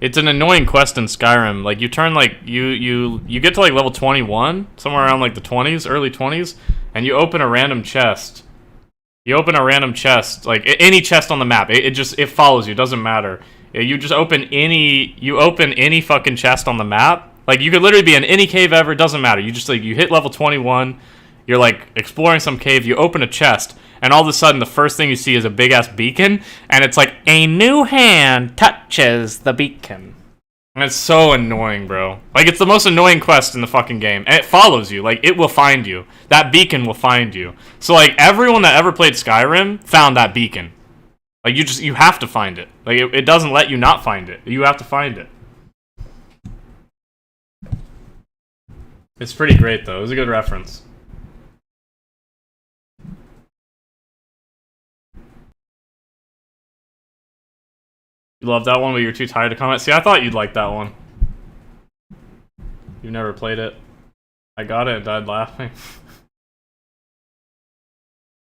it's an annoying quest in Skyrim. Like, you turn, like, you get to, like, level 21, somewhere around, like, the 20s, early 20s, and you open a random chest. You open a random chest, like, any chest on the map. It follows you, it doesn't matter. You just open any fucking chest on the map. Like, you could literally be in any cave ever, it doesn't matter. You just, like, you hit level 21, you're, like, exploring some cave, you open a chest, and all of a sudden, the first thing you see is a big-ass beacon, and it's like, a new hand touches the beacon. And it's so annoying, bro. Like, it's the most annoying quest in the fucking game. And it follows you. Like, it will find you. That beacon will find you. So, like, everyone that ever played Skyrim found that beacon. Like, you have to find it. Like, it doesn't let you not find it. You have to find it. It's pretty great, though. It was a good reference. You love that one, but you're too tired to comment? See, I thought you'd like that one. You've never played it. I got it and died laughing.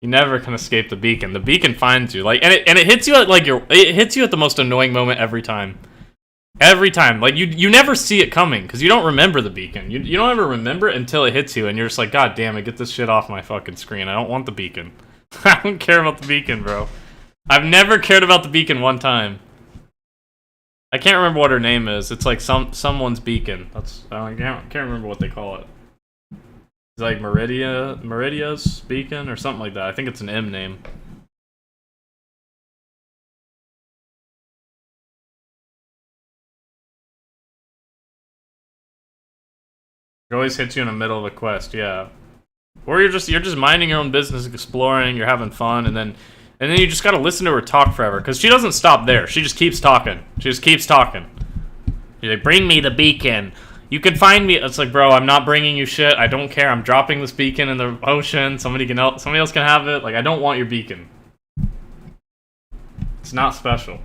You never can escape the beacon. The beacon finds you. Like, and it hits you at, like, it hits you at the most annoying moment every time. Every time. Like, you never see it coming, because you don't remember the beacon. You don't ever remember it until it hits you, and you're just like, God damn it, get this shit off my fucking screen. I don't want the beacon. I don't care about the beacon, bro. I've never cared about the beacon one time. I can't remember what her name is. It's like someone's beacon. I can't remember what they call it. It's like Meridia's beacon or something like that. I think it's an M name. It always hits you in the middle of a quest, yeah. Or you're just minding your own business, exploring, you're having fun, and then you just gotta listen to her talk forever, because she doesn't stop there. She just keeps talking. She just keeps talking. You're like, bring me the beacon. You can find me. It's like, bro, I'm not bringing you shit. I don't care. I'm dropping this beacon in the ocean. Somebody else can have it. Like, I don't want your beacon. It's not special.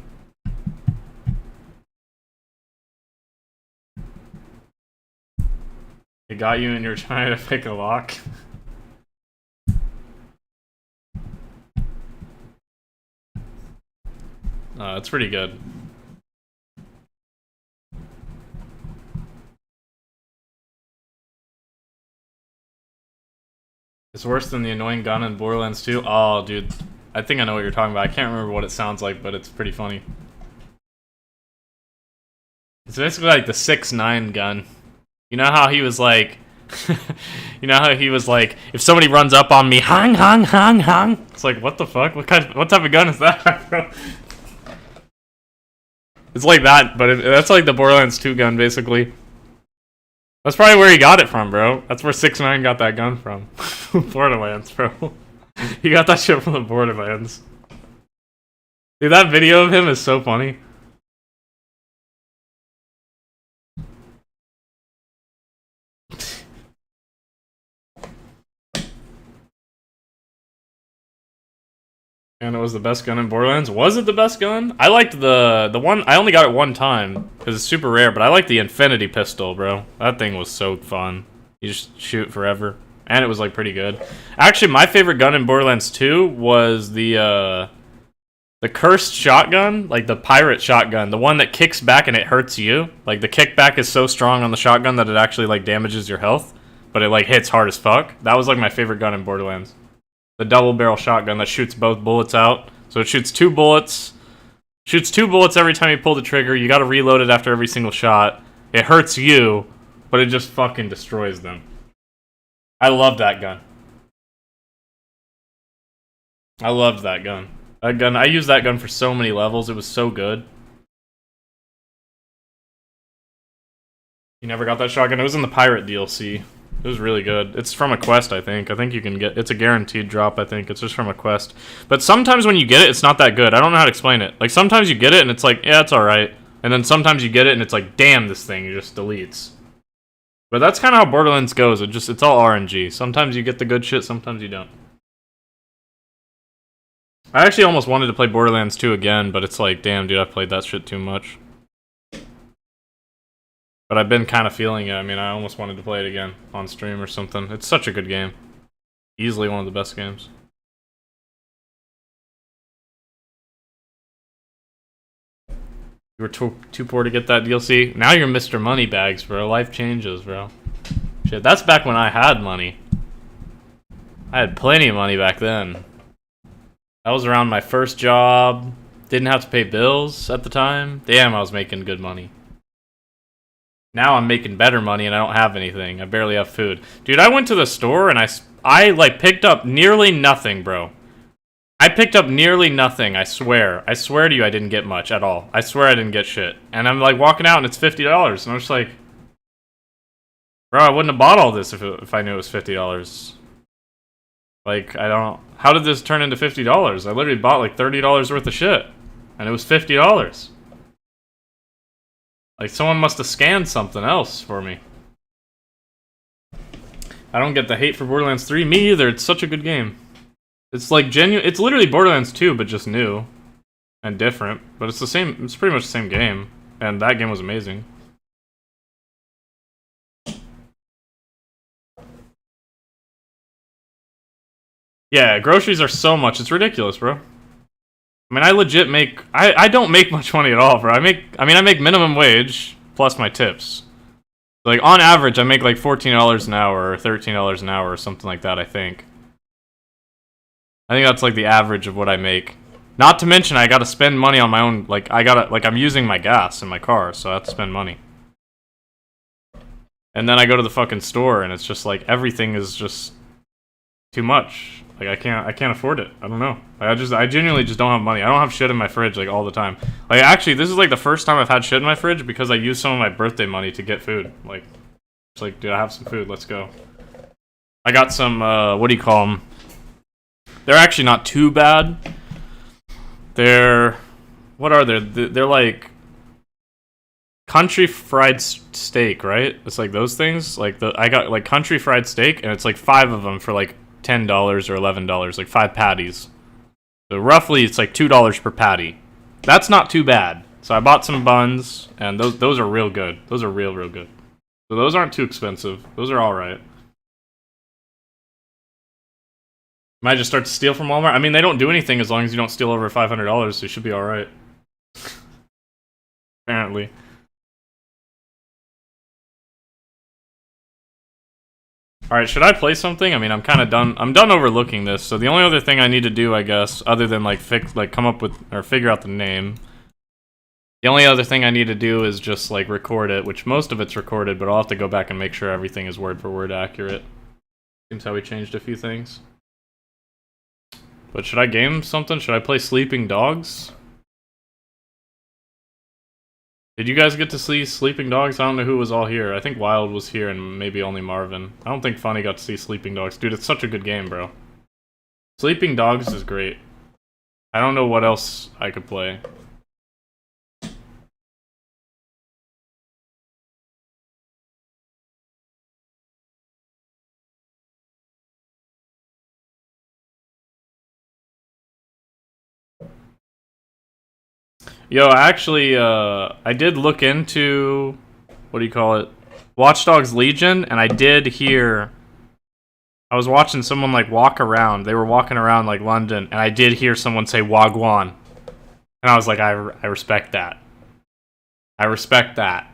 It got you and you're trying to pick a lock. It's pretty good. It's worse than the annoying gun in Borderlands 2. Oh, dude. I think I know what you're talking about. I can't remember what it sounds like, but it's pretty funny. It's basically like the 6ix9ine gun. You know how he was like... you know how he was like, if somebody runs up on me, hang, hang, hang, hang. It's like, what the fuck? What type of gun is that, bro? It's like that, but that's like the Borderlands 2 gun, basically. That's probably where he got it from, bro. That's where 6ix9ine got that gun from. Borderlands, bro. He got that shit from the Borderlands. Dude, that video of him is so funny. And it was the best gun in Borderlands. Was it the best gun? I liked the one. I only got it one time because it's super rare, but I like the Infinity pistol, bro. That thing was so fun. You just shoot forever, and it was like pretty good. Actually, my favorite gun in Borderlands 2 was the cursed shotgun, like the pirate shotgun, the one that kicks back and it hurts you. Like the kickback is so strong on the shotgun that it actually like damages your health, but it like hits hard as fuck. That was like my favorite gun in Borderlands. The double barrel shotgun that shoots both bullets out. So it shoots 2 bullets. Shoots 2 bullets every time you pull the trigger. You gotta reload it after every single shot. It hurts you, but it just fucking destroys them. I love that gun. I loved that gun. I used that gun for so many levels. It was so good. You never got that shotgun? It was in the Pirate DLC. It was really good. It's from a quest, I think. I think you can get... It's a guaranteed drop, I think. It's just from a quest. But sometimes when you get it, it's not that good. I don't know how to explain it. Like, sometimes you get it, and it's like, yeah, it's alright. And then sometimes you get it, and it's like, damn, this thing just deletes. But that's kind of how Borderlands goes. It's all RNG. Sometimes you get the good shit, sometimes you don't. I actually almost wanted to play Borderlands 2 again, but it's like, damn, dude, I've played that shit too much. But I've been kind of feeling it. I mean, I almost wanted to play it again on stream or something. It's such a good game. Easily one of the best games. You were too poor to get that DLC. Now you're Mr. Moneybags, bro. Life changes, bro. Shit, that's back when I had money. I had plenty of money back then. That was around my first job. Didn't have to pay bills at the time. Damn, I was making good money. Now I'm making better money and I don't have anything. I barely have food. Dude, I went to the store and I like picked up nearly nothing, bro. I picked up nearly nothing, I swear. I swear to you I didn't get much at all. I swear I didn't get shit. And I'm like walking out and it's $50 and I'm just like, bro, I wouldn't have bought all this if I knew it was $50. Like, I don't... How did this turn into $50? I literally bought like $30 worth of shit. And it was $50. Like, someone must have scanned something else for me. I don't get the hate for Borderlands 3. Me either. It's such a good game. It's like genuine. It's literally Borderlands 2, but just new. And different. But it's the same. It's pretty much the same game. And that game was amazing. Yeah, groceries are so much. It's ridiculous, bro. I mean, I legit make... I don't make much money at all, bro. I make minimum wage plus my tips. Like, on average, I make like $14 an hour or $13 an hour or something like that, I think. I think that's like the average of what I make. Not to mention, I gotta spend money on my own... Like, I'm using my gas in my car, so I have to spend money. And then I go to the fucking store, and it's just like, everything is just too much. Like, I can't afford it. I don't know. I genuinely just don't have money. I don't have shit in my fridge, like, all the time. Like, actually, this is, like, the first time I've had shit in my fridge because I used some of my birthday money to get food. Like, it's like, dude, I have some food. Let's go. I got some, what do you call them? They're actually not too bad. They're... What are they? They're, like... country fried steak, right? It's like those things. Like I got like country fried steak, and it's like 5 of them for like $10 or $11, like 5 patties. So roughly, it's like $2 per patty. That's not too bad. So I bought some buns, and those are real good. Those are real good. So those aren't too expensive. Those are all right. Might just start to steal from Walmart. I mean, they don't do anything as long as you don't steal over $500, so you should be all right. Apparently. All right, should I play something? I mean, I'm kind of done. I'm done overlooking this. So the only other thing I need to do, I guess, other than like come up with or figure out the name. The only other thing I need to do is just like record it, which most of it's recorded, but I'll have to go back and make sure everything is word for word accurate. Seems how we changed a few things. But should I game something? Should I play Sleeping Dogs? Did you guys get to see Sleeping Dogs? I don't know who was all here. I think Wild was here and maybe only Marvin. I don't think Funny got to see Sleeping Dogs. Dude, it's such a good game, bro. Sleeping Dogs is great. I don't know what else I could play. Yo, actually, I did look into, what do you call it? Watch Dogs Legion, and I did hear, I was watching someone, like, walk around. They were walking around, like, London, and I did hear someone say Wagwan. And I was like, I respect that. I respect that.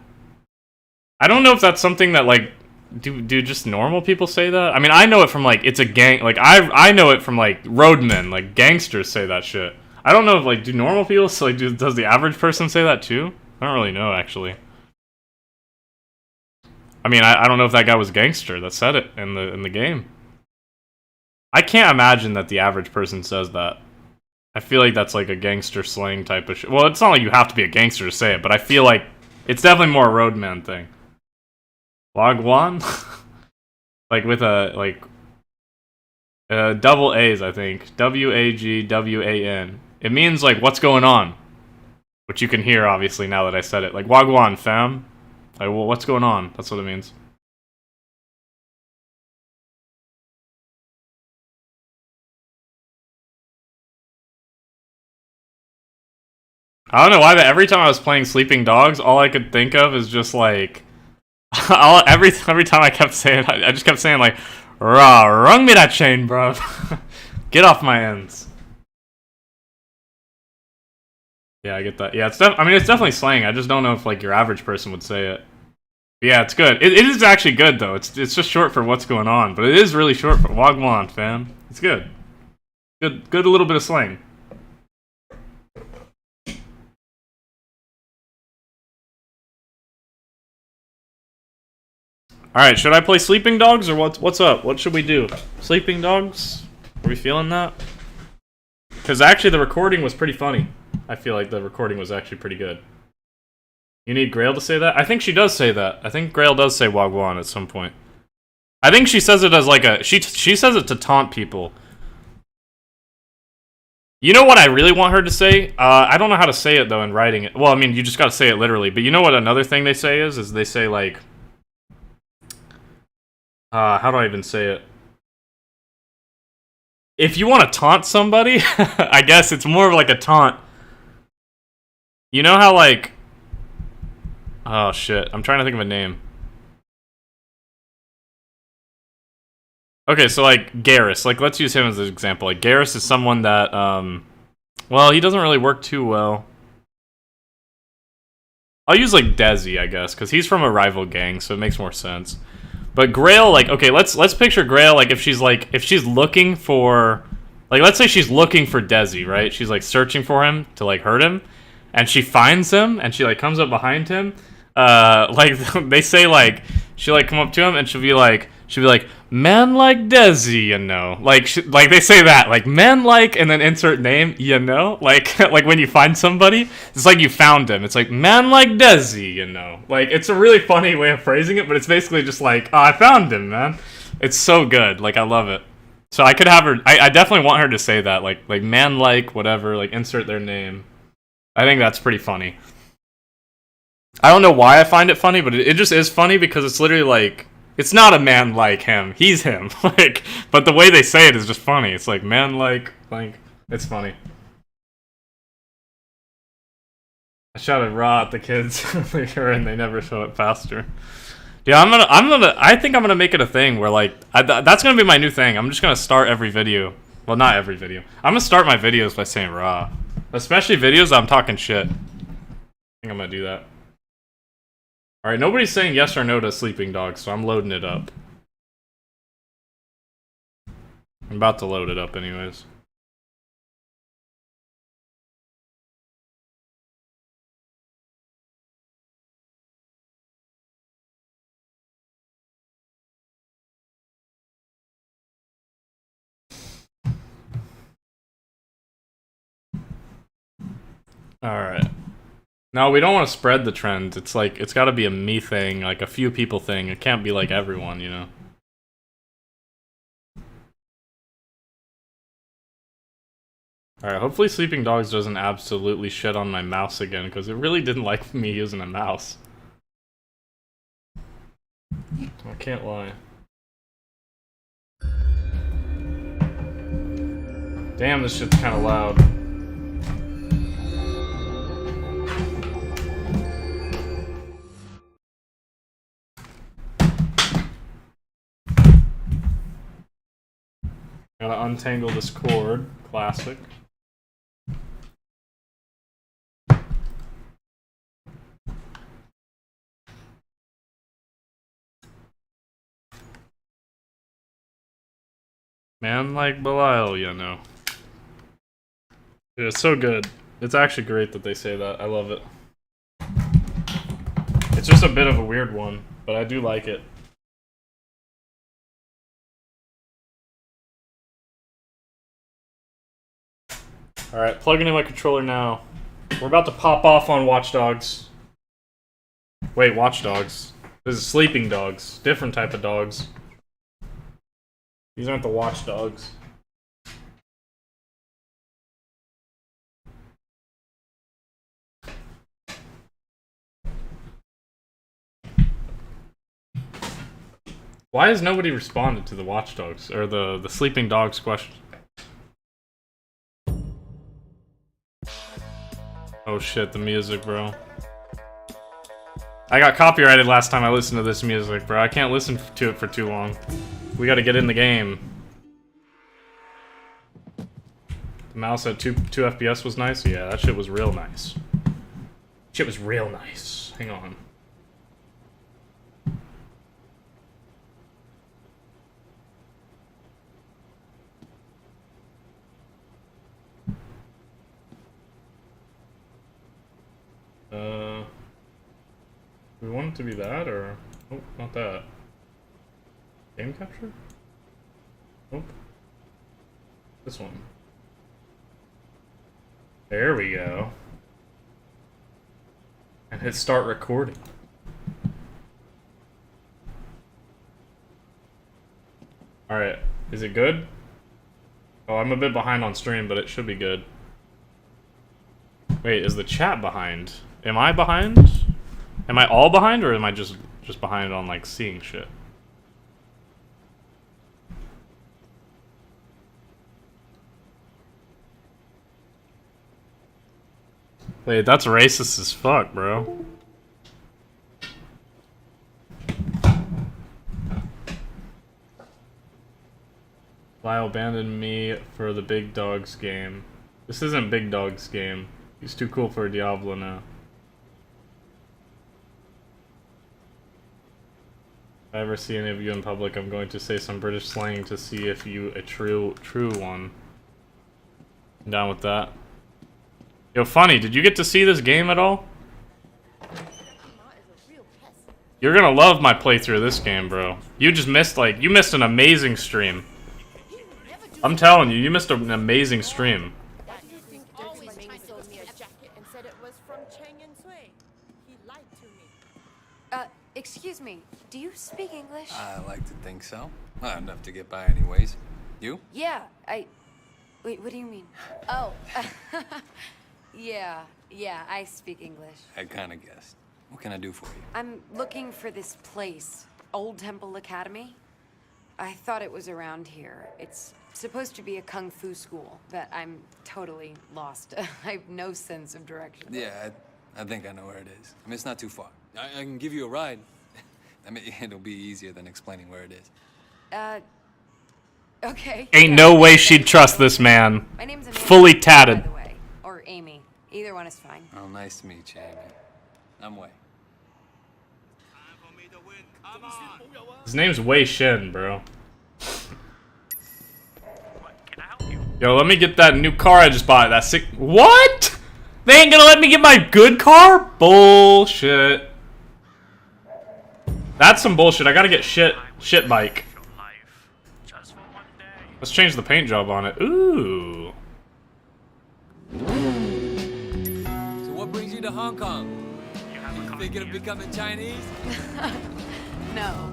I don't know if that's something that, like, do just normal people say that? I mean, I know it from, like, it's a gang, like, I know it from, like, roadmen, like, gangsters say that shit. I don't know if, like, do normal people, so, like, does the average person say that too? I don't really know, actually. I mean, I don't know if that guy was a gangster that said it in the game. I can't imagine that the average person says that. I feel like that's, like, a gangster slang type of shit. Well, it's not like you have to be a gangster to say it, but I feel like it's definitely more a roadman thing. Wagwan? Like, with a, like, double A's, I think. W-A-G-W-A-N. It means, like, what's going on? Which you can hear, obviously, now that I said it. Like, Wagwan, fam. Like, well, what's going on? That's what it means. I don't know why, but every time I was playing Sleeping Dogs, all I could think of is just, like... every time I kept saying... I just kept saying, like... Rah, rung me that chain, bro. Get off my ends. Yeah, I get that. Yeah, I mean, it's definitely slang. I just don't know if, like, your average person would say it. But yeah, it's good. It is actually good, though. It's just short for what's going on. But it is really short for Wagwan, fam. It's good. Good little bit of slang. Alright, should I play Sleeping Dogs, or what's up? What should we do? Sleeping Dogs? Are we feeling that? Because actually the recording was pretty funny. I feel like the recording was actually pretty good. You need Grail to say that? I think she does say that. I think Grail does say Wagwan at some point. I think she says it as like a... She says it to taunt people. You know what I really want her to say? I don't know how to say it, though, in writing it. Well, I mean, you just gotta say it literally. But you know what another thing they say is? Is they say, like... how do I even say it? If you want to taunt somebody, I guess it's more of like a taunt. You know how, like... Oh, shit. I'm trying to think of a name. Okay, so, like, Garrus. Like, let's use him as an example. Like, Garrus is someone that, well, he doesn't really work too well. I'll use, like, Desi, I guess, because he's from a rival gang, so it makes more sense. But Grail, like, okay, let's picture Grail, like, if she's looking for... Like, let's say she's looking for Desi, right? She's, like, searching for him to, like, hurt him. And she finds him, and she, like, comes up behind him. Like, they say, like, she'll, like, come up to him, and she'll be like, man like Desi, you know. Like, like they say that, like, man like, and then insert name, you know. Like, like when you find somebody, it's like you found him. It's like, man like Desi, you know. Like, it's a really funny way of phrasing it, but it's basically just like, oh, I found him, man. It's so good. Like, I love it. So I could have her, I definitely want her to say that, like man like, whatever, like, insert their name. I think that's pretty funny. I don't know why I find it funny, but it just is funny because it's literally like, it's not a man like him. He's him. Like, but the way they say it is just funny. It's like, man like, it's funny. I shouted raw at the kids earlier and they never show it faster. Yeah, I think I'm gonna make it a thing where like, that's gonna be my new thing. I'm just gonna start every video. Well, not every video. I'm gonna start my videos by saying raw. Especially videos I'm talking shit. I think I'm gonna do that. Alright, nobody's saying yes or no to sleeping dogs, so I'm loading it up. I'm about to load it up anyways. Alright. No, we don't want to spread the trend. It's like, it's gotta be a me thing, like a few people thing. It can't be like everyone, you know? Alright, hopefully Sleeping Dogs doesn't absolutely shit on my mouse again, because it really didn't like me using a mouse. I can't lie. Damn, this shit's kinda loud. Gotta untangle this cord. Classic. Man like Belial, you know. Dude, it's so good. It's actually great that they say that. I love it. It's just a bit of a weird one, but I do like it. Alright, plugging in my controller now. We're about to pop off on Watch Dogs. Wait, Watch Dogs. This is Sleeping Dogs. Different type of dogs. These aren't the Watch Dogs. Why has nobody responded to the Watch Dogs, or the Sleeping Dogs question? Oh shit, the music, bro. I got copyrighted last time I listened to this music, bro. I can't listen to it for too long. We gotta get in the game. The mouse at 2 FPS was nice? Yeah, that shit was real nice. Shit was real nice. Hang on. Do we want it to be that, or... Oh, not that. Game capture? Nope. This one. There we go. And hit start recording. Alright, is it good? Oh, I'm a bit behind on stream, but it should be good. Wait, is the chat behind? Am I behind? Am I all behind, or am I just behind on, like, seeing shit? Wait, that's racist as fuck, bro. Lyle abandoned me for the Big Dogs game. This isn't Big Dogs game. He's too cool for a Diablo now. If I ever see any of you in public, I'm going to say some British slang to see if you a true one. I'm down with that. Yo, funny, did you get to see this game at all? You're gonna love my playthrough of this game, bro. You just missed, like, you missed an amazing stream. I'm telling you, you missed an amazing stream. Excuse me, do you speak English? I like to think so. Enough to get by anyways. You? Yeah, Wait, what do you mean? Oh, yeah, I speak English. I kinda guessed. What can I do for you? I'm looking for this place, Old Temple Academy. I thought it was around here. It's supposed to be a kung fu school, but I'm totally lost. I have no sense of direction. Yeah, I think I know where it is. I mean, it's not too far. I can give you a ride. I mean, it'll be easier than explaining where it is. Okay. Ain't no way she'd trust this man. My name's Amanda, Fully tatted. by the way. Or Amy. Either one is fine. Oh, nice to meet you, Amy. I'm Wei. His name's Wei Shin, bro. Yo, let me get that new car I just bought. That sick. What? They ain't gonna let me get my good car? Bullshit. That's some bullshit. I gotta get shit bike. Let's change the paint job on it. Ooh. So what brings you to Hong Kong? You thinking of becoming Chinese? No.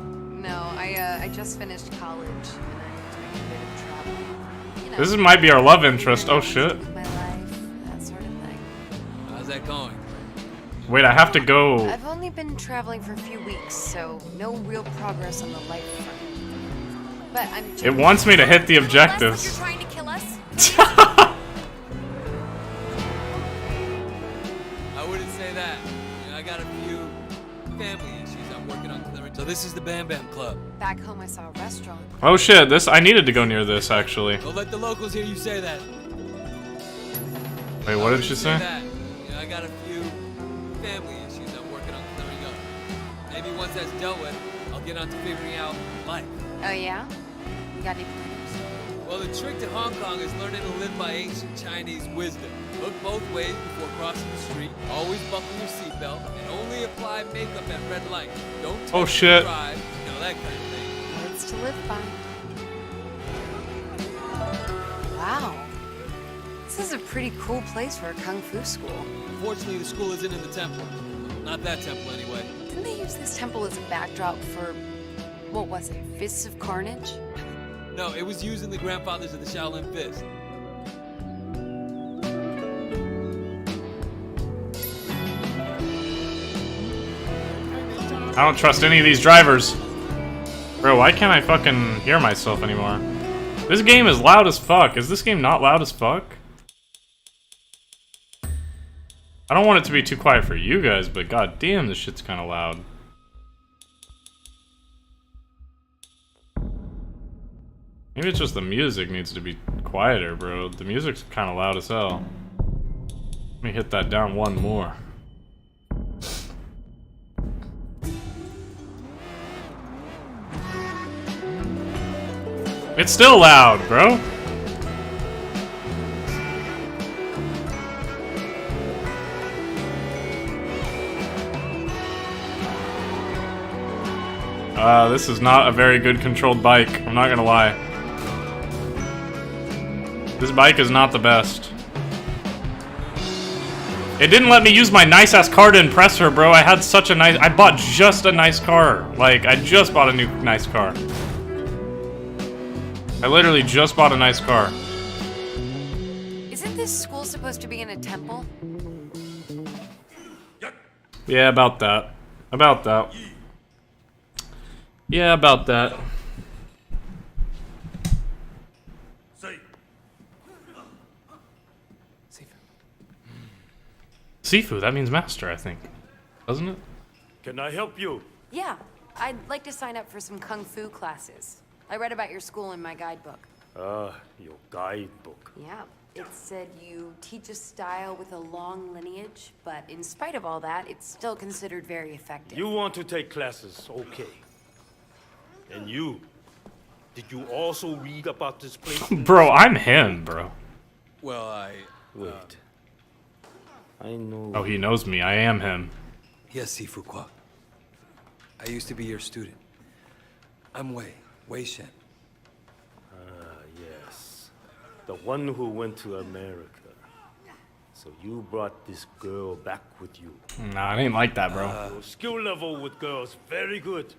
I just finished college and I'm doing a bit of travel. You know, This might be our love interest. Oh shit. with my life, that sort of thing. How's that going? Wait, I have to go. I've only been traveling for a few weeks, so no real progress on the life front. But I'm. It wants me to hit the You're objectives. trying to kill us? I wouldn't say that. You know, I got a few family issues I'm working on clearing. So this is the Bam Bam Club. Back home, I saw a restaurant. Oh shit, I needed to go near this actually. Don't let the locals hear you say that. Wait, what did she say? That. You know, I got a few family issues I'm working on clearing up. Maybe once that's dealt with, I'll get on to figuring out life. Oh yeah? You got any plans? Well, the trick to Hong Kong is learning to live by ancient Chinese wisdom. Look both ways before crossing the street. Always buckle your seatbelt and only apply makeup at red light. Don't Oh, text shit. and drive, you know, that kind of thing. Words to live by. Wow. This is a pretty cool place for a kung fu school. Unfortunately, the school isn't in the temple. Not that temple, anyway. Didn't they use this temple as a backdrop for, what was it, Fists of Carnage? No, it was using the grandfathers of the Shaolin Fist. I don't trust any of these drivers. Bro, why can't I fucking hear myself anymore? This game is loud as fuck. Is this game not loud as fuck? I don't want it to be too quiet for you guys, but god damn, this shit's kind of loud. Maybe it's just the music needs to be quieter, bro. The music's kind of loud as hell. Let me hit that down one more. It's still loud, bro. This is not a very good controlled bike. I'm not gonna lie. This bike is not the best. It didn't let me use my nice-ass car to impress her, bro. I had such a nice... I bought just a nice car. Like, I just bought a new nice car. I literally just bought a nice car. Isn't this school supposed to be in a temple? Yeah, about that. About that. Yeah, about that. Sifu, that means master, I think. Doesn't it? Can I help you? Yeah, I'd like to sign up for some kung fu classes. I read about your school in my guidebook. Your guidebook. Yeah, it said you teach a style with a long lineage, but in spite of all that, it's still considered very effective. You want to take classes, okay. And you? Did you also read about this place? Bro, I'm him, bro. Well, Wait. I know. Oh, he knows me. I am him. Yes, Sifu Kwa. I used to be your student. I'm Wei Shen. Yes. The one who went to America. So you brought this girl back with you. Nah, it ain't like that, bro. Your skill level with girls, very good.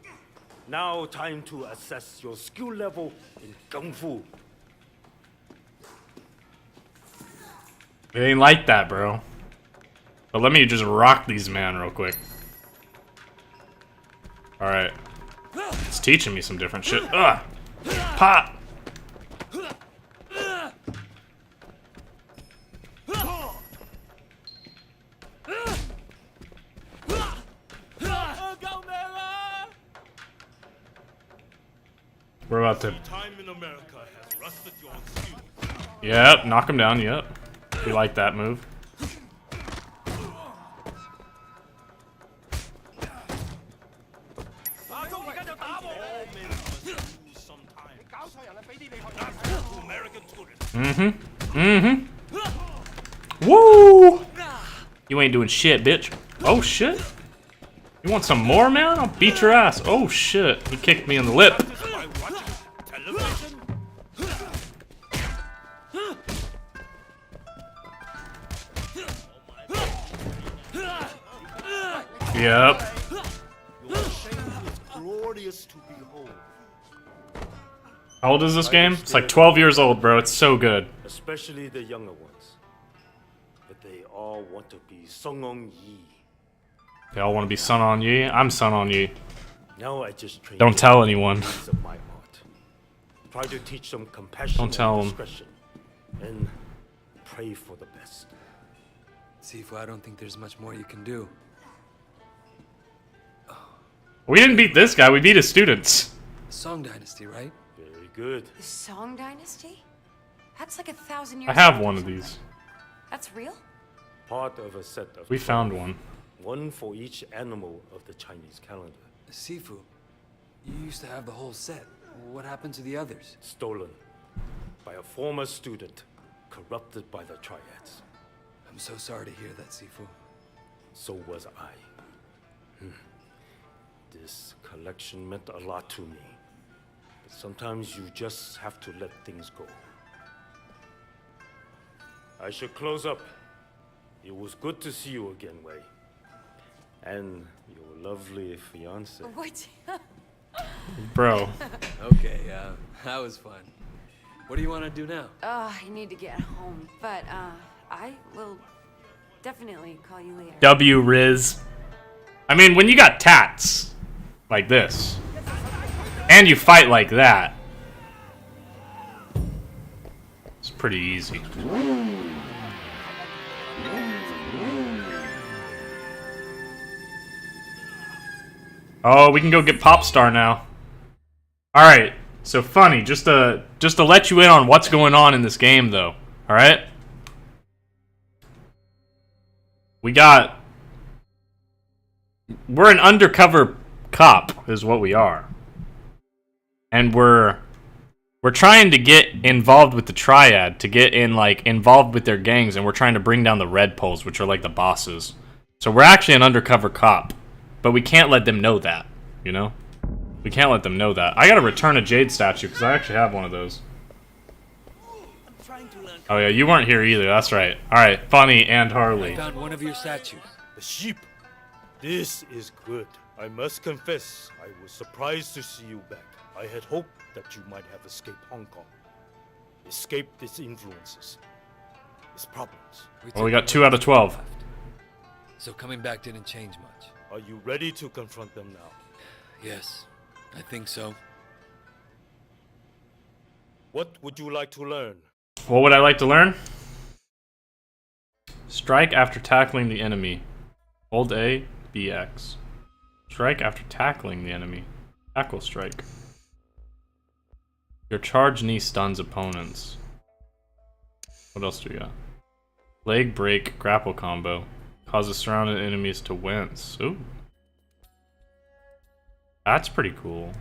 Now time to assess your skill level in Kung Fu. It ain't like that, bro. But let me just rock these man real quick. Alright. It's teaching me some different shit. Ugh! Pop! We're about to... Time in America has rusted your students. Yep, knock him down, yep. We like that move. Woo! You ain't doing shit, bitch. Oh shit. You want some more, man? I'll beat your ass. Oh shit. He kicked me in the lip. By watching television? Yep. Your shame is glorious to behold. How old is this game? It's like 12 years old, bro. It's so good. Especially the younger ones. But they all want to be Song On Yi. They all want to be Sun On Yi. I'm Sun On Yi. Now I just train Don't them tell in the anyone. ways of my art. Try to teach them compassion Don't tell and 'em. discretion. And pray for the best. Sifu, I don't think there's much more you can do. We didn't beat this guy. We beat his students. Song Dynasty, right? Very good. The Song Dynasty? That's like 1,000 years I have old or one of something. these. That's real? Part of a set of We found one. one for each animal of the Chinese calendar. Sifu, you used to have the whole set. What happened to the others? Stolen by a former student, corrupted by the triads. I'm so sorry to hear that, Sifu. So was I. This collection meant a lot to me. But sometimes you just have to let things go. I should close up. It was good to see you again, Wei. And your lovely fiance. What? Bro. Okay, that was fun. What do you want to do now? I need to get home, but I will definitely call you later. W Riz. I mean, when you got tats like this, and you fight like that, it's pretty easy. Oh, we can go get Popstar now. All right. So funny, just to let you in on what's going on in this game, though. All right. We're an undercover cop, is what we are, and we're trying to get involved with the Triad, to get involved with their gangs, and we're trying to bring down the Red Poles, which are like the bosses. So we're actually an undercover cop, but we can't let them know that, you know? We can't let them know that. I gotta return a Jade statue, because I actually have one of those. Oh yeah, you weren't here either, that's right. Alright, Funny and Harley. I found one of your statues. The sheep. This is good. I must confess, I was surprised to see you back. I had hoped that you might have escaped Hong Kong. Escaped its influences. Its problems. Well, we got 2 out of 12. Left. So coming back didn't change much. Are you ready to confront them now? Yes, I think so. What would you like to learn? What would I like to learn? Strike after tackling the enemy. Hold A, BX. Strike after tackling the enemy. Tackle strike. Your charge knee stuns opponents. What else do we got? Leg break, grapple combo. Causes surrounded enemies to wince. Ooh. That's pretty cool.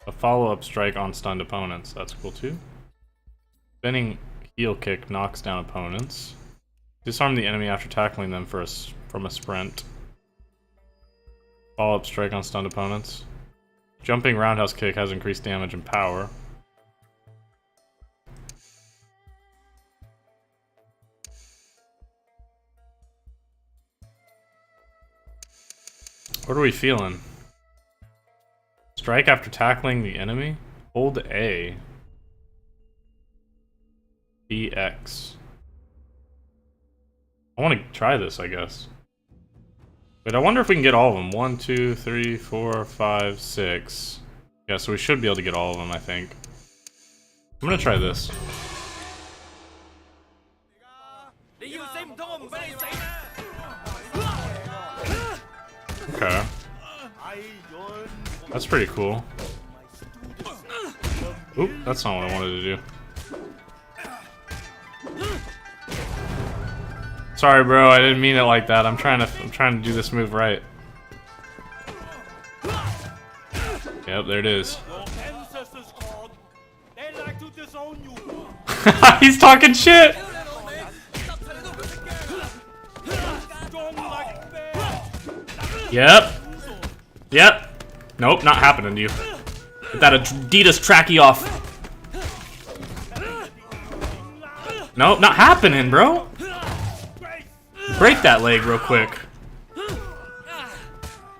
A follow-up strike on stunned opponents. That's cool too. Spinning heel kick knocks down opponents. Disarm the enemy after tackling them from a sprint. Follow-up strike on stunned opponents. Jumping roundhouse kick has increased damage and power. What are we feeling? Strike after tackling the enemy? Hold A. BX. I want to try this, I guess. Wait, I wonder if we can get all of them. 1, 2, 3, 4, 5, 6. Yeah, so we should be able to get all of them, I think. I'm gonna try this. Okay. That's pretty cool. Oop, that's not what I wanted to do. Sorry, bro, I didn't mean it like that. I'm trying to do this move right. Yep, there it is. He's talking shit! Yep. Yep. Nope, not happening to you. Get that Adidas tracky off. Nope, not happening, bro. Break that leg real quick.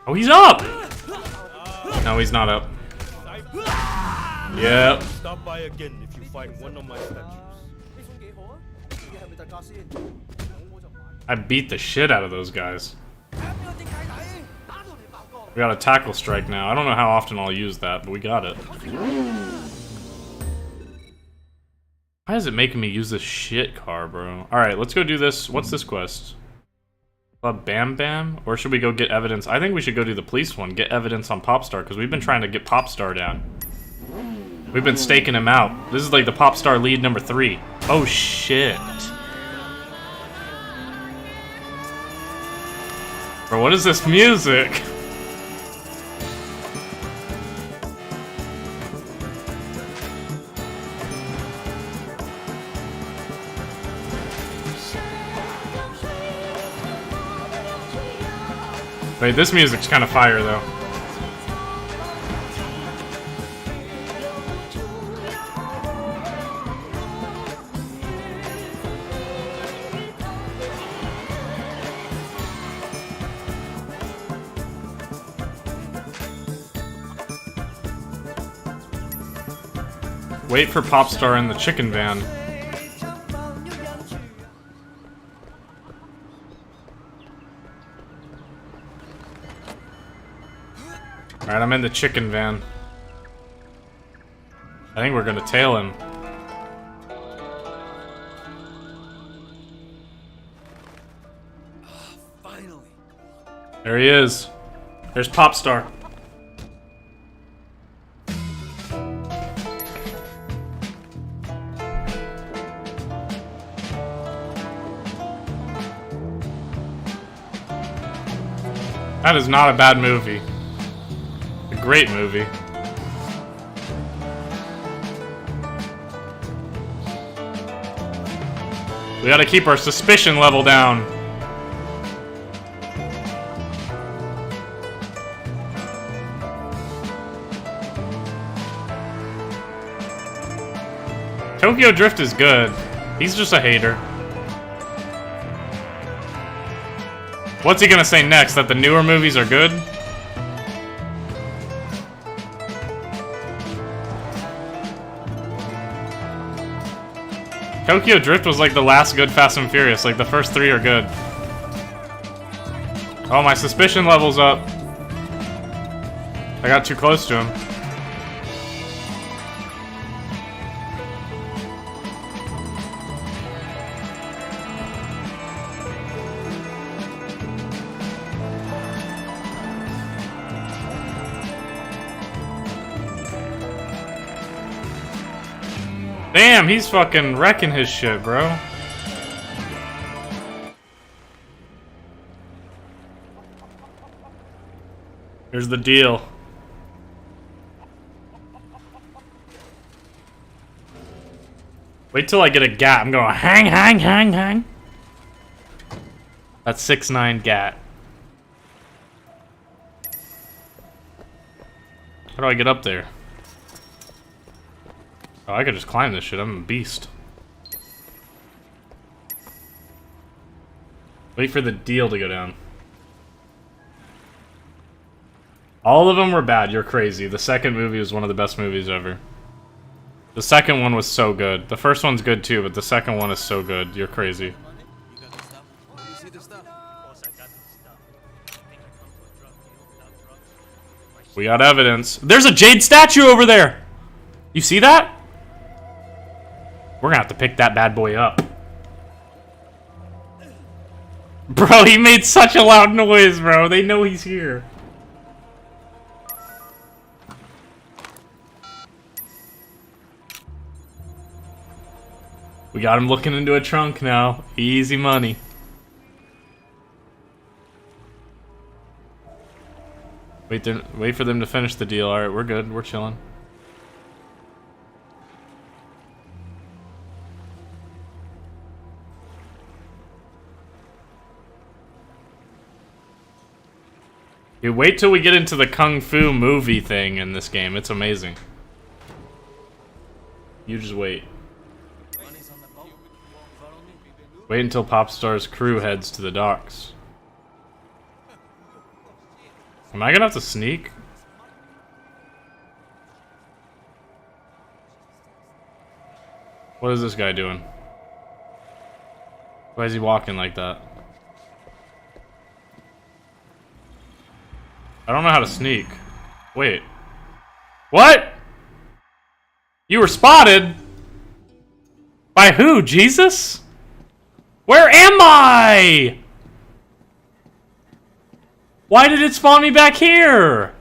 Oh, he's up! No, he's not up. Yep. Stop by again if you find one of my statues. I beat the shit out of those guys. We got a tackle strike now. I don't know how often I'll use that, but we got it. Why is it making me use this shit car, bro? Alright, let's go do this. What's this quest? Bam Bam? Or should we go get evidence? I think we should go do the police one. Get evidence on Popstar, because we've been trying to get Popstar down. We've been staking him out. This is like the Popstar lead number 3. Oh, shit. Bro, what is this music? Wait, this music's kind of fire, though. Wait for Popstar in the chicken van. Alright, I'm in the chicken van. I think we're gonna tail him. Finally. There he is. There's Popstar. That is not a bad movie. A great movie. We gotta keep our suspicion level down. Tokyo Drift is good. He's just a hater. What's he gonna say next? That the newer movies are good? Tokyo Drift was like the last good Fast and Furious. Like the first 3 are good. Oh, my suspicion level's up. I got too close to him. Damn, he's fucking wrecking his shit, bro. Here's the deal. Wait till I get a gat. I'm going hang, hang, hang, hang. That's 6'9" gat. How do I get up there? Oh, I could just climb this shit. I'm a beast. Wait for the deal to go down. All of them were bad. You're crazy. The second movie was one of the best movies ever. The second one was so good. The first one's good too, but the second one is so good. You're crazy. We got evidence. There's a jade statue over there! You see that? We're gonna have to pick that bad boy up. Bro, he made such a loud noise, bro. They know he's here. We got him looking into a trunk now. Easy money. Wait for them to finish the deal. Alright, we're good. We're chilling. Dude, wait till we get into the Kung Fu movie thing in this game. It's amazing. You just wait. Wait until Popstar's crew heads to the docks. Am I gonna have to sneak? What is this guy doing? Why is he walking like that? I don't know how to sneak. Wait. What? You were spotted? By who? Jesus? Where am I? Why did it spawn me back here?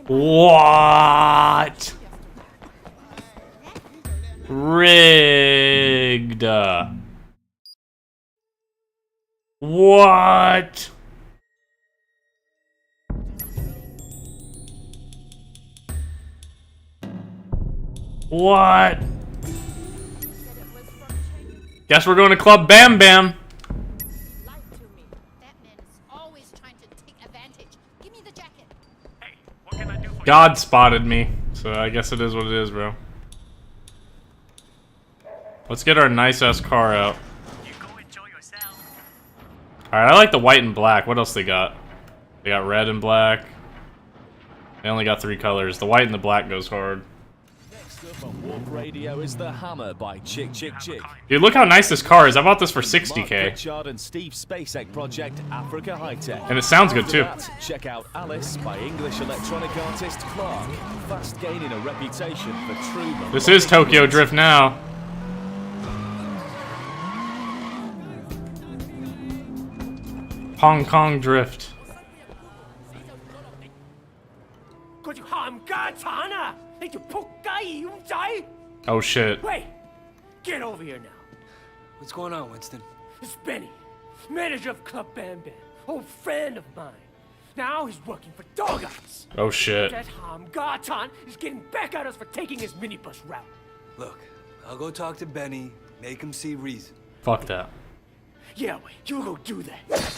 What? Rigged. What? What? Guess we're going to Club Bam Bam. God spotted me, so I guess it is what it is, bro. Let's get our nice-ass car out. Alright, I like the white and black. What else they got? They got red and black. They only got 3 colors. The white and the black goes hard. Next up on Warp Radio is the Hammer by Chick Chick Chick. Dude, look how nice this car is. I bought this for $60K. Richard and Steve SpaceX project Africa High Tech. And it sounds good too. After that, check out Alice by English electronic artist Clark, fast gaining a reputation for true. This is Tokyo Drift now. Hong Kong Drift. Oh shit. Wait! Get over here now. What's going on, Winston? It's Benny, manager of Club Bam Bam, old friend of mine. Now he's working for Dog Eyes. Oh shit. That Ham Garton is getting back at us for taking his minibus route. Look, I'll go talk to Benny, make him see reason. Fuck that. Yeah, wait, you go do that.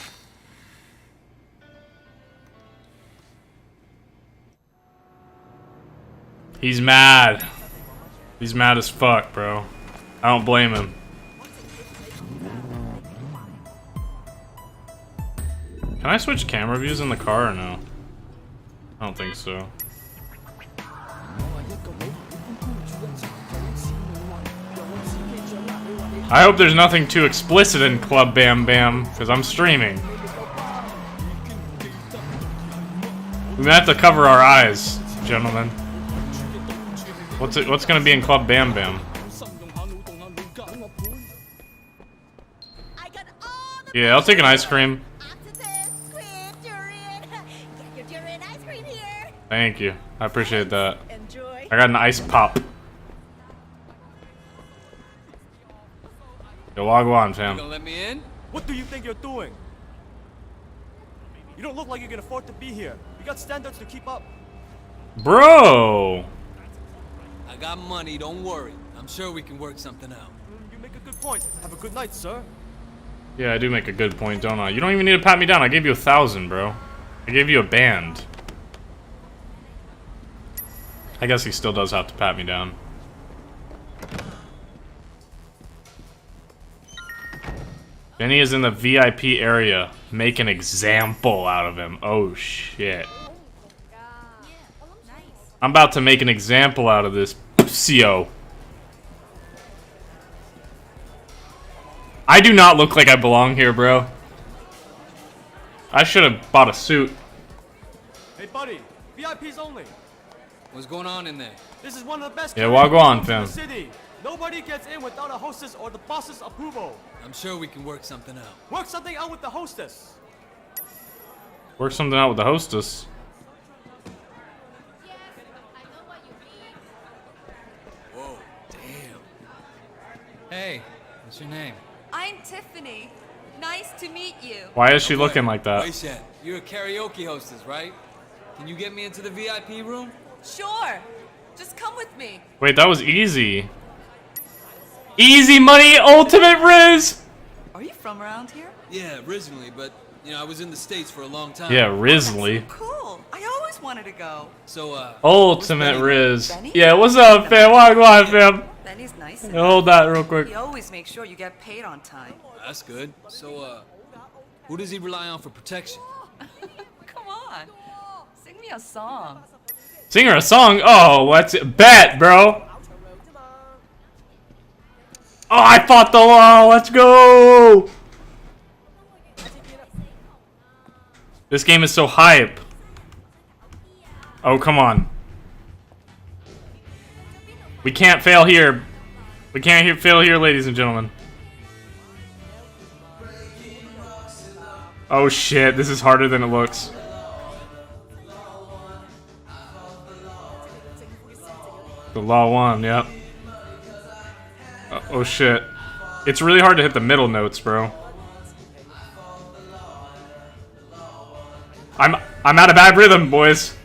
He's mad. He's mad as fuck, bro. I don't blame him. Can I switch camera views in the car or no? I don't think so. I hope there's nothing too explicit in Club Bam Bam, because I'm streaming. We might have to cover our eyes, gentlemen. What's gonna be in Club Bam Bam? Yeah, I'll take an ice cream. Thank you. I appreciate that. I got an ice pop. Yo, Wagwan, You fam. gonna let me in? What do you think you're doing? You don't look like you can afford to be here. You got standards to keep up. Bro! I got money, don't worry. I'm sure we can work something out. You make a good point. Have a good night, sir. Yeah, I do make a good point, don't I? You don't even need to pat me down. I gave you 1,000, bro. I gave you a band. I guess he still does have to pat me down. Benny is in the VIP area. Make an example out of him. Oh, shit. I'm about to make an example out of this pussyo. I do not look like I belong here, bro. I should have bought a suit. Hey, buddy. VIPs only. What's going on in there? This is one of the best Yeah, well, go on, karaoke rooms fam. in the city. Nobody gets in without a hostess or the boss's approval. I'm sure we can work something out. Work something out with the hostess. Work something out with the hostess. Whoa, damn. Hey, what's your name? I'm Tiffany. Nice to meet you. Why is she looking like that? Wayshed, you're a karaoke hostess, right? Can you get me into the VIP room? Sure. Just come with me. Wait, that was easy. Easy money, ultimate Riz! Are you from around here? Yeah, originally, but, you know, I was in the States for a long time. Yeah, Risley. Cool. I always wanted to go. So, Ultimate Riz. Benny? Yeah, what's up, fam? Why, fam? Benny's nice. Yeah, hold that real quick. He always makes sure you get paid on time. that's good. So, who does he rely on for protection? Come on. Sing me a song. Sing her a song? Oh, what's it? Bet, bro. Oh, I fought the law. Let's go. This game is so hype. Oh, come on. We can't fail here. We can't fail here, ladies and gentlemen. Oh shit, this is harder than it looks. The law won, yep. Oh shit. It's really hard to hit the middle notes, bro. I'm out of bad rhythm, boys.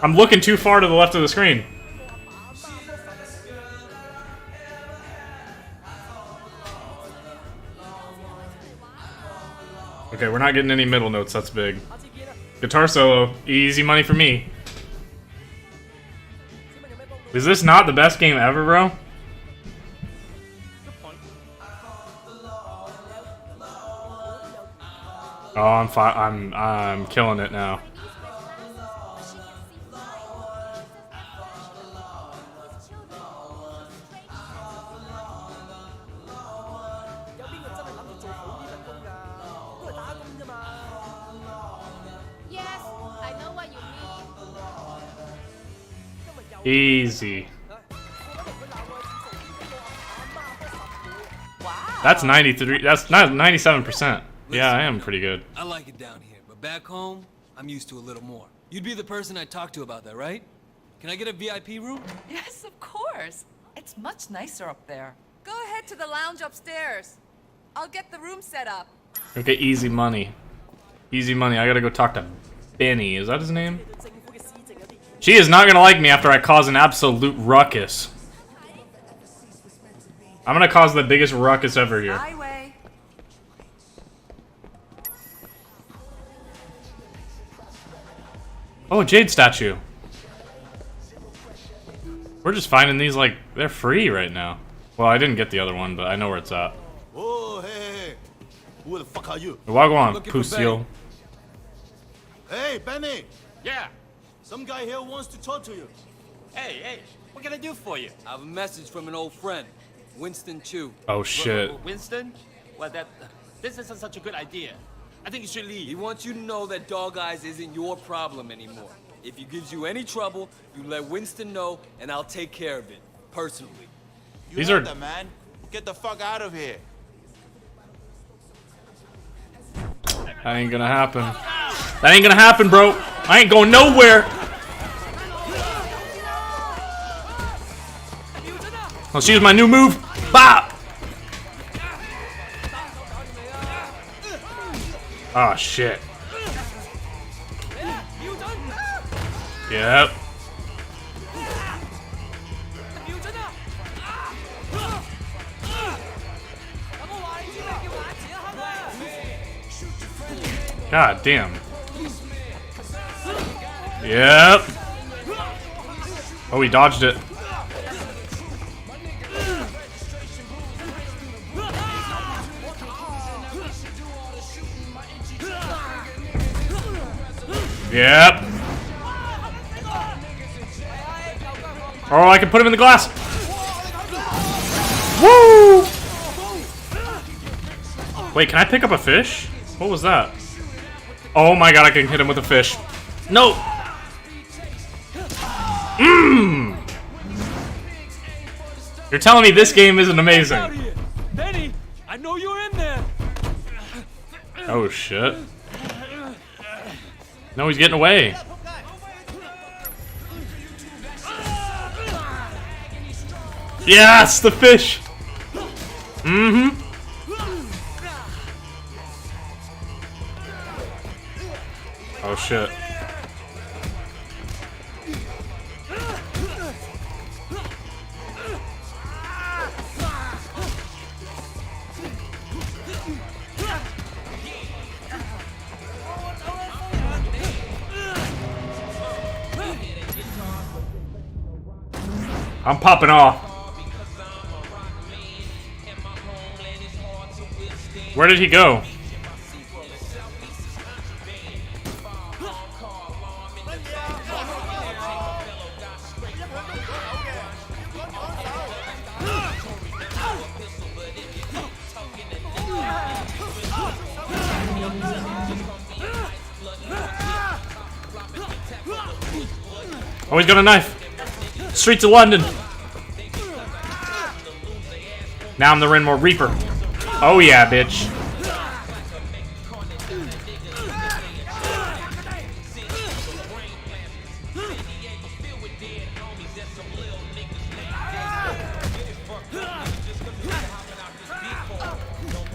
I'm looking too far to the left of the screen. Okay, we're not getting any middle notes, that's big. Guitar solo, easy money for me. Is this not the best game ever, bro? Oh, I'm killing it now. Yes, I know what you mean. Easy. Wow. That's 93. That's not 97%. Yeah, I am pretty good. I like it down here, but back home, I'm used to a little more. You'd be the person I talk to about that, right? Can I get a VIP room? Yes, of course. It's much nicer up there. Go ahead to the lounge upstairs. I'll get the room set up. Okay, easy money. Easy money. I gotta go talk to Benny. Is that his name? She is not gonna like me after I cause an absolute ruckus. I'm gonna cause the biggest ruckus ever here. Highway. Oh, a Jade statue. We're just finding these like they're free right now. Well, I didn't get the other one, but I know where it's at. Oh, hey. Who the fuck are you? Wagwan, Looking for Pusio. Hey, Benny. Yeah. Some guy here wants to talk to you. Hey, what can I do for you? I have a message from an old friend, Winston Chu. Oh shit. Winston? Well, this isn't such a good idea. I think you should He leave. wants you to know that Dog Eyes isn't your problem anymore. If he gives you any trouble, you let Winston know, and I'll take care of it, personally. You These heard are- that, man. Get the fuck out of here. That ain't gonna happen. That ain't gonna happen, bro. I ain't going nowhere. Let's use my new move. Bop! Oh shit. Yep. God damn. Yep. Oh, he dodged it. Yep. Oh, I can put him in the glass. Woo! Wait, can I pick up a fish? What was that? Oh my god, I can hit him with a fish. No! Mmm! You're telling me this game isn't amazing. Benny, I know you're in there. Oh shit. No, he's getting away. Yes, the fish! Mm-hmm. Oh shit. I'm popping off. Where did he go? Oh, he's got a knife. Streets of London. Now I'm the Renmore Reaper. Oh yeah, bitch.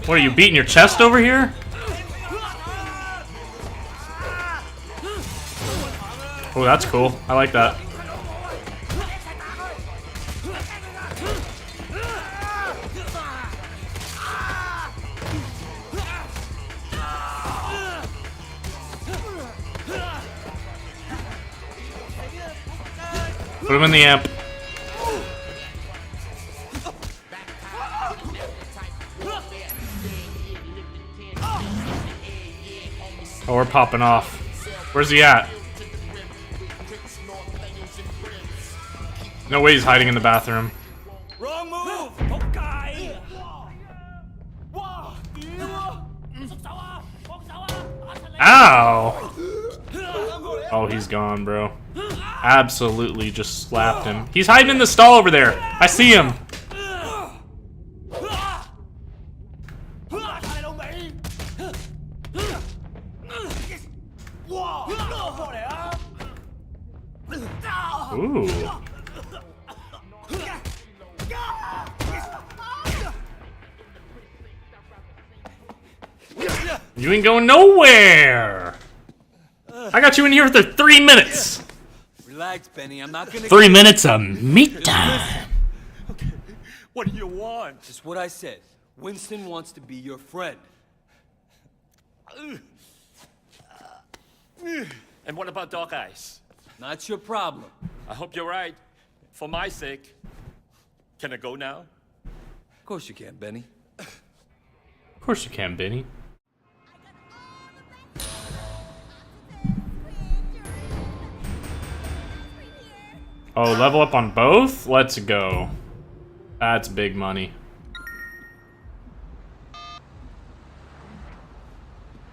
What are you, beating your chest over here? Oh, that's cool. I like that. Put him in the amp. Oh, we're popping off. Where's he at? No way he's hiding in the bathroom. Wrong move! Okay. Ow! Oh, he's gone, bro. Absolutely just slapped him. He's hiding in the stall over there. I see him. Ooh. You ain't going nowhere. I got you in here for 3 minutes. Relax, Benny. I'm not gonna. 3 minutes of meat time. Okay. What do you want? Just what I said. Winston wants to be your friend. And what about Dog Eyes? Not your problem. I hope you're right. For my sake. Can I go now? Of course you can, Benny. Of course you can, Benny. Oh, level up on both? Let's go. That's big money.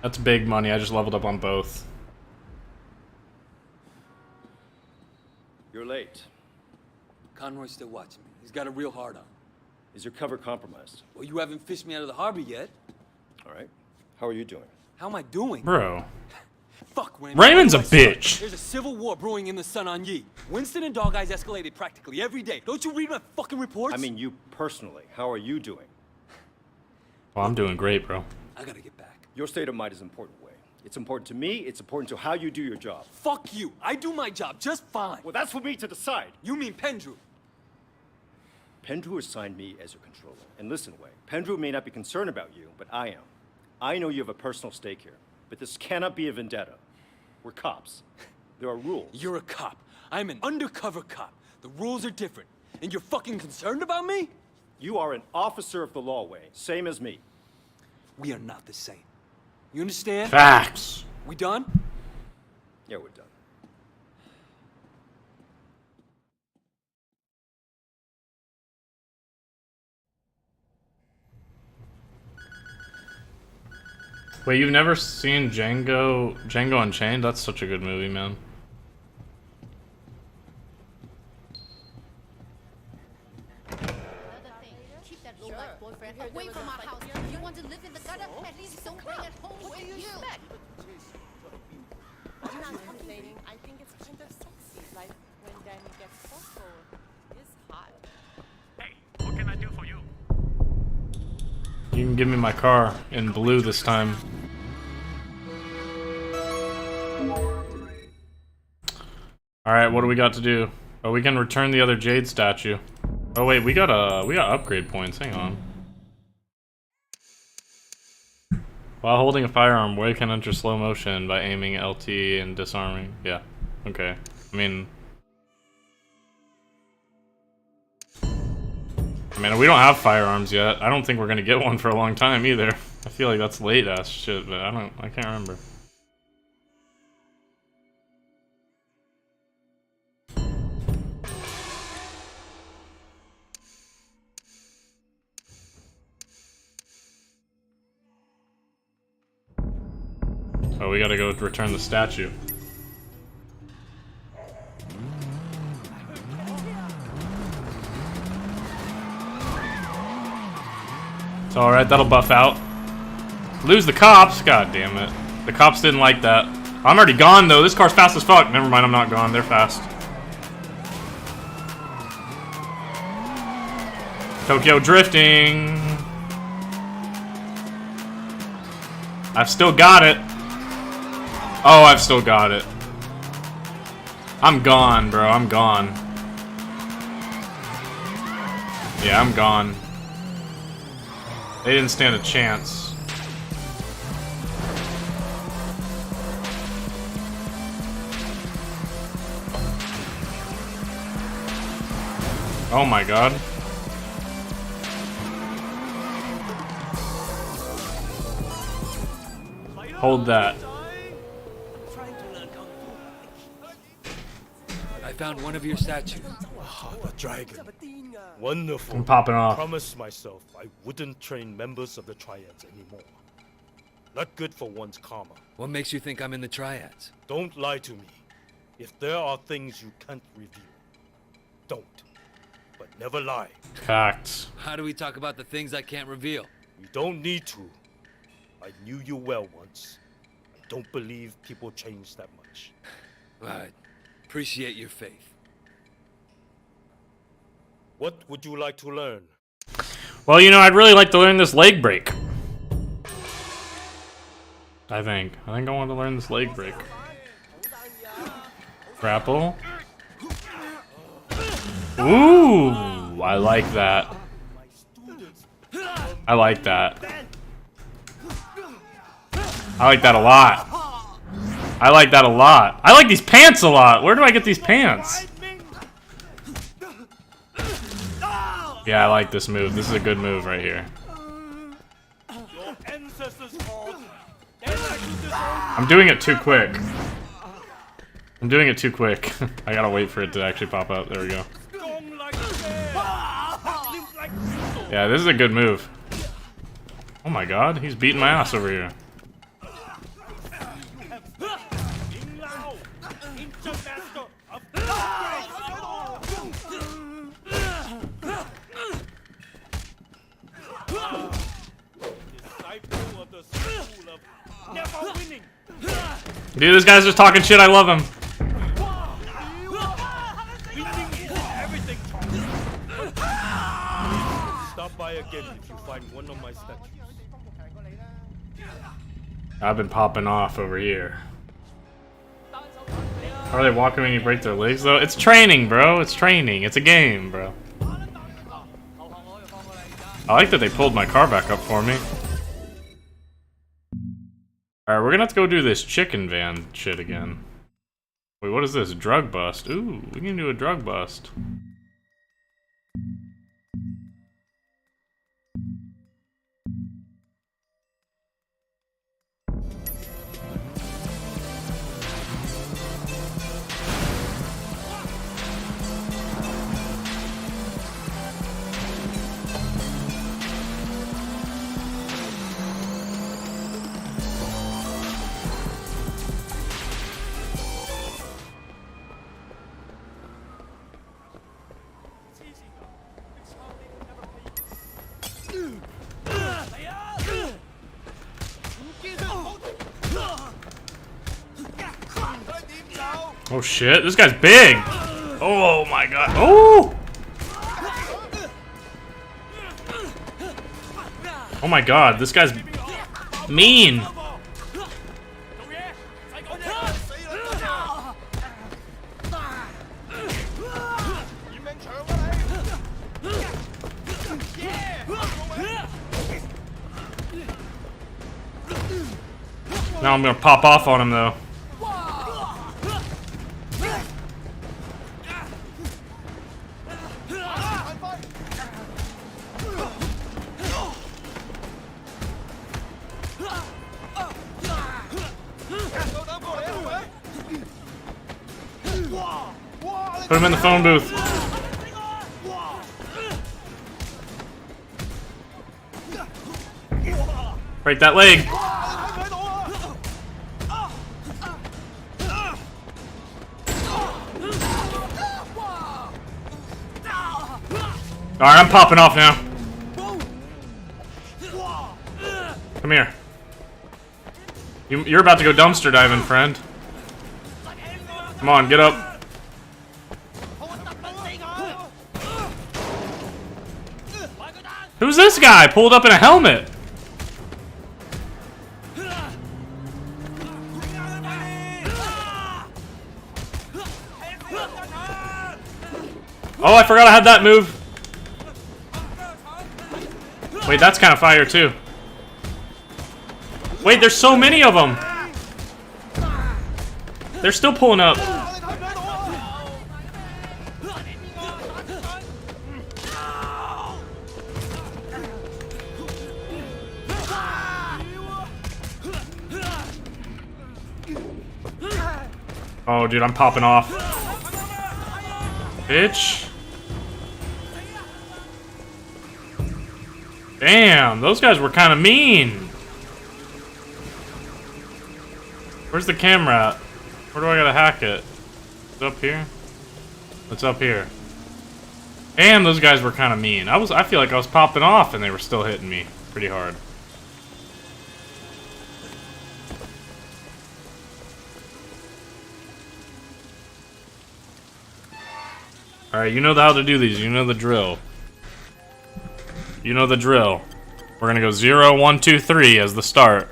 That's big money. I just leveled up on both. You're late. Conroy's still watching me. He's got a real hard on. Is your cover compromised? Well, you haven't fished me out of the harbor yet. All right. How are you doing? How am I doing? Bro. Fuck, Raymond. Raymond's a bitch. There's a civil war brewing in the Sun on Yi. Winston and Dog Eyes escalated practically every day. Don't you read my fucking reports? I mean, you personally. How are you doing? Well, I'm doing great, bro. I gotta get back. Your state of mind is important, Way. It's important to me. It's important to how you do your job. Fuck you. I do my job just fine. Well, that's for me to decide. You mean Pendrew? Pendrew assigned me as your controller. And listen, Way. Pendrew may not be concerned about you, but I am. I know you have a personal stake here, but this cannot be a vendetta. We're cops. There are rules. You're a cop. I'm an undercover cop. The rules are different. And you're fucking concerned about me? You are an officer of the law, Way. Same as me. We are not the same. You understand? Facts. We done? Yeah, we're done. Wait, you've never seen Django Unchained? That's such a good movie, man. Keep that low-life boyfriend away from our house. You want to live in the gutter? At least don't bring it home with you. I'm not complaining. I think it's kind of sexy, like when Danny gets thoughtful. It's hot. Hey, what can I do for you? You can give me my car in blue this time. Alright, what do we got to do? Oh, we can return the other Jade statue. Oh wait, we got upgrade points, hang on. While holding a firearm, Way can enter slow motion by aiming LT and disarming. Yeah, okay. I mean, we don't have firearms yet. I don't think we're gonna get one for a long time either. I feel like that's late ass shit, but I can't remember. Oh, we gotta go return the statue. It's alright, that'll buff out. Lose the cops? God damn it. The cops didn't like that. I'm already gone though, this car's fast as fuck. Never mind, I'm not gone, they're fast. Tokyo drifting. I've still got it. Oh, I've still got it. I'm gone, bro. I'm gone. Yeah, I'm gone. They didn't stand a chance. Oh my god. Hold that. I found one of your statues. Oh, the dragon. Wonderful. I'm popping off. I promised myself I wouldn't train members of the Triads anymore. Not good for one's karma. What makes you think I'm in the Triads? Don't lie to me. If there are things you can't reveal, don't. But never lie. Facts. How do we talk about the things I can't reveal? You don't need to. I knew you well once. I don't believe people change that much. I appreciate your faith. What would you like to learn? Well, you know, I'd really like to learn this leg break. I think I want to learn this leg break. Grapple. Ooh, I like that. I like that. I like that a lot. I like that a lot. I like these pants a lot. Where do I get these pants? Yeah, I like this move. This is a good move right here. I'm doing it too quick. I'm doing it too quick. I gotta wait for it to actually pop up. There we go. Yeah, this is a good move. Oh my god, he's beating my ass over here. Dude, this guy's just talking shit. I love him. Stop by again if you find one of my statues. I've been popping off over here. Are they walking when you break their legs though? It's training, bro. It's training. It's a game, bro. I like that they pulled my car back up for me. Alright, we're gonna have to go do this chicken van shit again. Wait, what is this? Drug bust. Ooh, we can do a drug bust. Oh shit, this guy's big! Oh my god. Oh! Oh my god, this guy's mean! Now I'm gonna pop off on him though. Put him in the phone booth. Break that leg. Alright, I'm popping off now. Come here. You're about to go dumpster diving, friend. Come on, get up. Who's this guy pulled up in a helmet? Oh, I forgot I had that move. Wait, that's kind of fire too. Wait, there's so many of them. They're still pulling up. Oh, dude, I'm popping off. Bitch. Damn, those guys were kind of mean. Where's the camera at? Where do I gotta hack it? It's up here? It's up here. And those guys were kind of mean. I feel like I was popping off and they were still hitting me pretty hard. Alright, you know how to do these. You know the drill. You know the drill. We're gonna go 0, 1, 2, 3 as the start.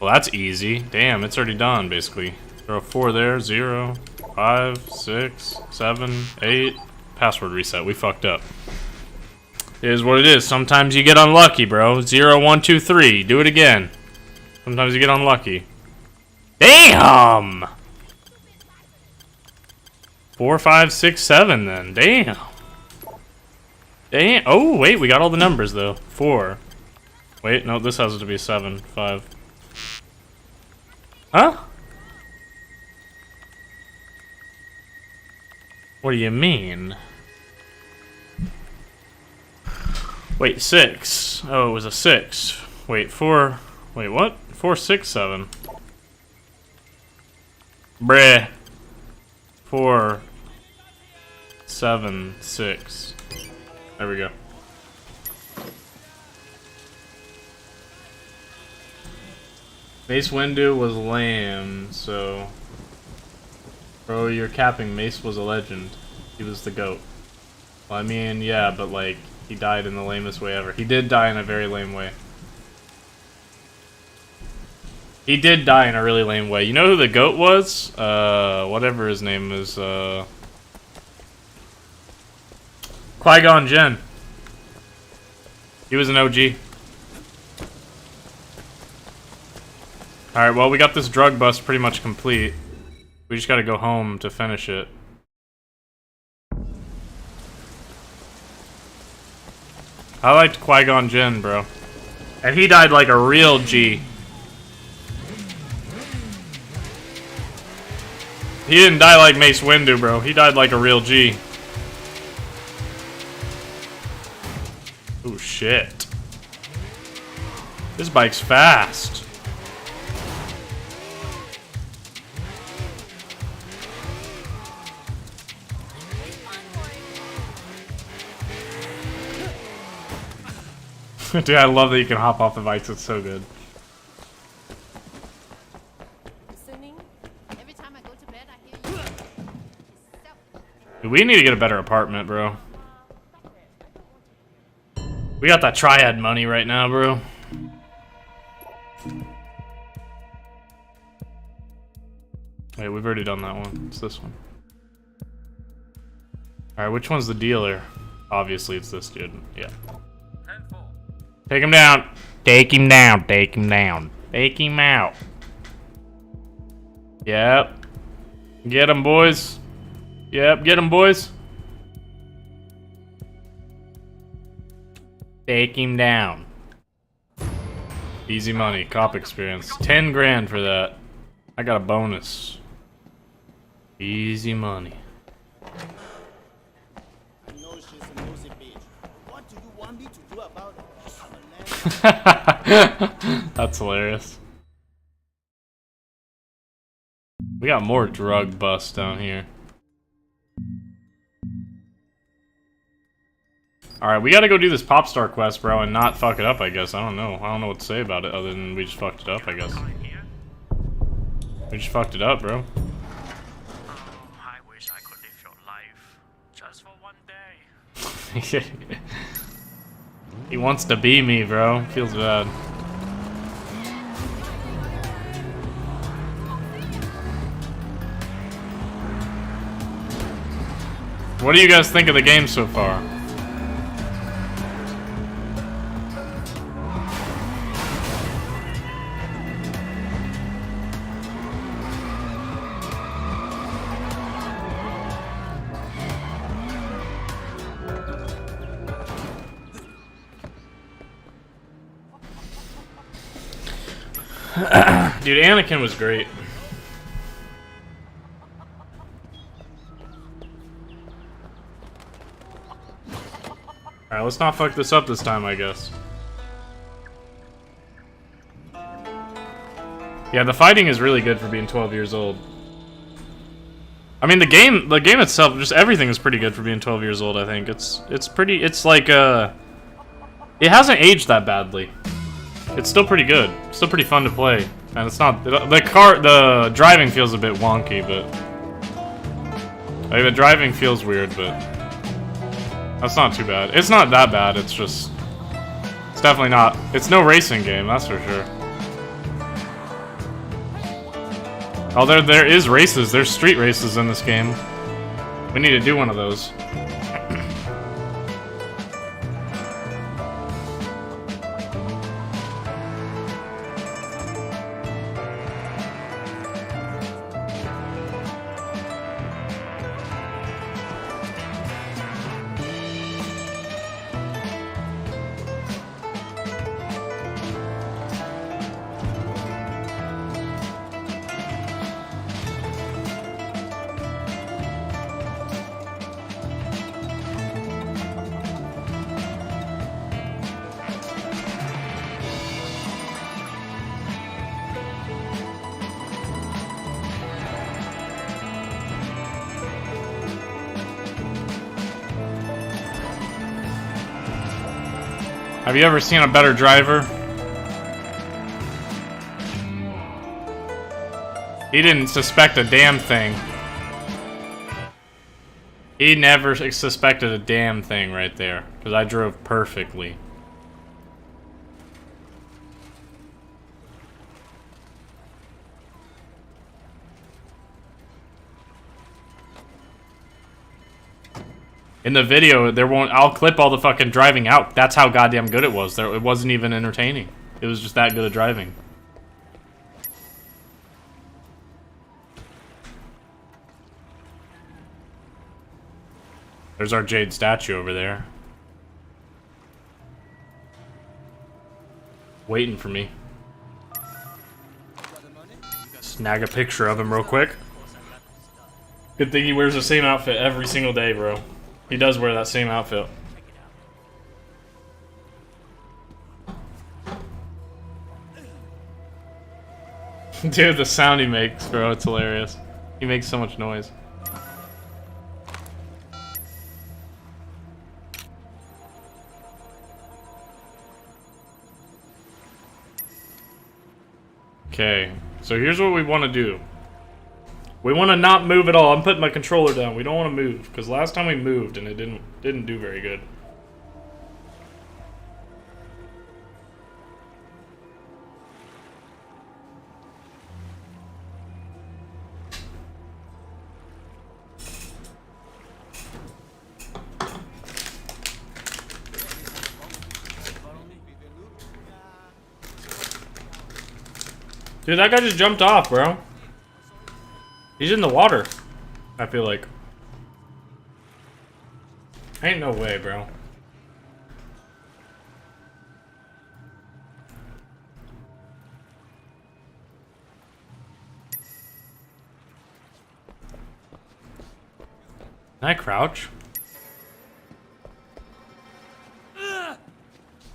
Well, that's easy. Damn, it's already done, basically. Throw 4 there, 0, 5, 6, 7, 8. Password reset, we fucked up. It is what it is. Sometimes you get unlucky, bro. 0, 1, 2, 3. Do it again. Sometimes you get unlucky. Damn! 4, 5, 6, 7 then. Damn. Damn. Oh, wait, we got all the numbers, though. 4. Wait, no, this has to be 7, 5. Huh? What do you mean? Wait, 6. Oh, it was a 6. Wait, 4. Wait, what? 4, 6, 7. Bruh. 4, 7, 6. There we go. Mace Windu was lame, so... Bro, you're capping. Mace was a legend. He was the GOAT. Well, I mean, yeah, but like, he died in the lamest way ever. He did die in a very lame way. He did die in a really lame way. You know who the GOAT was? Whatever his name is, Qui-Gon Jinn. He was an OG. Alright, well, we got this drug bust pretty much complete. We just gotta go home to finish it. I liked Qui-Gon Jinn, bro. And he died like a real G. He didn't die like Mace Windu, bro. He died like a real G. Oh, shit. This bike's fast. Dude, I love that you can hop off the bikes. It's so good. Listening, We need to get a better apartment, bro. We got that triad money right now, bro. Wait, we've already done that one. It's this one. Alright, which one's the dealer? Obviously, it's this dude. Yeah. Take him down. Take him down. Take him down. Take him out. Yep. Get him, boys. Yep, get him, boys. Take him down. Easy money. Cop experience. 10 grand for that. I got a bonus. Easy money. I know she's a nosy bitch. What do you want me to do about it? That's hilarious. We got more drug busts down here. Alright, we gotta go do this pop star quest, bro, and not fuck it up, I guess. I don't know. I don't know what to say about it other than we just fucked it up, I guess. We just fucked it up, bro. I wish I could live your life just for one day. He wants to be me, bro. Feels bad. What do you guys think of the game so far? Dude, Anakin was great. Alright, let's not fuck this up this time, I guess. Yeah, the fighting is really good for being 12 years old. I mean, the game itself, just everything is pretty good for being 12 years old, I think. It's like, it hasn't aged that badly. It's still pretty good. It's still pretty fun to play. And it's not, the driving feels a bit wonky, but... Like, the driving feels weird, but... That's not too bad. It's not that bad, it's just... It's definitely not... It's no racing game, that's for sure. Oh, there is races. There's street races in this game. We need to do one of those. Have you ever seen a better driver? He didn't suspect a damn thing. He never suspected a damn thing right there, because I drove perfectly. In the video, I'll clip all the fucking driving out. That's how goddamn good it was. It wasn't even entertaining. It was just that good at driving. There's our jade statue over there. Waiting for me. Snag a picture of him real quick. Good thing he wears the same outfit every single day, bro. He does wear that same outfit. Dude, the sound he makes, bro, it's hilarious. He makes so much noise. Okay, so here's what we want to do. We want to not move at all. I'm putting my controller down. We don't want to move because last time we moved and it didn't do very good. Dude, that guy just jumped off, bro. He's in the water, I feel like. Ain't no way, bro. Can I crouch?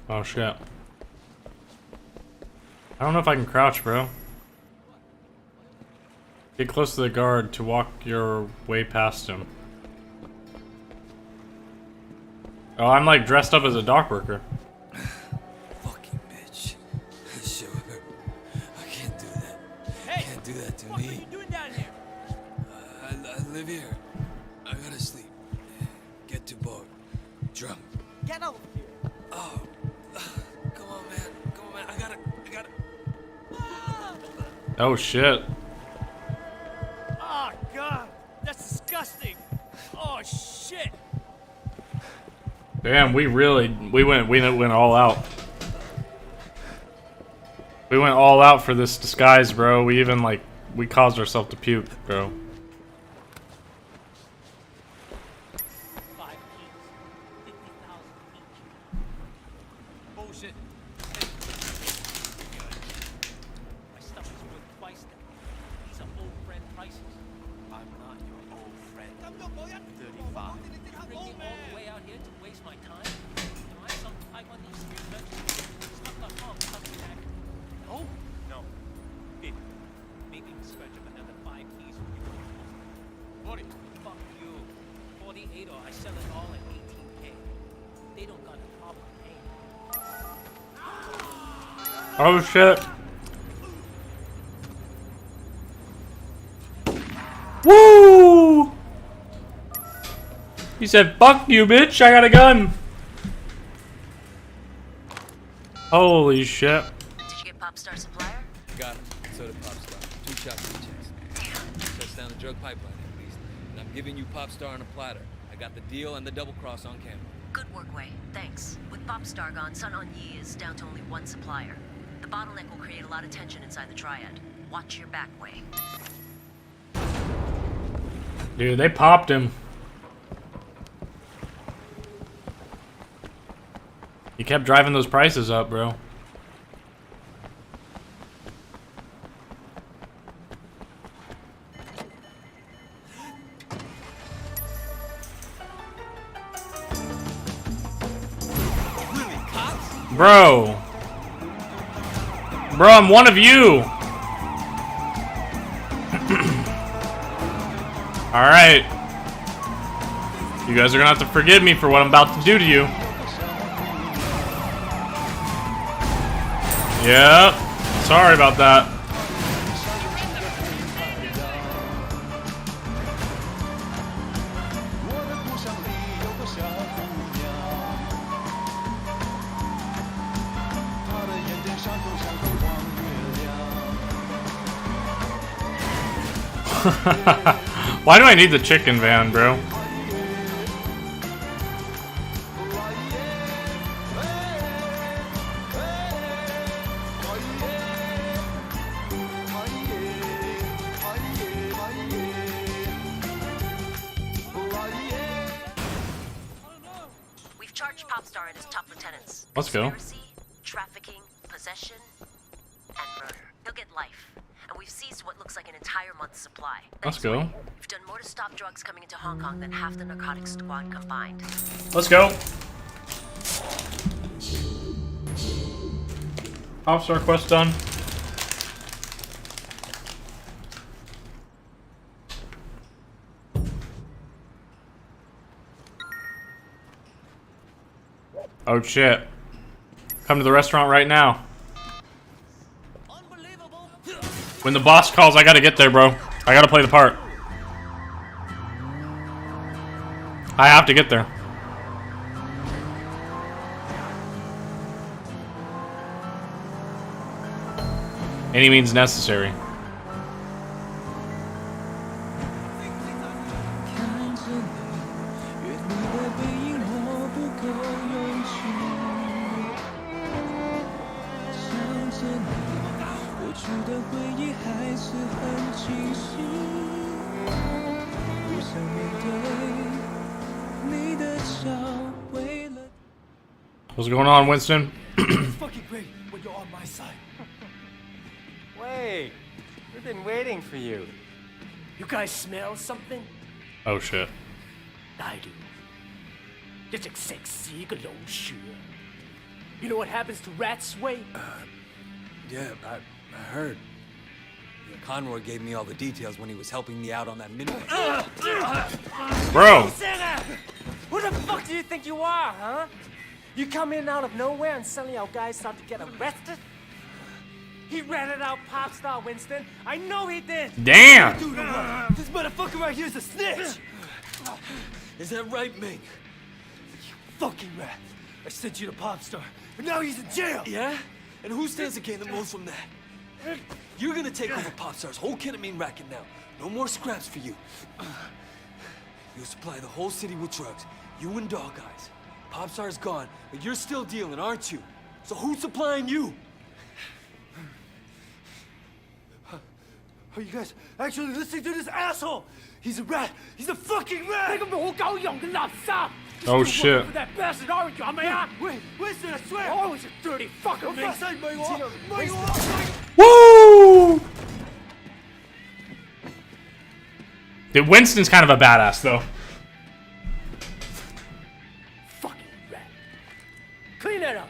Oh shit. I don't know if I can crouch, bro. Get close to the guard to walk your way past him. Oh, I'm like dressed up as a dock worker. Fucking bitch. Sure. I can't do that. Hey, can't do that to me. What are you doing down here? I live here. I gotta sleep. Get to boat. Drunk. Get out of here. Oh. Come on, man. Come on, man. I gotta. Oh shit. Oh god, that's disgusting. Oh shit. Damn, we went all out. We went all out for this disguise, bro. We even we caused ourselves to puke, bro. Bullshit. My stuff is worth twice that. These are old friend prices. I'm not your old friend. 35. Bring me all the way out here to waste my time? Am I some type on these street benches? Stuff.com coming back. No? No. It. Maybe we scratch up another 5 keys for you. 40. Fuck you. 48 or I sell it all at 18K. They don't got a problem paying. Oh shit. Woo! He said, "Fuck you, bitch, I got a gun." Holy shit. Did you get Popstar supplier? Got him. So did Popstar. 2 shots in the chest. Shuts down the drug pipeline, at least. And I'm giving you Popstar on a platter. I got the deal and the double cross on camera. Good work, Wei. Thanks. With Popstar gone, Sun On Yi is down to only 1 supplier. The bottleneck will create a lot of tension inside the triad. Watch your back, Wei. Dude, they popped him. He kept driving those prices up, bro. Bro. Bro, I'm one of you. Alright. You guys are gonna have to forgive me for what I'm about to do to you. Yep. Sorry about that. Why do I need the chicken van, bro? We've charged Popstar and his top lieutenants. Let's go. Conspiracy, trafficking, possession, and murder. He'll get life. And we've seized what looks like an entire month's supply. Let's go. We've done more to stop drugs coming into Hong Kong than half the narcotics squad combined. Let's go. Popstar quest done. Oh shit. Come to the restaurant right now. When the boss calls, I gotta get there, bro. I gotta play the part. I have to get there. Any means necessary. What's going on, Winston? It's fucking great when you're on my side. Wait, we've been waiting for you. You guys smell something? Oh shit. I do. 这只食屎嘅老鼠. You know what happens to rats, Wade? Yeah, I heard. Yeah, Conroy gave me all the details when he was helping me out on that midway. Bro! Who the fuck do you think you are, huh? You come in out of nowhere and suddenly our guys start to get arrested? He ratted out Popstar, Winston. I know he did. Damn! Dude, this motherfucker right here is a snitch. Is that right, Ming? You fucking rat. I sent you to Popstar, and now he's in jail. Yeah? And who stands to gain the most from that? You're gonna take over Popstar's whole ketamine racket now. No more scraps for you. You'll supply the whole city with drugs. You and Dog Eyes. Popstar's gone, but you're still dealing, aren't you? So who's supplying you? Are you guys actually listening to this asshole? He's a rat. He's a fucking rat. Oh shit. For that bastard, aren't you? Wait, Winston, I swear. Oh, he's a dirty fucker, man. Woo! Dude, Winston's kind of a badass, though. Fucking rat. Clean that up.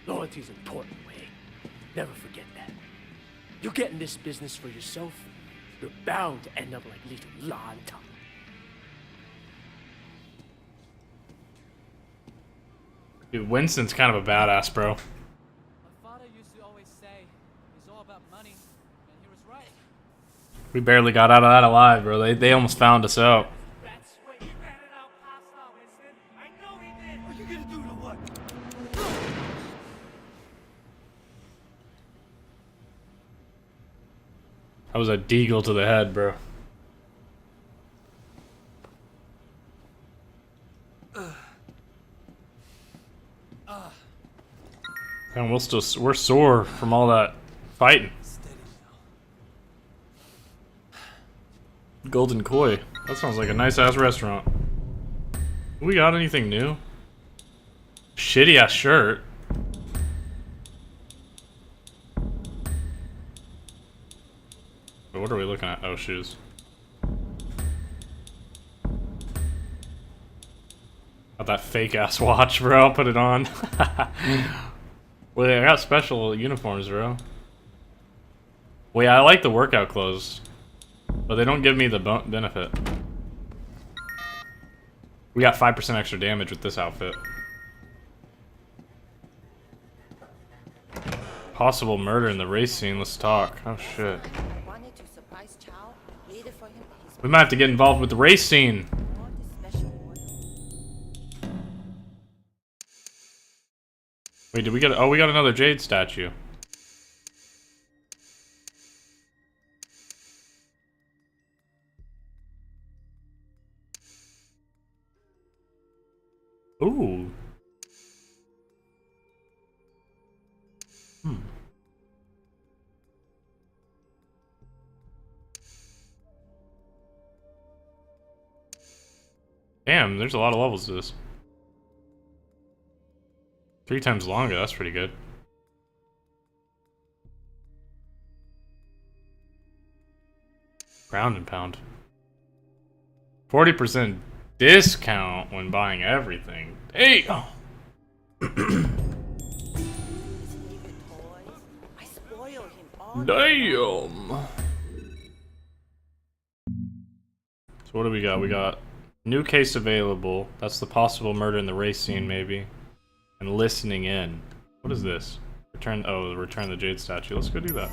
Loyalty's important, Wade. Never forget that. You get in this business for yourself, you're bound to end up like little Lanta. Dude, Winston's kind of a badass, bro. My father used to always say, it's all about money, and he was right. We barely got out of that alive, bro. They almost found us out. What you gonna do to what? That was a deagle to the head, bro. And we're sore from all that fighting. Golden Koi. That sounds like a nice ass restaurant. We got anything new? Shitty ass shirt. What are we looking at? Oh, shoes. Got that fake ass watch, bro. I'll put it on. Well, I got special uniforms, bro. Well, yeah, I like the workout clothes, but they don't give me the benefit. We got 5% extra damage with this outfit. Possible murder in the race scene. Let's talk. Oh shit. We might have to get involved with the race scene. Wait, did we get? Oh, we got another Jade statue. Ooh. Damn, there's a lot of levels to this. 3 times longer, that's pretty good. Ground and pound. 40% discount when buying everything. Hey! Oh. Damn! So what do we got? We got new case available. That's the possible murder in the race scene, maybe. And listening in. What is this? Return the Jade statue. Let's go do that.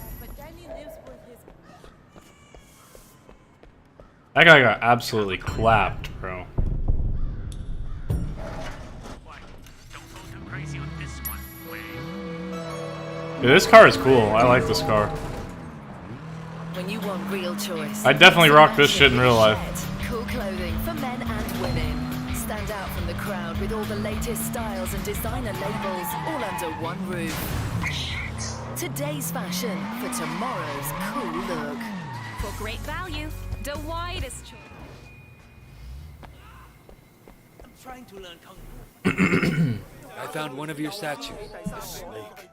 That guy got absolutely clapped, bro. Yeah, this car is cool. I like this car. When you want real choice, I'd definitely rock this shit in real life. cool clothing for men and women. Stand out from the crowd with all the latest styles and designer labels, all under one roof. Today's fashion for tomorrow's cool look. For great value, the widest choice. I'm trying to learn kung fu. I found one of your statues. A snake.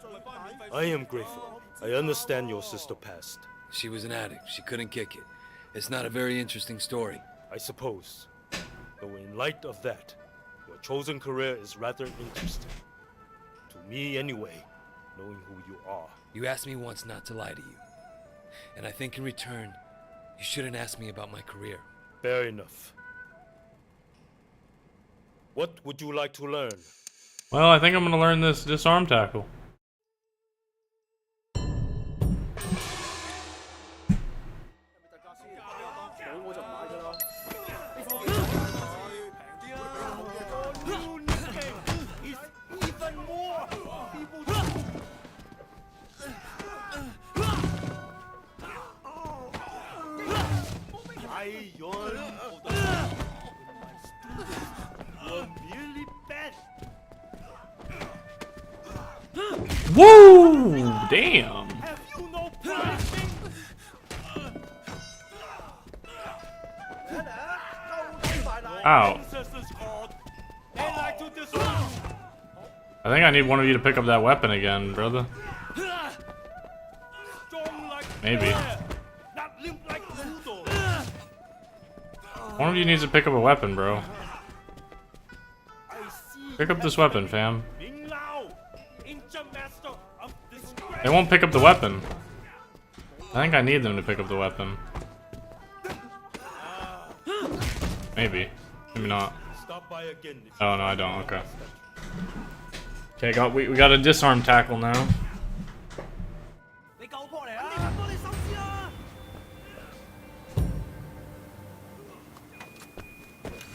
I am grateful. I understand your sister passed. She was an addict. She couldn't kick it. It's not a very interesting story. I suppose. Though in light of that, your chosen career is rather interesting. To me anyway, knowing who you are. You asked me once not to lie to you. And I think in return, you shouldn't ask me about my career. Fair enough. What would you like to learn? Well, I think I'm gonna learn this disarm tackle. Woo! Damn. Ow. I think I need one of you to pick up that weapon again, brother. Maybe. One of you needs to pick up a weapon, bro. Pick up this weapon, fam. They won't pick up the weapon. I think I need them to pick up the weapon. Maybe. Maybe not. Oh, no, I don't. Okay. Okay, we got a disarm tackle now.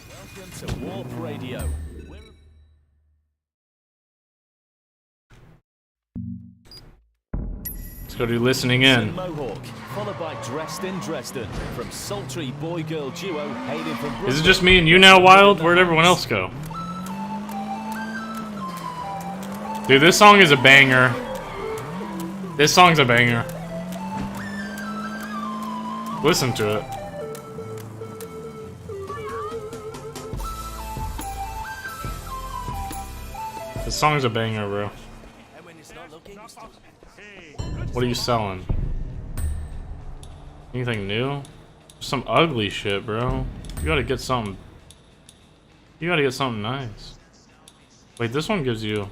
Welcome to Warp Radio. Let's go do listening in. Mohawk, followed by Dressed in Dresden, from sultry boy-girl duo hailing from Brooklyn. Is it just me and you now, Wild? Where'd everyone else go? Dude, this song is a banger. This song's a banger. Listen to it. This song's a banger, bro. What are you selling? Anything new? Some ugly shit, bro. You gotta get something. You gotta get something nice. Wait, this one gives you.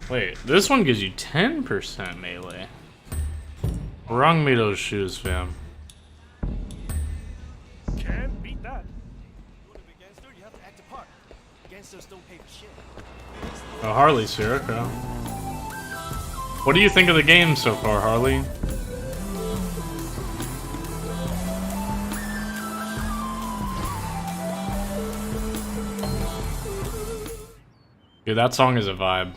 Wait, this one gives you 10% melee. Wrong me those shoes, fam. Can't beat that. You want to be a gangster, you have to act a part. Gangsters don't pay for shit. Oh, Harley's here, okay. What do you think of the game so far, Harley? Dude, that song is a vibe.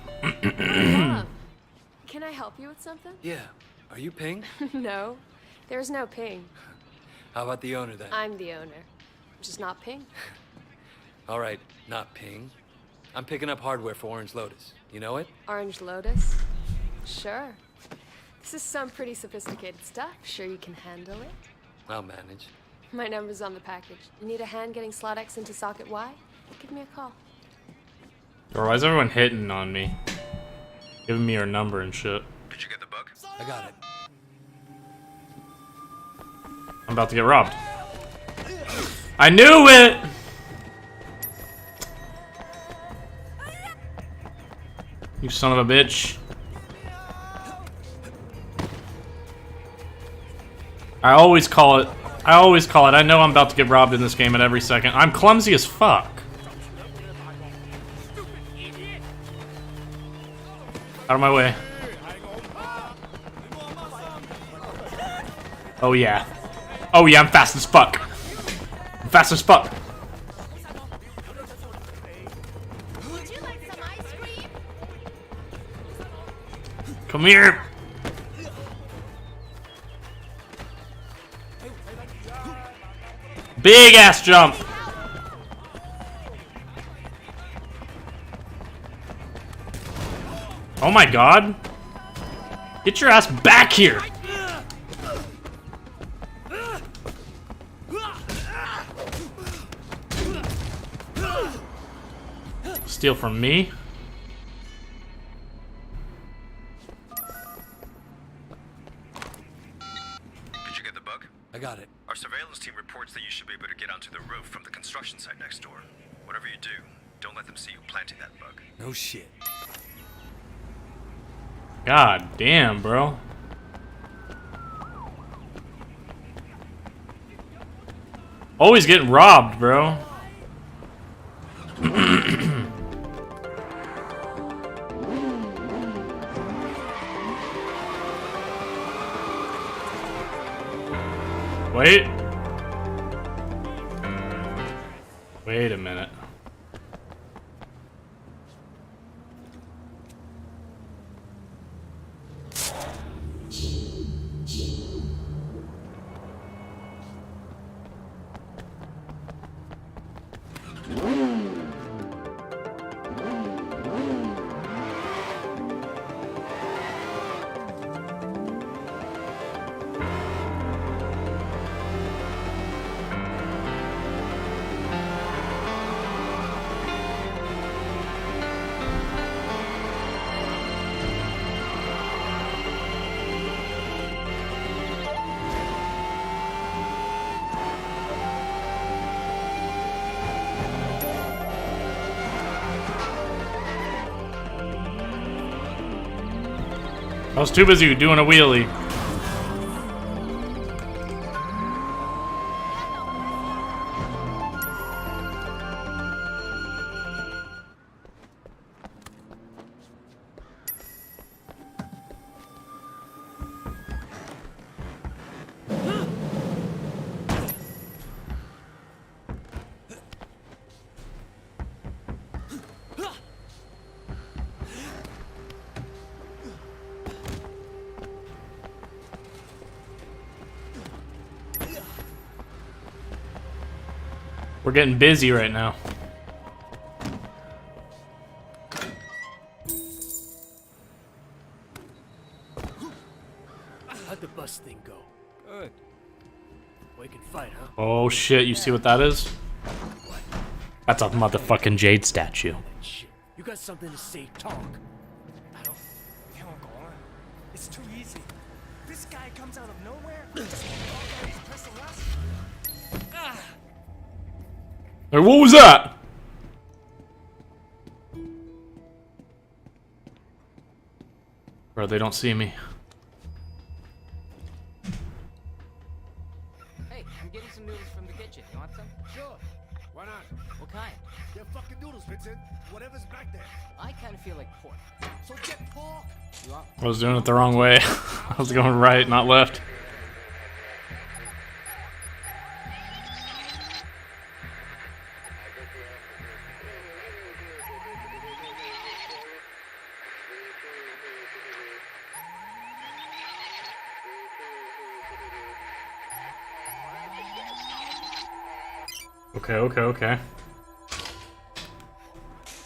Can I help you with something? Yeah. Are you Ping? No, there's no Ping. How about the owner then? I'm the owner, just not Ping. All right, not Ping. I'm picking up hardware for Orange Lotus. You know it? Orange Lotus? Sure. This is some pretty sophisticated stuff. Sure you can handle it? I'll manage. My number's on the package. You need a hand getting slot X into socket Y? Give me a call. Or why is everyone hitting on me? Giving me her number and shit. Did you get the book? I got it. I'm about to get robbed. I knew it! You son of a bitch. I always call it. I know I'm about to get robbed in this game at every second. I'm clumsy as fuck. Out of my way. Oh yeah. Oh yeah, I'm fast as fuck. I'm fast as fuck. Would you like some ice cream? Come here. Big ass jump. Oh my god. Get your ass back here. Steal from me? Did you get the bug? I got it. Our surveillance team reports that you should be able to get onto the roof from the construction site next door. Whatever you do, don't let them see you planting that bug. No shit. God damn, bro. Always getting robbed, bro. Wait. Wait a minute. I was too busy doing a wheelie. We're getting busy right now. How'd the bus thing go? Good. We can fight, huh? Oh shit, you see what that is? That's a motherfucking jade statue. Shit. You got something to say, talk. I don't. It's too easy. This guy comes out of nowhere. Just all guys pressing us. Ah. Hey, what was that? Bro, they don't see me. Hey, I'm getting some noodles from the kitchen. You want some? Sure. Why not? What kind? They're fucking noodles, Vincent. Whatever's back there. I kind of feel like pork. So get pork. You want? I was doing it the wrong way. I was going right, not left. Okay.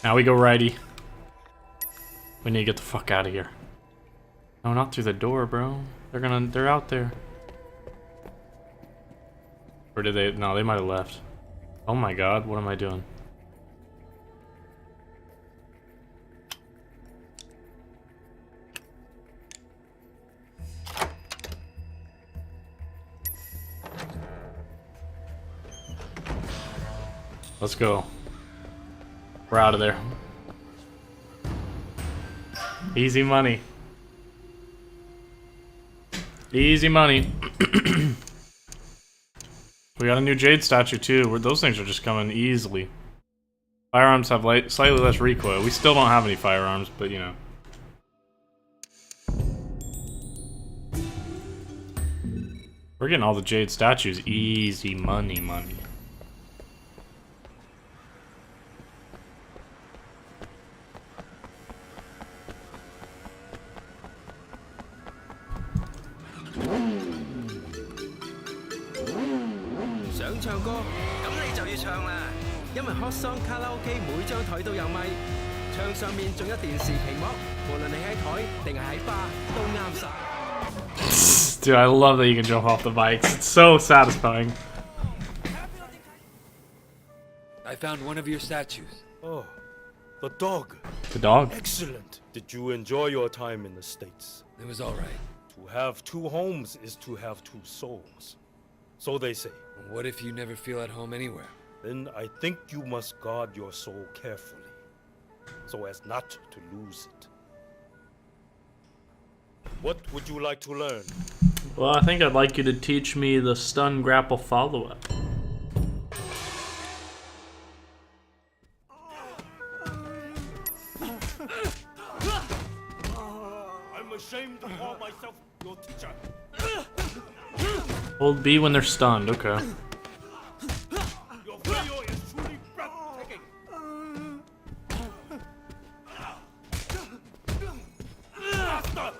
Now we go righty. We need to get the fuck out of here. No, not through the door, bro. They're out there. Or did they? No, they might have left. Oh my god, what am I doing? Let's go. We're out of there. Easy money. Easy money. We got a new jade statue too. Those things are just coming easily. Firearms have slightly less recoil. We still don't have any firearms, but you know. We're getting all the jade statues. Easy money, money. Hot Song 卡拉 OK 每張台都有咪，窗上面仲有電視屏幕，無論你喺台定係喺吧，都啱晒。Dude, I love that you can jump off the bikes. It's so satisfying. I found one of your statues. Oh, the dog. The dog? Excellent. Did you enjoy your time in the States? It was all right. To have two homes is to have two souls. So they say. What if you never feel at home anywhere? Then I think you must guard your soul carefully, so as not to lose it. What would you like to learn? Well, I think I'd like you to teach me the stun grapple follow-up. I'm ashamed to call myself your teacher. Hold B when they're stunned, okay. Your failure is truly breathtaking. Faster!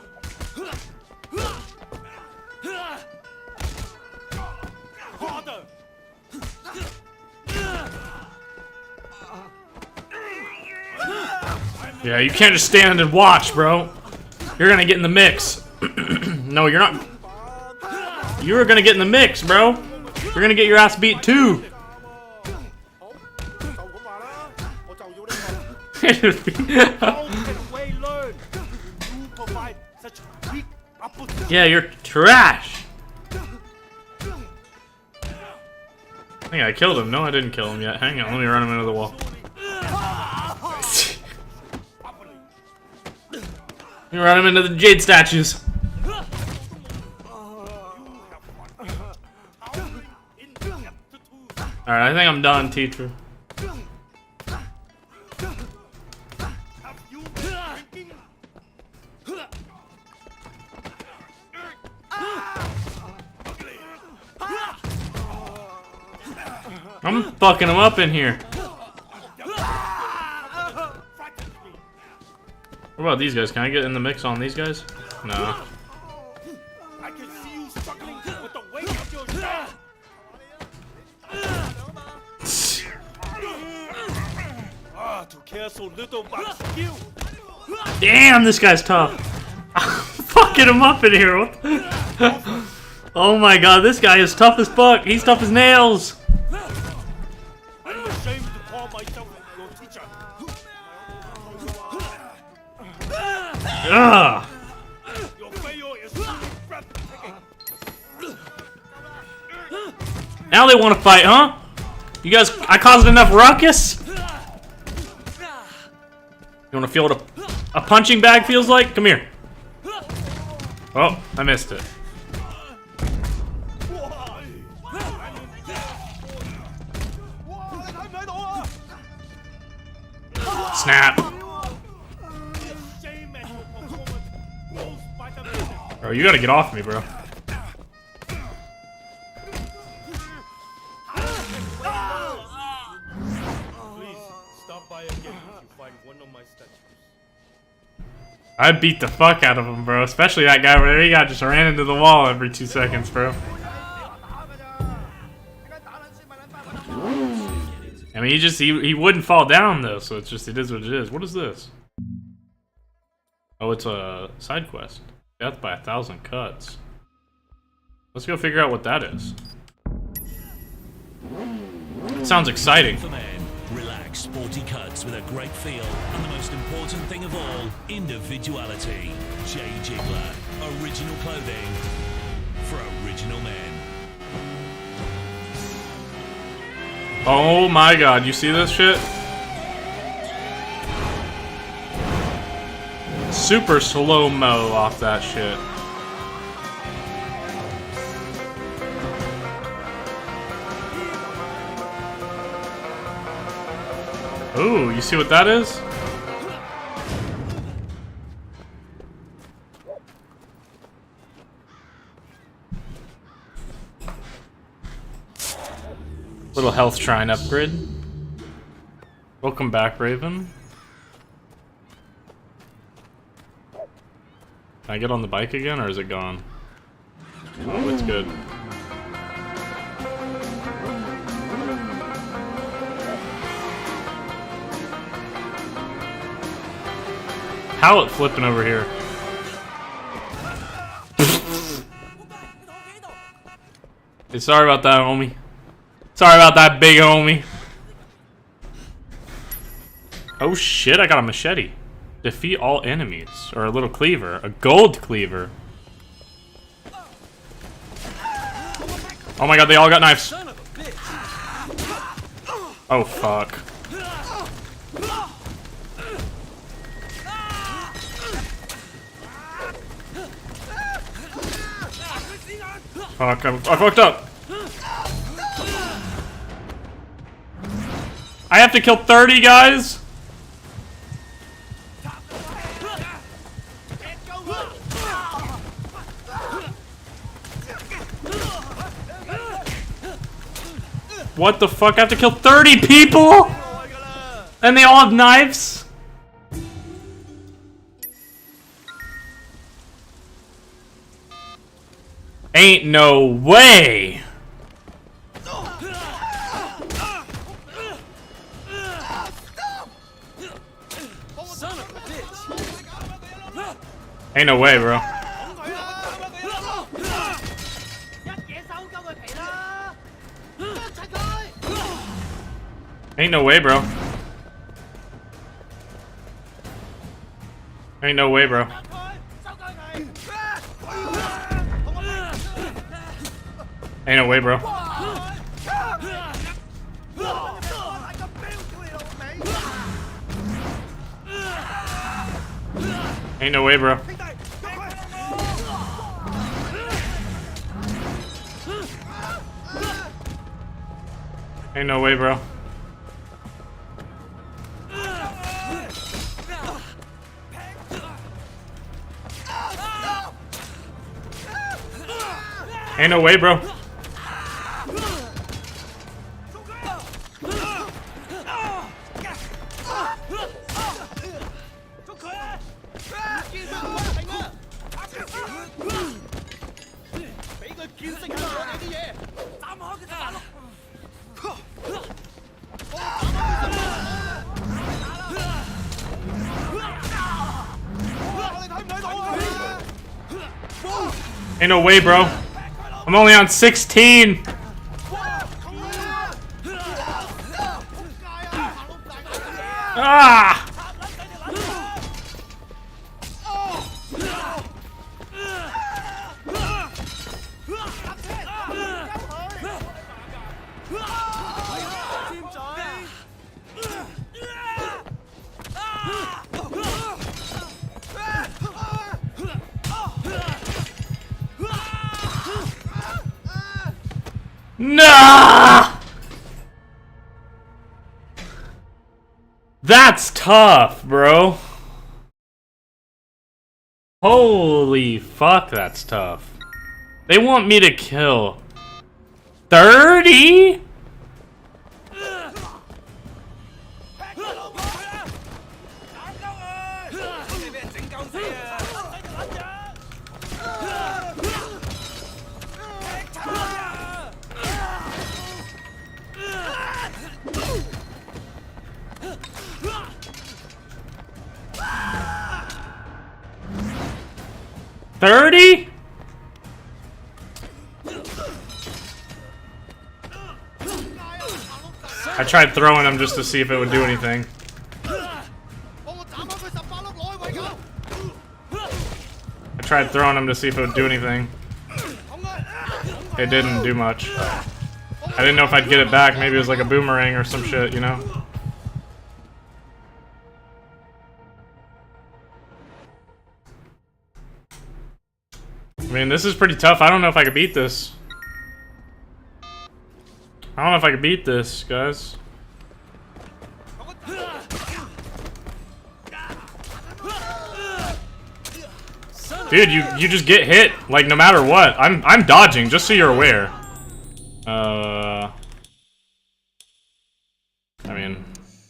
Harder! Yeah, you can't just stand and watch, bro. You're gonna get in the mix. No, you're not. You're gonna get in the mix, bro. You're gonna get your ass beat too. Yeah, you're trash. I think I killed him. No, I didn't kill him yet. Hang on, let me run him into the wall. Let me run him into the jade statues. Alright, I think I'm done, teacher. I'm fucking him up in here. What about these guys? Can I get in the mix on these guys? No. I can see you struggling with the weight of your shot. To care so little about skill. Damn, this guy's tough. I'm fucking him up in here. What the oh my god, this guy is tough as fuck. He's tough as nails. I'm ashamed to call myself your teacher. Ugh. Your failure is truly breathtaking. Now they want to fight, huh? You guys, I caused enough ruckus? You want to feel what a punching bag feels like? Come here. Oh, I missed it. Snap. Bro, you gotta get off me, bro. I beat the fuck out of him, bro. Especially that guy over there. He just ran into the wall every 2 seconds, bro. I mean, he wouldn't fall down though, so it's just, it is what it is. What is this? Oh, it's a side quest. Death by 1,000 cuts. Let's go figure out what that is. Sounds exciting. Relax, sporty cuts with a great feel, and the most important thing of all, individuality. J Jiggler, original clothing for original men. Oh my god, you see this shit? Super slow-mo off that shit. Ooh, you see what that is? Little health shrine upgrade. Welcome back, Raven. Can I get on the bike again, or is it gone? Oh, it's good. How it flipping over here? Hey, sorry about that, homie. Sorry about that, big homie. Oh shit, I got a machete. Defeat all enemies. Or a little cleaver. A gold cleaver. Oh my god, they all got knives. Oh fuck. Fuck, I fucked up. I have to kill 30 guys? What the fuck? I have to kill 30 people? And they all have knives? Ain't no way! Ain't no way, bro. Ain't no way, bro. Ain't no way, bro. Ain't no way, bro. Ain't no way, bro. Ain't no way, bro. Ain't no way, bro. Ain't no way, bro. I'm only on 16. Ah! Nah! That's tough, bro. Holy fuck, that's tough. They want me to kill 30? $30? I tried throwing them just to see if it would do anything. I tried throwing them to see if it would do anything. It didn't do much. I didn't know if I'd get it back. Maybe it was like a boomerang or some shit, you know? I mean, this is pretty tough. I don't know if I could beat this. I don't know if I could beat this, guys. Dude, you just get hit, like, no matter what. I'm dodging, just so you're aware.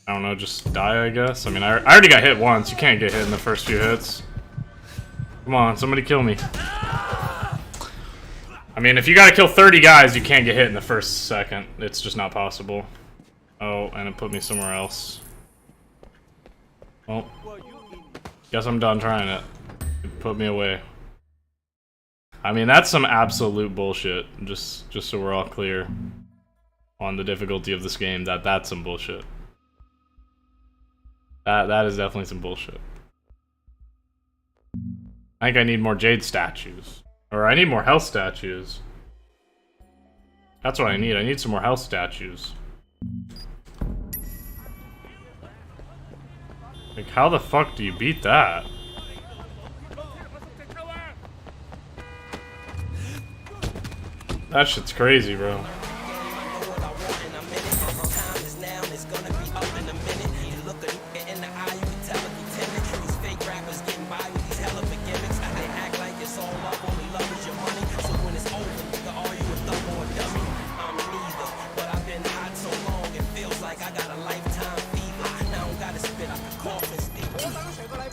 I don't know, just die, I guess. I mean, I already got hit once. You can't get hit in the first few hits. Come on, somebody kill me. I mean, if you gotta kill 30 guys, you can't get hit in the first second. It's just not possible. Oh, and it put me somewhere else. Well, guess I'm done trying it. It put me away. I mean, that's some absolute bullshit. Just so we're all clear on the difficulty of this game, that's some bullshit. That is definitely some bullshit. I think I need more jade statues. Or I need more health statues. That's what I need. I need some more health statues. Like, how the fuck do you beat that? That shit's crazy, bro.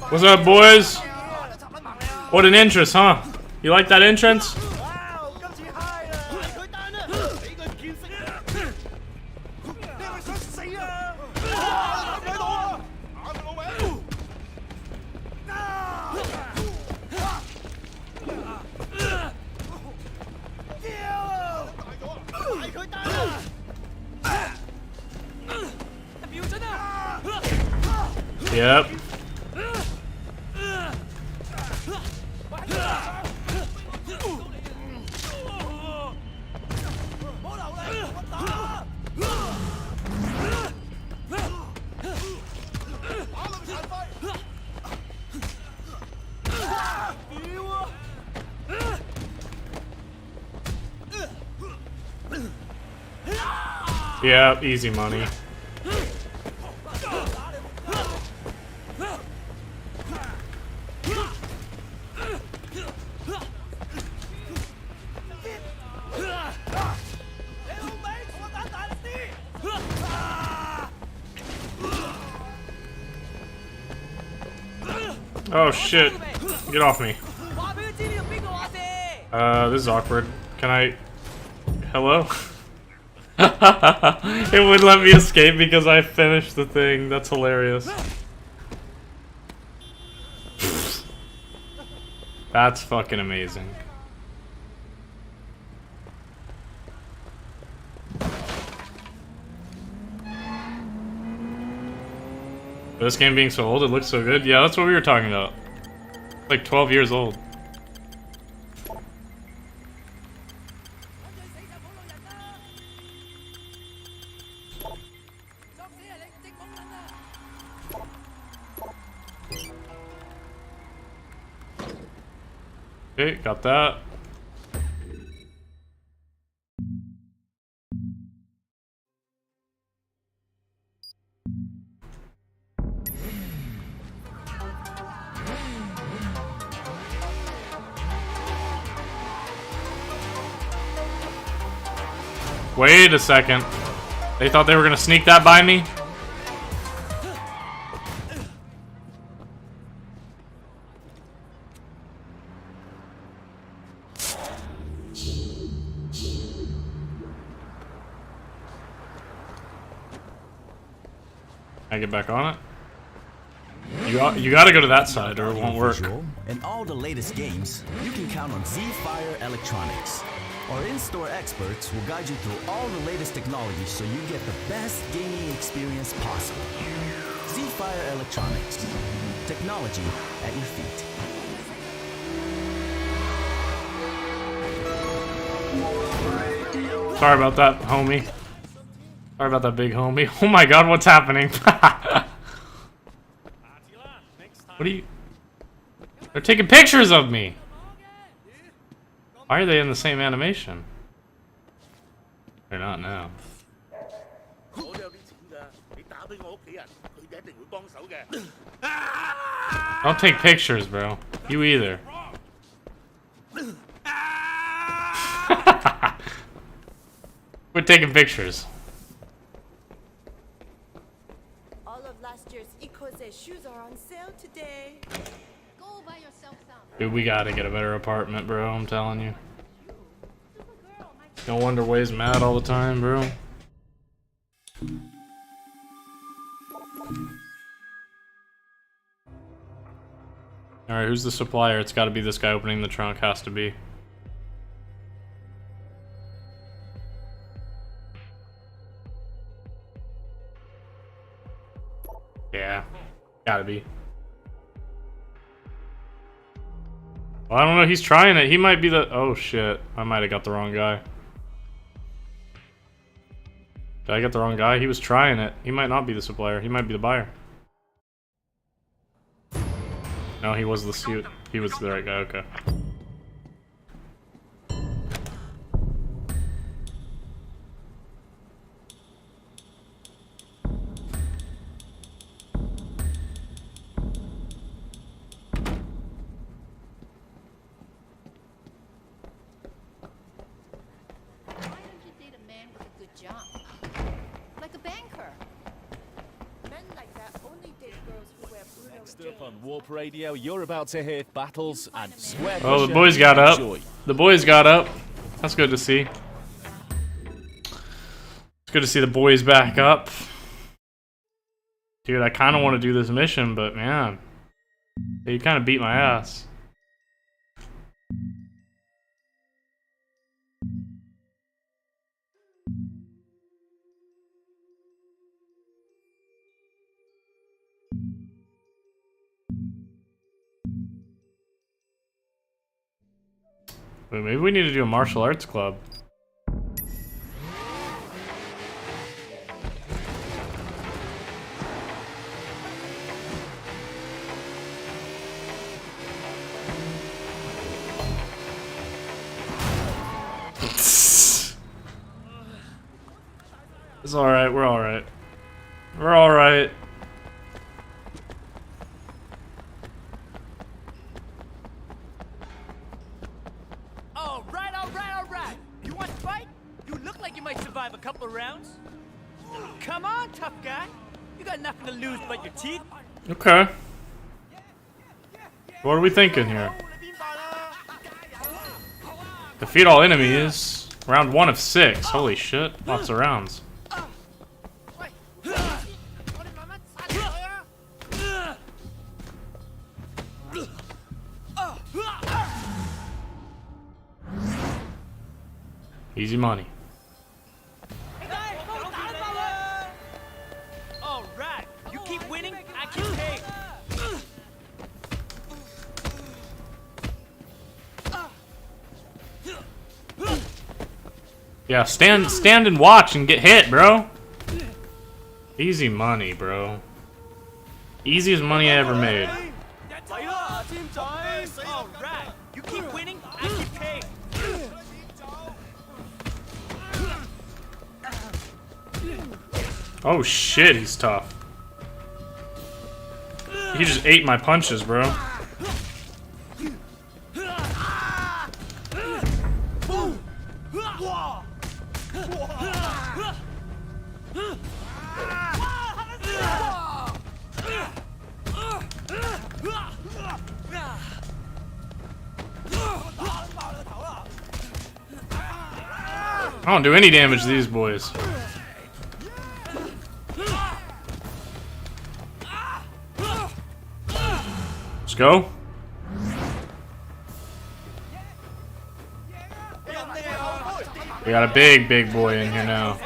What's up, boys? What an entrance, huh? You like that entrance? Yep. Yeah, easy money. Oh shit. Get off me. This is awkward. Can I... Hello? It wouldn't let me escape because I finished the thing. That's hilarious. That's fucking amazing. This game being so old, it looks so good. Yeah, that's what we were talking about. Like 12 years old. Okay, got that. Wait a second. They thought they were gonna sneak that by me? I get back on it? You gotta go to that side or it won't work. And all the latest games, you can count on Z-Fire Electronics. Our in-store experts will guide you through all the latest technology so you get the best gaming experience possible. Z-Fire Electronics. Technology at your feet. Sorry about that, homie. Sorry about that, big homie. Oh my god, what's happening? What are you... They're taking pictures of me! Why are they in the same animation? They're not now. Don't take pictures, bro. You either. Quit taking pictures. Dude, we gotta get a better apartment, bro. I'm telling you. No wonder Way's mad all the time, bro. Alright, who's the supplier? It's gotta be this guy opening the trunk. Has to be. Yeah. Gotta be. Well, I don't know. He's trying it. He might be the... Oh, shit. I might have got the wrong guy. Did I get the wrong guy? He was trying it. He might not be the supplier. He might be the buyer. No, he was the suit. He was the right guy. Okay. Next up on Warp Radio, you're about to hear battles and square. Oh, the boys got up. The boys got up. That's good to see. It's good to see the boys back up. Dude, I kind of want to do this mission, but man, you kind of beat my ass. Wait, maybe we need to do a martial arts club. It's alright, we're alright. We're alright. Alright. You want to fight? You look like you might survive a couple of rounds. Come on, tough guy. You got nothing to lose but your teeth. Okay. What are we thinking here? Defeat all enemies. Round 1 of 6. Holy shit. Lots of rounds. Easy money. Alright. You keep winning, I keep paying. Yeah, stand and watch and get hit, bro. Easy money, bro. Easiest money I ever made. Alright. You keep winning, I keep paying. Oh shit, he's tough. He just ate my punches, bro. I don't do any damage to these boys. Let's go. We got a big boy in here now.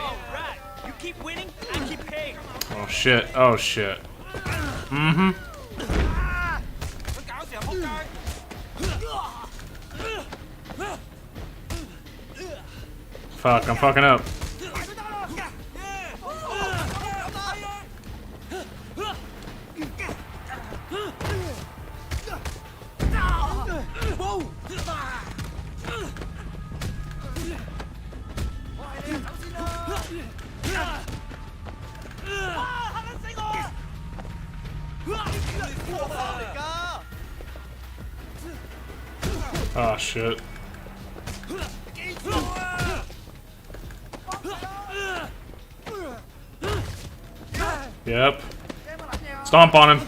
You keep winning, I keep paying. Oh shit, oh shit. Mm-hmm. Fuck, I'm fucking up. Oh shit. Yep. Stomp on him.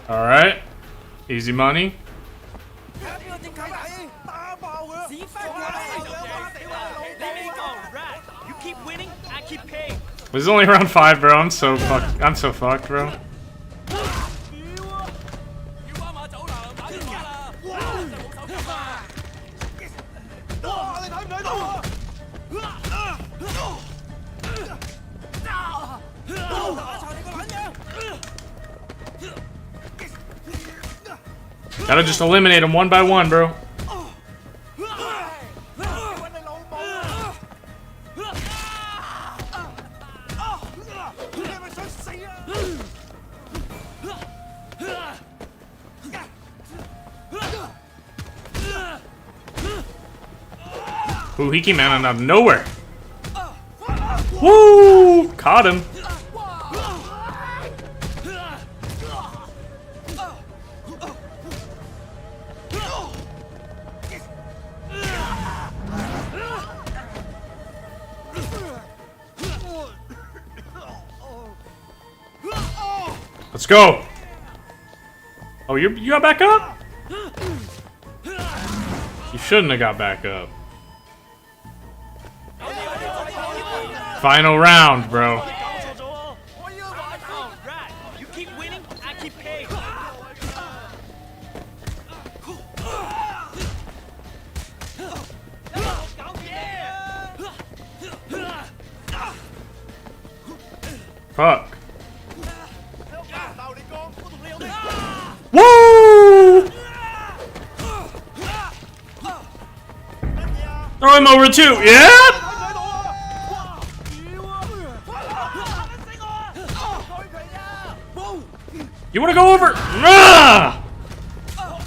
Alright. Easy money. You keep winning, I keep paying. This is only round 5, bro. I'm so fucked, bro. Gotta just eliminate them one by one, bro. Ooh, he came out of nowhere. Woo! Caught him. Let's go. Oh, you got back up? You shouldn't have got back up. Final round, bro. You keep winning, I keep paying. Fuck. Woo! Throw him over too. Yeah. You want to go over? Ah!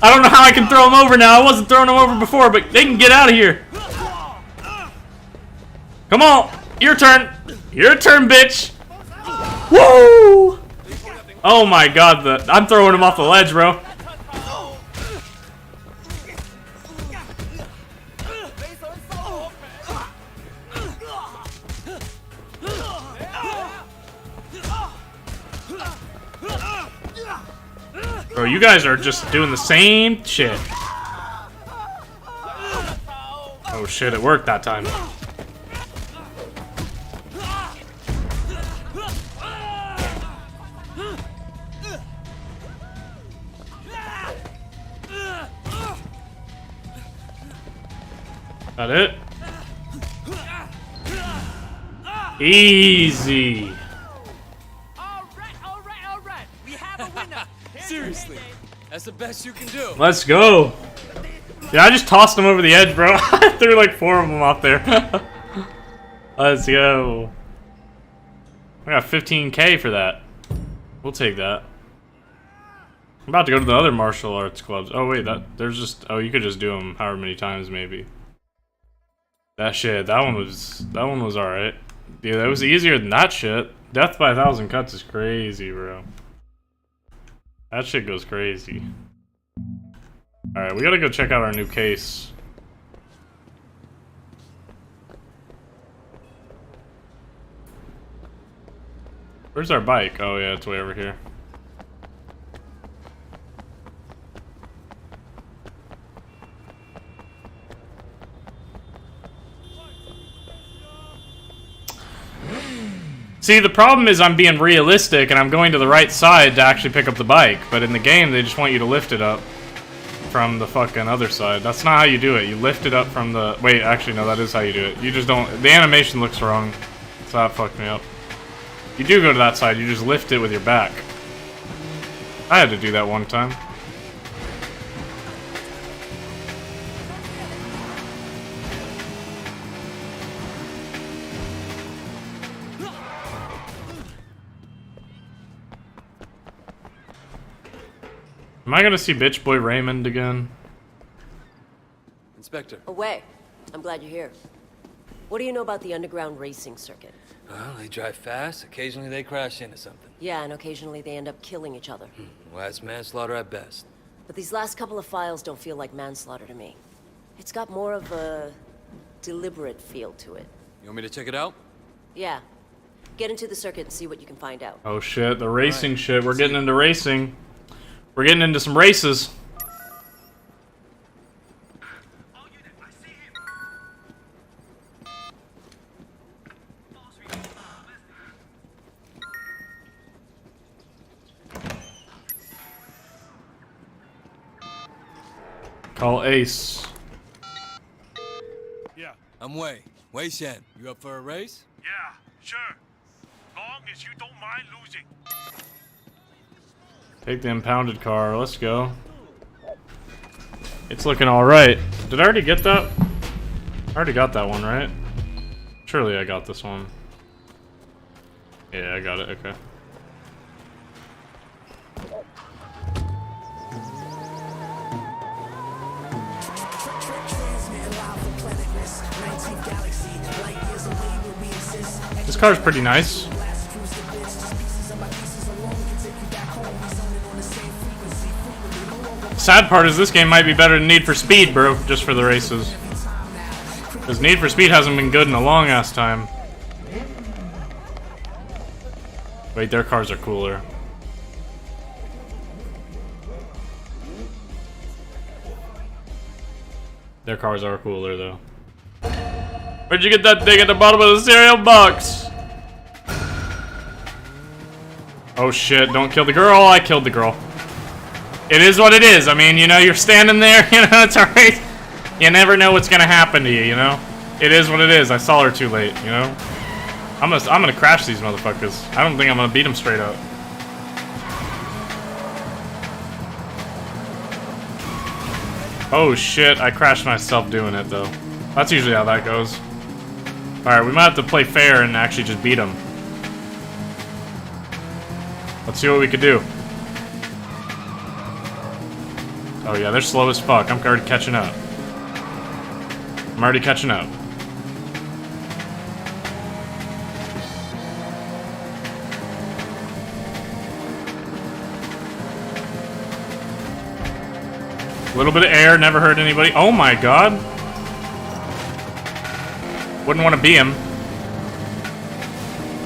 I don't know how I can throw him over now. I wasn't throwing him over before, but they can get out of here. Come on. Your turn. Your turn, bitch. Woo! Oh my god, I'm throwing him off the ledge, bro. Bro, you guys are just doing the same shit. Oh shit, it worked that time. That it? Easy. All right. We have a winner. Seriously, that's the best you can do. Let's go. Yeah, I just tossed him over the edge, bro. I threw like 4 of them off there. Let's go. I got 15K for that. We'll take that. I'm about to go to the other martial arts clubs. Oh wait, there's just you could just do them however many times maybe. That one was alright. Dude, that was easier than that shit. Death by 1,000 cuts is crazy, bro. That shit goes crazy. Alright, we gotta go check out our new case. Where's our bike? Oh yeah, it's way over here. See, the problem is I'm being realistic and I'm going to the right side to actually pick up the bike, but in the game they just want you to lift it up from the fucking other side. That's not how you do it. You lift it up from the... Wait, actually no, that is how you do it. You just don't... The animation looks wrong, so that fucked me up. You do go to that side, you just lift it with your back. I had to do that one time. Am I gonna see bitch boy Raymond again? Inspector. Away. I'm glad you're here. What do you know about the underground racing circuit? Well, they drive fast. Occasionally they crash into something. Yeah, and occasionally they end up killing each other. Well, that's manslaughter at best. But these last couple of files don't feel like manslaughter to me. It's got more of a deliberate feel to it. You want me to check it out? Yeah. Get into the circuit and see what you can find out. Oh shit, the racing shit. We're getting into racing. We're getting into some races. Call Ace. Yeah. I'm Wei. Wei Shen. You up for a race? Yeah, sure. Long as you don't mind losing. Take the impounded car. Let's go. It's looking alright. Did I already get that? I already got that one, right? Surely I got this one. Yeah, I got it. Okay. This car's pretty nice. Sad part is this game might be better than Need for Speed, bro, just for the races. Because Need for Speed hasn't been good in a long ass time. Wait, their cars are cooler. Their cars are cooler, though. Where'd you get that thing at the bottom of the cereal box? Oh shit, don't kill the girl. I killed the girl. It is what it is. I mean, you know, you're standing there, you know, it's alright. You never know what's gonna happen to you, you know? It is what it is. I saw her too late, you know? I'm gonna crash these motherfuckers. I don't think I'm gonna beat them straight up. Oh shit, I crashed myself doing it though. That's usually how that goes. Alright, we might have to play fair and actually just beat them. Let's see what we could do. Oh yeah, they're slow as fuck. I'm already catching up. I'm already catching up. A little bit of air, never hurt anybody. Oh my god. Wouldn't want to be him.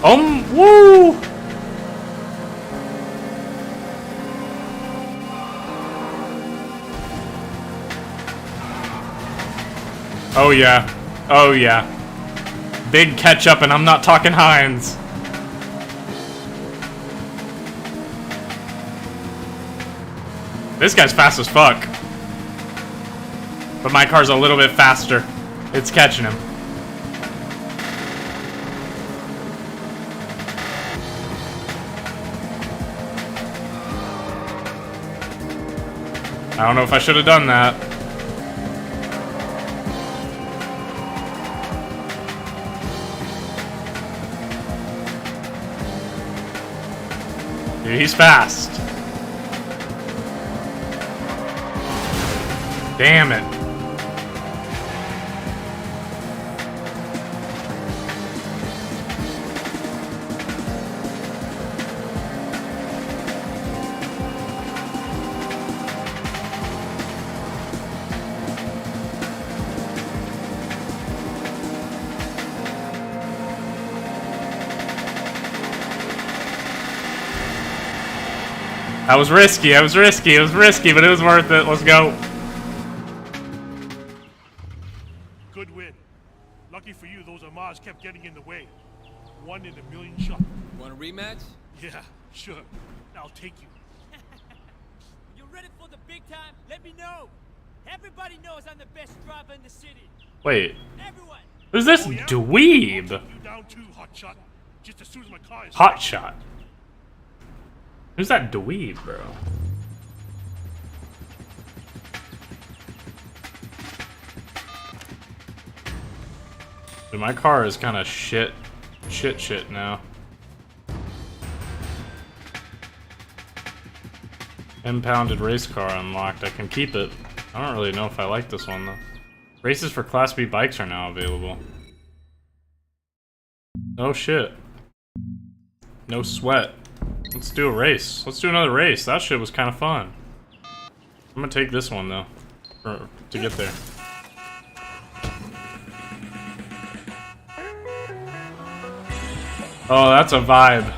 Woo! Oh yeah. Oh yeah. Big catch up, and I'm not talking Heinz. This guy's fast as fuck. But my car's a little bit faster. It's catching him. I don't know if I should have done that. Dude, he's fast. Damn it. That was risky, it was risky, but it was worth it. Let's go. Good win. Lucky for you, those Amars kept getting in the way. 1 in a million shot. Want a rematch? Yeah, sure. I'll take you. You're ready for the big time? Let me know. Everybody knows I'm the best driver in the city. Wait. Everyone. Who's this dweeb? You down too, Hotshot. Just as soon as my car is Hotshot. Who's that dweeb, bro? Dude, my car is kind of shit now. Impounded race car unlocked. I can keep it. I don't really know if I like this one though. Races for Class B bikes are now available. Oh shit. No sweat. Let's do a race. Let's do another race. That shit was kind of fun. I'm gonna take this one though, to get there. Oh, that's a vibe.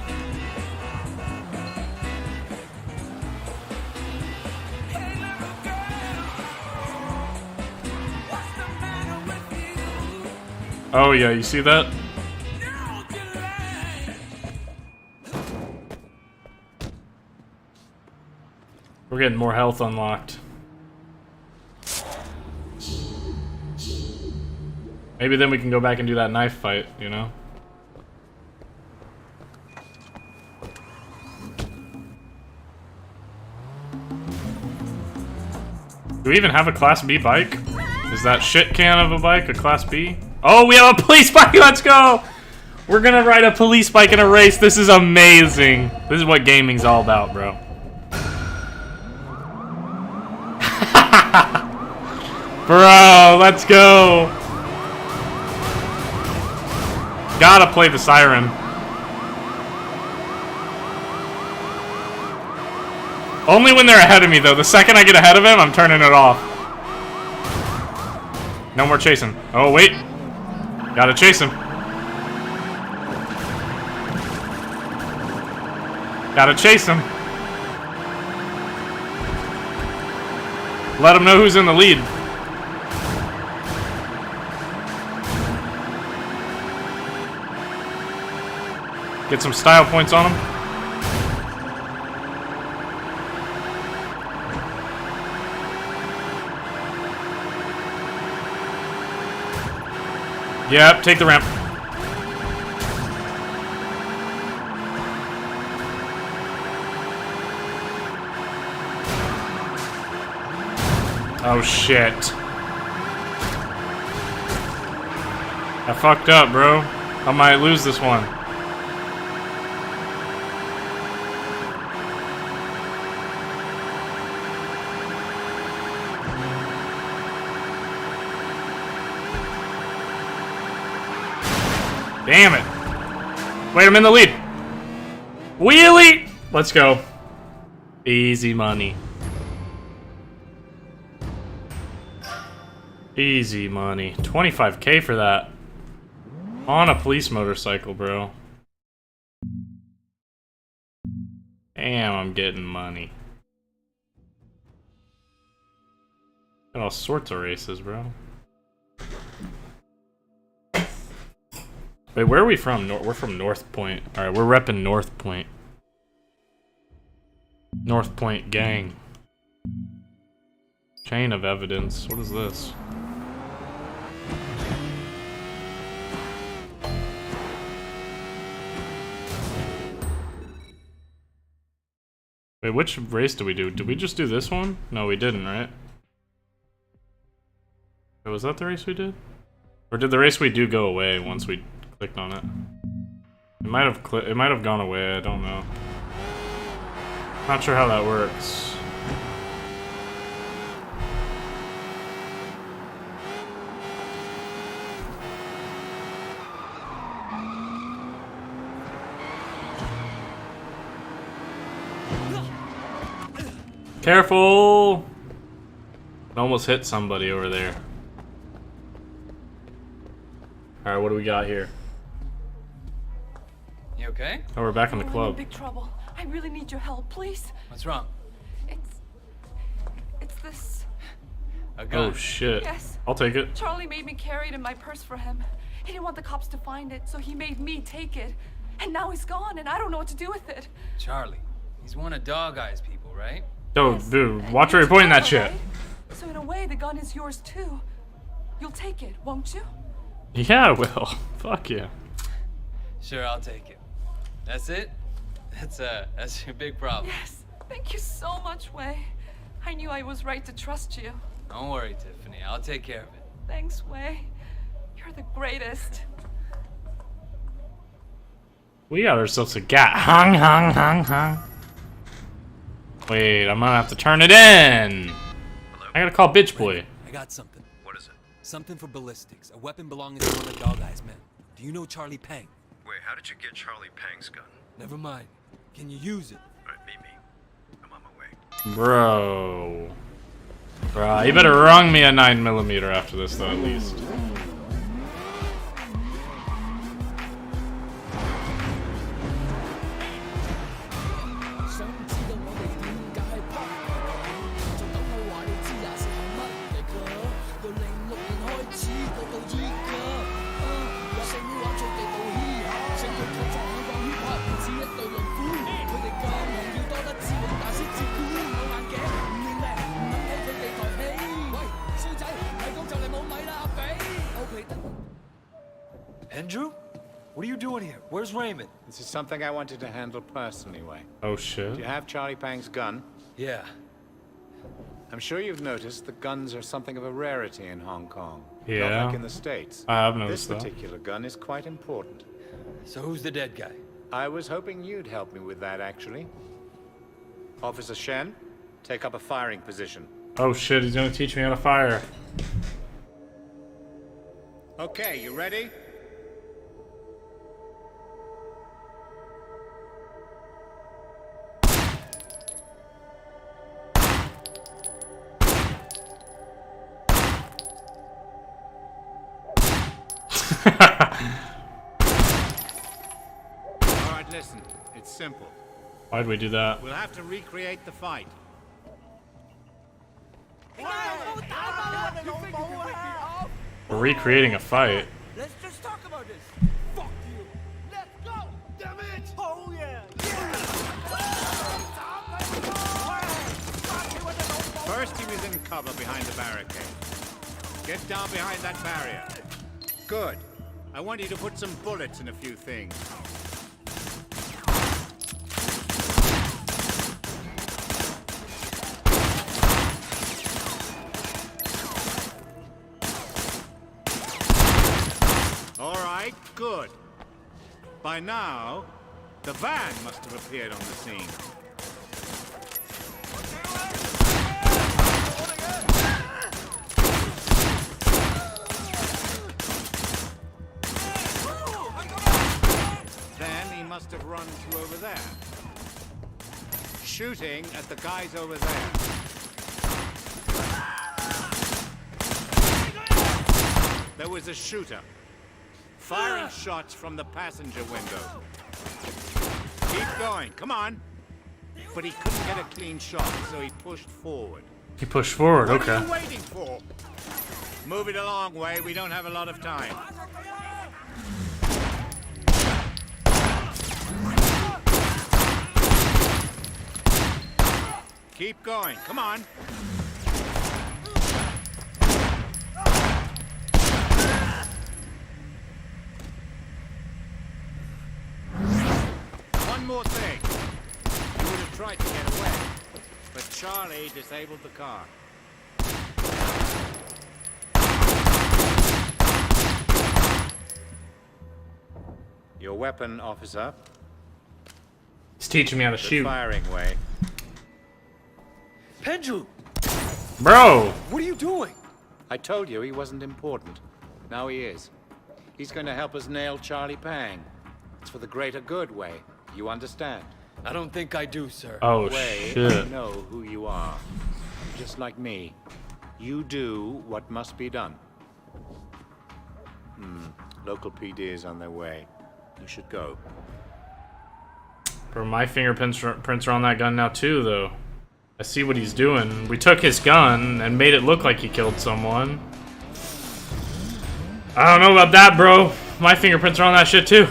Oh yeah, you see that? We're getting more health unlocked. Maybe then we can go back and do that knife fight, you know? Do we even have a Class B bike? Is that shit can of a bike a Class B? Oh, we have a police bike! Let's go! We're gonna ride a police bike in a race. This is amazing. This is what gaming's all about, bro. Bro, let's go. Gotta play the siren. Only when they're ahead of me, though. The second I get ahead of him, I'm turning it off. No more chasing. Oh, wait. Gotta chase him. Gotta chase him. Let him know who's in the lead. Get some style points on him. Yep, take the ramp. Oh shit. I fucked up, bro. I might lose this one. Damn it. Wait, I'm in the lead. Wheelie! Let's go. Easy money. Easy money. 25K for that. On a police motorcycle, bro. Damn, I'm getting money. Got all sorts of races, bro. Wait, where are we from? We're from North Point. Alright, we're repping North Point. North Point gang. Chain of evidence. What is this? Wait, which race did we do? Did we just do this one? No, we didn't, right? Wait, was that the race we did? Or did the race we do go away once we clicked on it? It might have gone away, I don't know. Not sure how that works. Careful! I almost hit somebody over there. Alright, what do we got here? You okay? Oh, we're back in the I'm in club. big trouble. I really need your help, please. What's wrong? It's this. A gun? Oh shit. Yes. I'll take it. Charlie made me carry it in my purse for him. He didn't want the cops to find it, so he made me take it. And now he's gone, and I don't know what to do with it. Charlie. He's one of Dog Eye's people, right? Oh, dude, watch where you're pointing that shit. So in a way, the gun is yours too. You'll take it, won't you? Yeah, I will. Fuck yeah. Sure, I'll take it. That's it? That's your big problem. Yes. Thank you so much, Wei. I knew I was right to trust you. Don't worry, Tiffany. I'll take care of it. Thanks, Wei. You're the greatest. We got ourselves a gat. Hung, hung, hung, hung. Wait, I'm gonna have to turn it in. Hello? I gotta call bitch boy. I got something. What is it? Something for ballistics. A weapon belonging to one of Dog Eye's men. Do you know Charlie Peng? Wait, how did you get Charlie Peng's gun? Never mind. Can you use it? Alright, meet me. I'm on my way. Bro. Bro, you better rung me a 9mm after this, though, at least. Andrew? What are you doing here? Where's Raymond? This is something I wanted to handle personally, Wei. Oh shit. Do you have Charlie Pang's gun? Yeah. I'm sure you've noticed that guns are something of a rarity in Hong Kong. Yeah. Not like in the States. I have noticed This particular gun is quite important. So who's the dead guy? I was hoping you'd help me with that, actually. Officer Shen, take up a firing position. Oh shit, he's gonna teach me how to fire. Okay, you ready? Alright, listen. It's simple. Why'd we do that? We'll have to recreate the fight. We're recreating a fight. Let's just talk about this. Fuck you. Let's go. Damn it. Oh yeah. First, he was in cover behind the barricade. Get down behind that barrier. Good. I want you to put some bullets in a few things. All right, good. By now, the van must have appeared on the scene. Then he must have run to over there. Shooting at the guys over there. There was a shooter. Firing shots from the passenger window. Keep going, come on. But he couldn't get a clean shot, so he pushed forward. He pushed forward, What okay. are you waiting for? Move it along, Wei. We don't have a lot of time. Keep going, come on. One more thing. You would have tried to get away, but Charlie disabled the car. Your weapon, officer. He's teaching me how to Good shoot. firing, Wei. Pendrew! Bro! What are you doing? I told you he wasn't important. Now he is. He's going to help us nail Charlie Pang. It's for the greater good, Wei. You understand? I don't think I do, sir. Oh Wei, shit. I know who you are. Just like me. You do what must be done. Local PD is on their way. You should go. Bro, my fingerprints are on that gun now too, though. I see what he's doing. We took his gun and made it look like he killed someone. I don't know about that, bro. My fingerprints are on that shit too.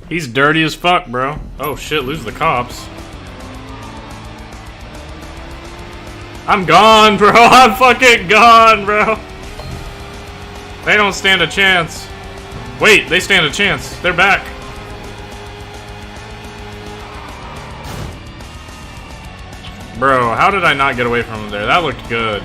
He's dirty as fuck, bro. Oh shit, lose the cops. I'm gone, bro. I'm fucking gone, bro. They don't stand a chance. Wait, they stand a chance. They're back. Bro, how did I not get away from him there? That looked good.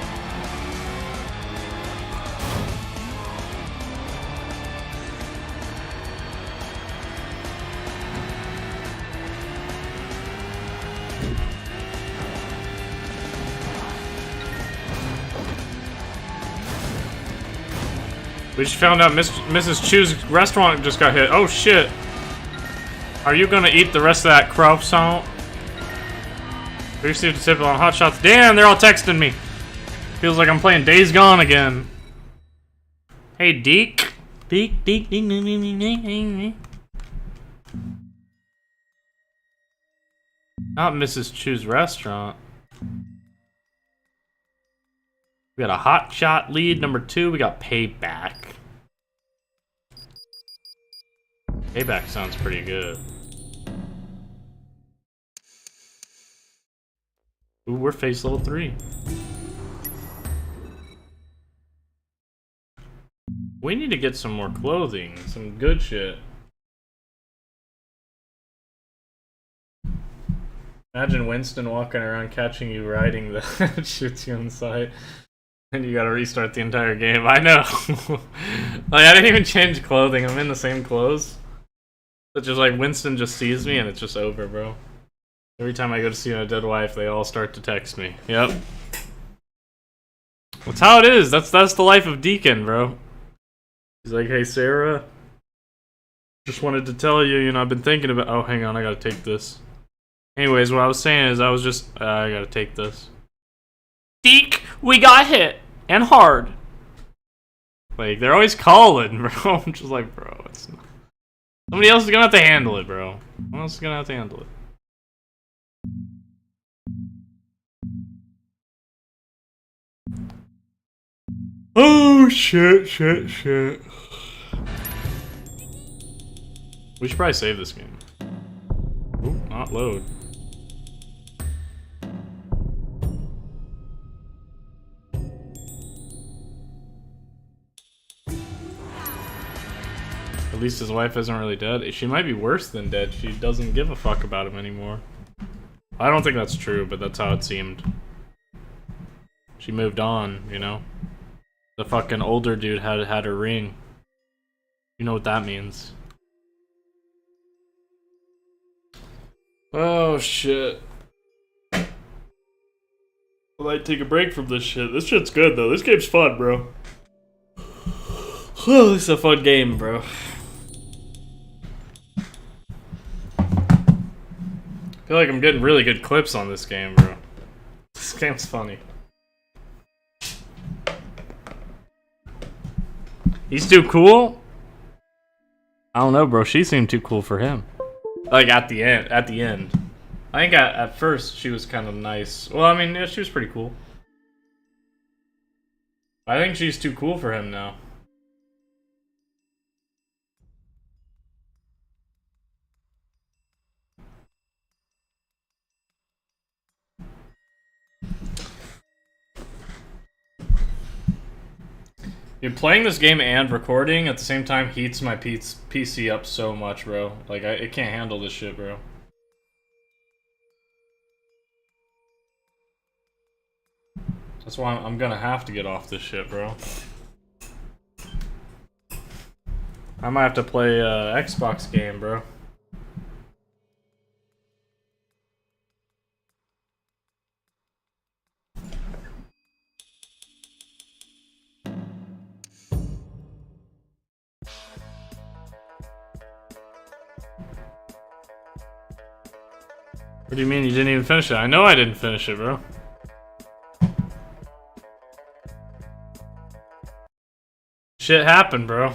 We just found out Mrs. Chu's restaurant just got hit. Oh shit. Are you gonna eat the rest of that croissant? We received a tip on hot shots. Damn, they're all texting me. Feels like I'm playing Days Gone again. Hey, Deke. Deke, Deke, Deke, Deke, Deke, Deke, Deke. Not Mrs. Chu's restaurant. We got a hot shot lead. Number 2, we got Payback. Payback sounds pretty good. Ooh, we're face level 3. We need to get some more clothing, some good shit. Imagine Winston walking around catching you riding the shoots you on sight. And you gotta restart the entire game. I know. Like, I didn't even change clothing. I'm in the same clothes. It's just like Winston just sees me and it's just over, bro. Every time I go to see my dead wife, they all start to text me. Yep. That's how it is. That's the life of Deacon, bro. He's like, hey, Sarah. Just wanted to tell you, you know, I've been thinking about... Oh, hang on. I gotta take this. Anyways, what I was saying is I was just... I gotta take this. Deke, we got hit. And hard. Like, they're always calling, bro. I'm just like, bro, it's not... Somebody else is gonna have to handle it, bro. Someone else is gonna have to handle it. Oh, shit. We should probably save this game. Ooh, not load. At least his wife isn't really dead. She might be worse than dead. She doesn't give a fuck about him anymore. I don't think that's true, but that's how it seemed. She moved on, you know? The fucking older dude had her ring. You know what that means. Oh, shit. I might take a break from this shit. This shit's good, though. This game's fun, bro. Oh, this is a fun game, bro. I feel like I'm getting really good clips on this game, bro. This game's funny. He's too cool? I don't know, bro. She seemed too cool for him. Like, at the end. I think at first she was kind of nice. Well, I mean, yeah, she was pretty cool. I think she's too cool for him now. Dude, playing this game and recording at the same time heats my PC up so much, bro. Like, it can't handle this shit, bro. That's why I'm gonna have to get off this shit, bro. I might have to play a Xbox game, bro. What do you mean you didn't even finish it? I know I didn't finish it, bro. Shit happened, bro.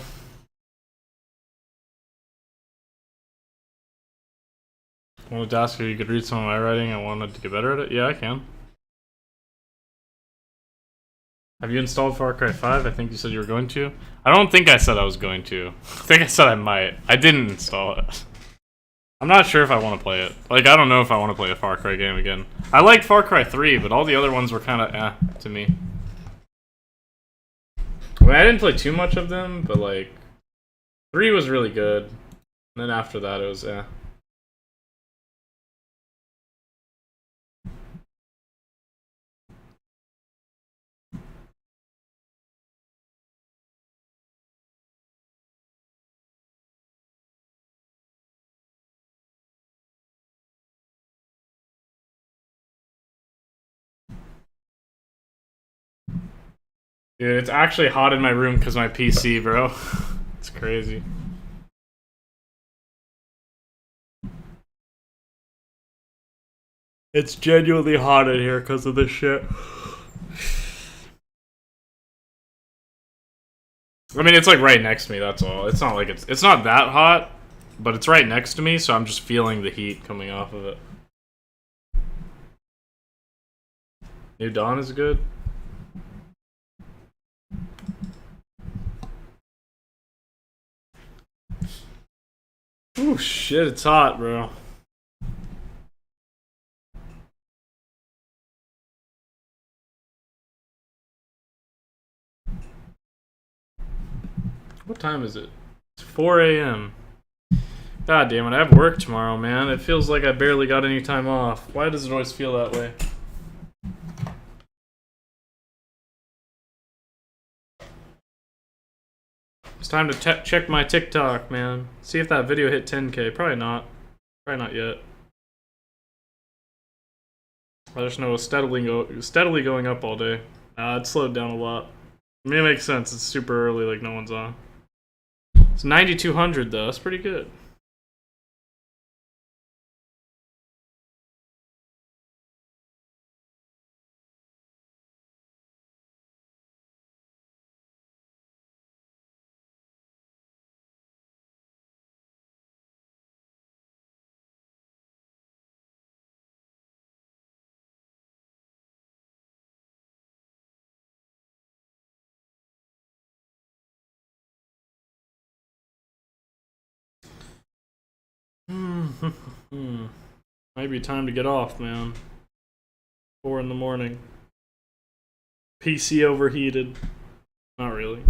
I wanted to ask if you could read some of my writing. I wanted to get better at it. Yeah, I can. Have you installed Far Cry 5? I think you said you were going to. I don't think I said I was going to. I think I said I might. I didn't install it. I'm not sure if I want to play it. Like, I don't know if I want to play a Far Cry game again. I liked Far Cry 3, but all the other ones were kind of to me. I mean, I didn't play too much of them, but like 3 was really good. And then after that it was Dude, it's actually hot in my room because my PC, bro. It's crazy. It's genuinely hot in here because of this shit. I mean, it's like right next to me, that's all. It's not like it's not that hot, but it's right next to me, so I'm just feeling the heat coming off of it. New Dawn is good. Oh shit, it's hot, bro. What time is it? It's 4 a.m. God damn it, I have work tomorrow, man. It feels like I barely got any time off. Why does it always feel that way? It's time to check my TikTok, man. See if that video hit 10K. Probably not. Probably not yet. I just know it's steadily going up all day. It slowed down a lot. I mean, it makes sense. It's super early, like no one's on. It's 9,200 though. That's pretty good. Might be time to get off, man. 4 in the morning. PC overheated. Not really.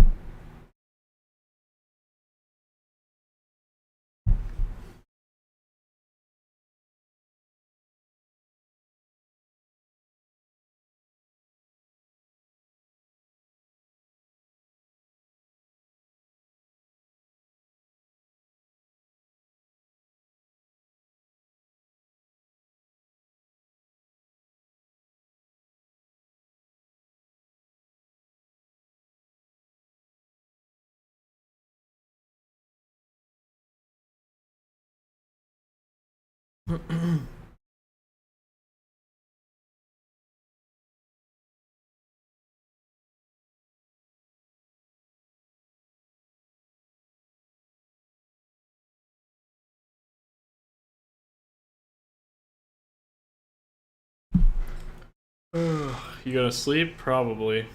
You gonna sleep? Probably.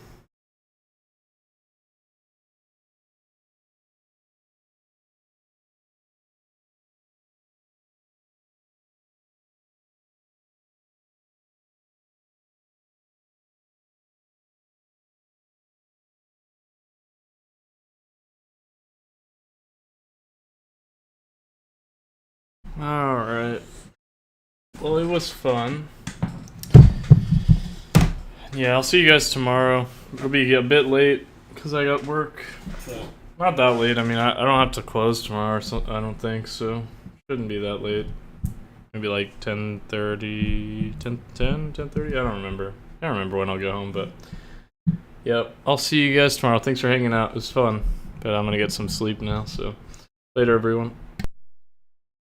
Alright. Well, it was fun. Yeah, I'll see you guys tomorrow. It'll be a bit late because I got work. So, not that late. I mean, I don't have to close tomorrow, so I don't think so. Shouldn't be that late. Maybe like 10:30, 10:30? I don't remember. I don't remember when I'll go home, but yep. I'll see you guys tomorrow. Thanks for hanging out. It was fun. But I'm going to get some sleep now, so later, everyone.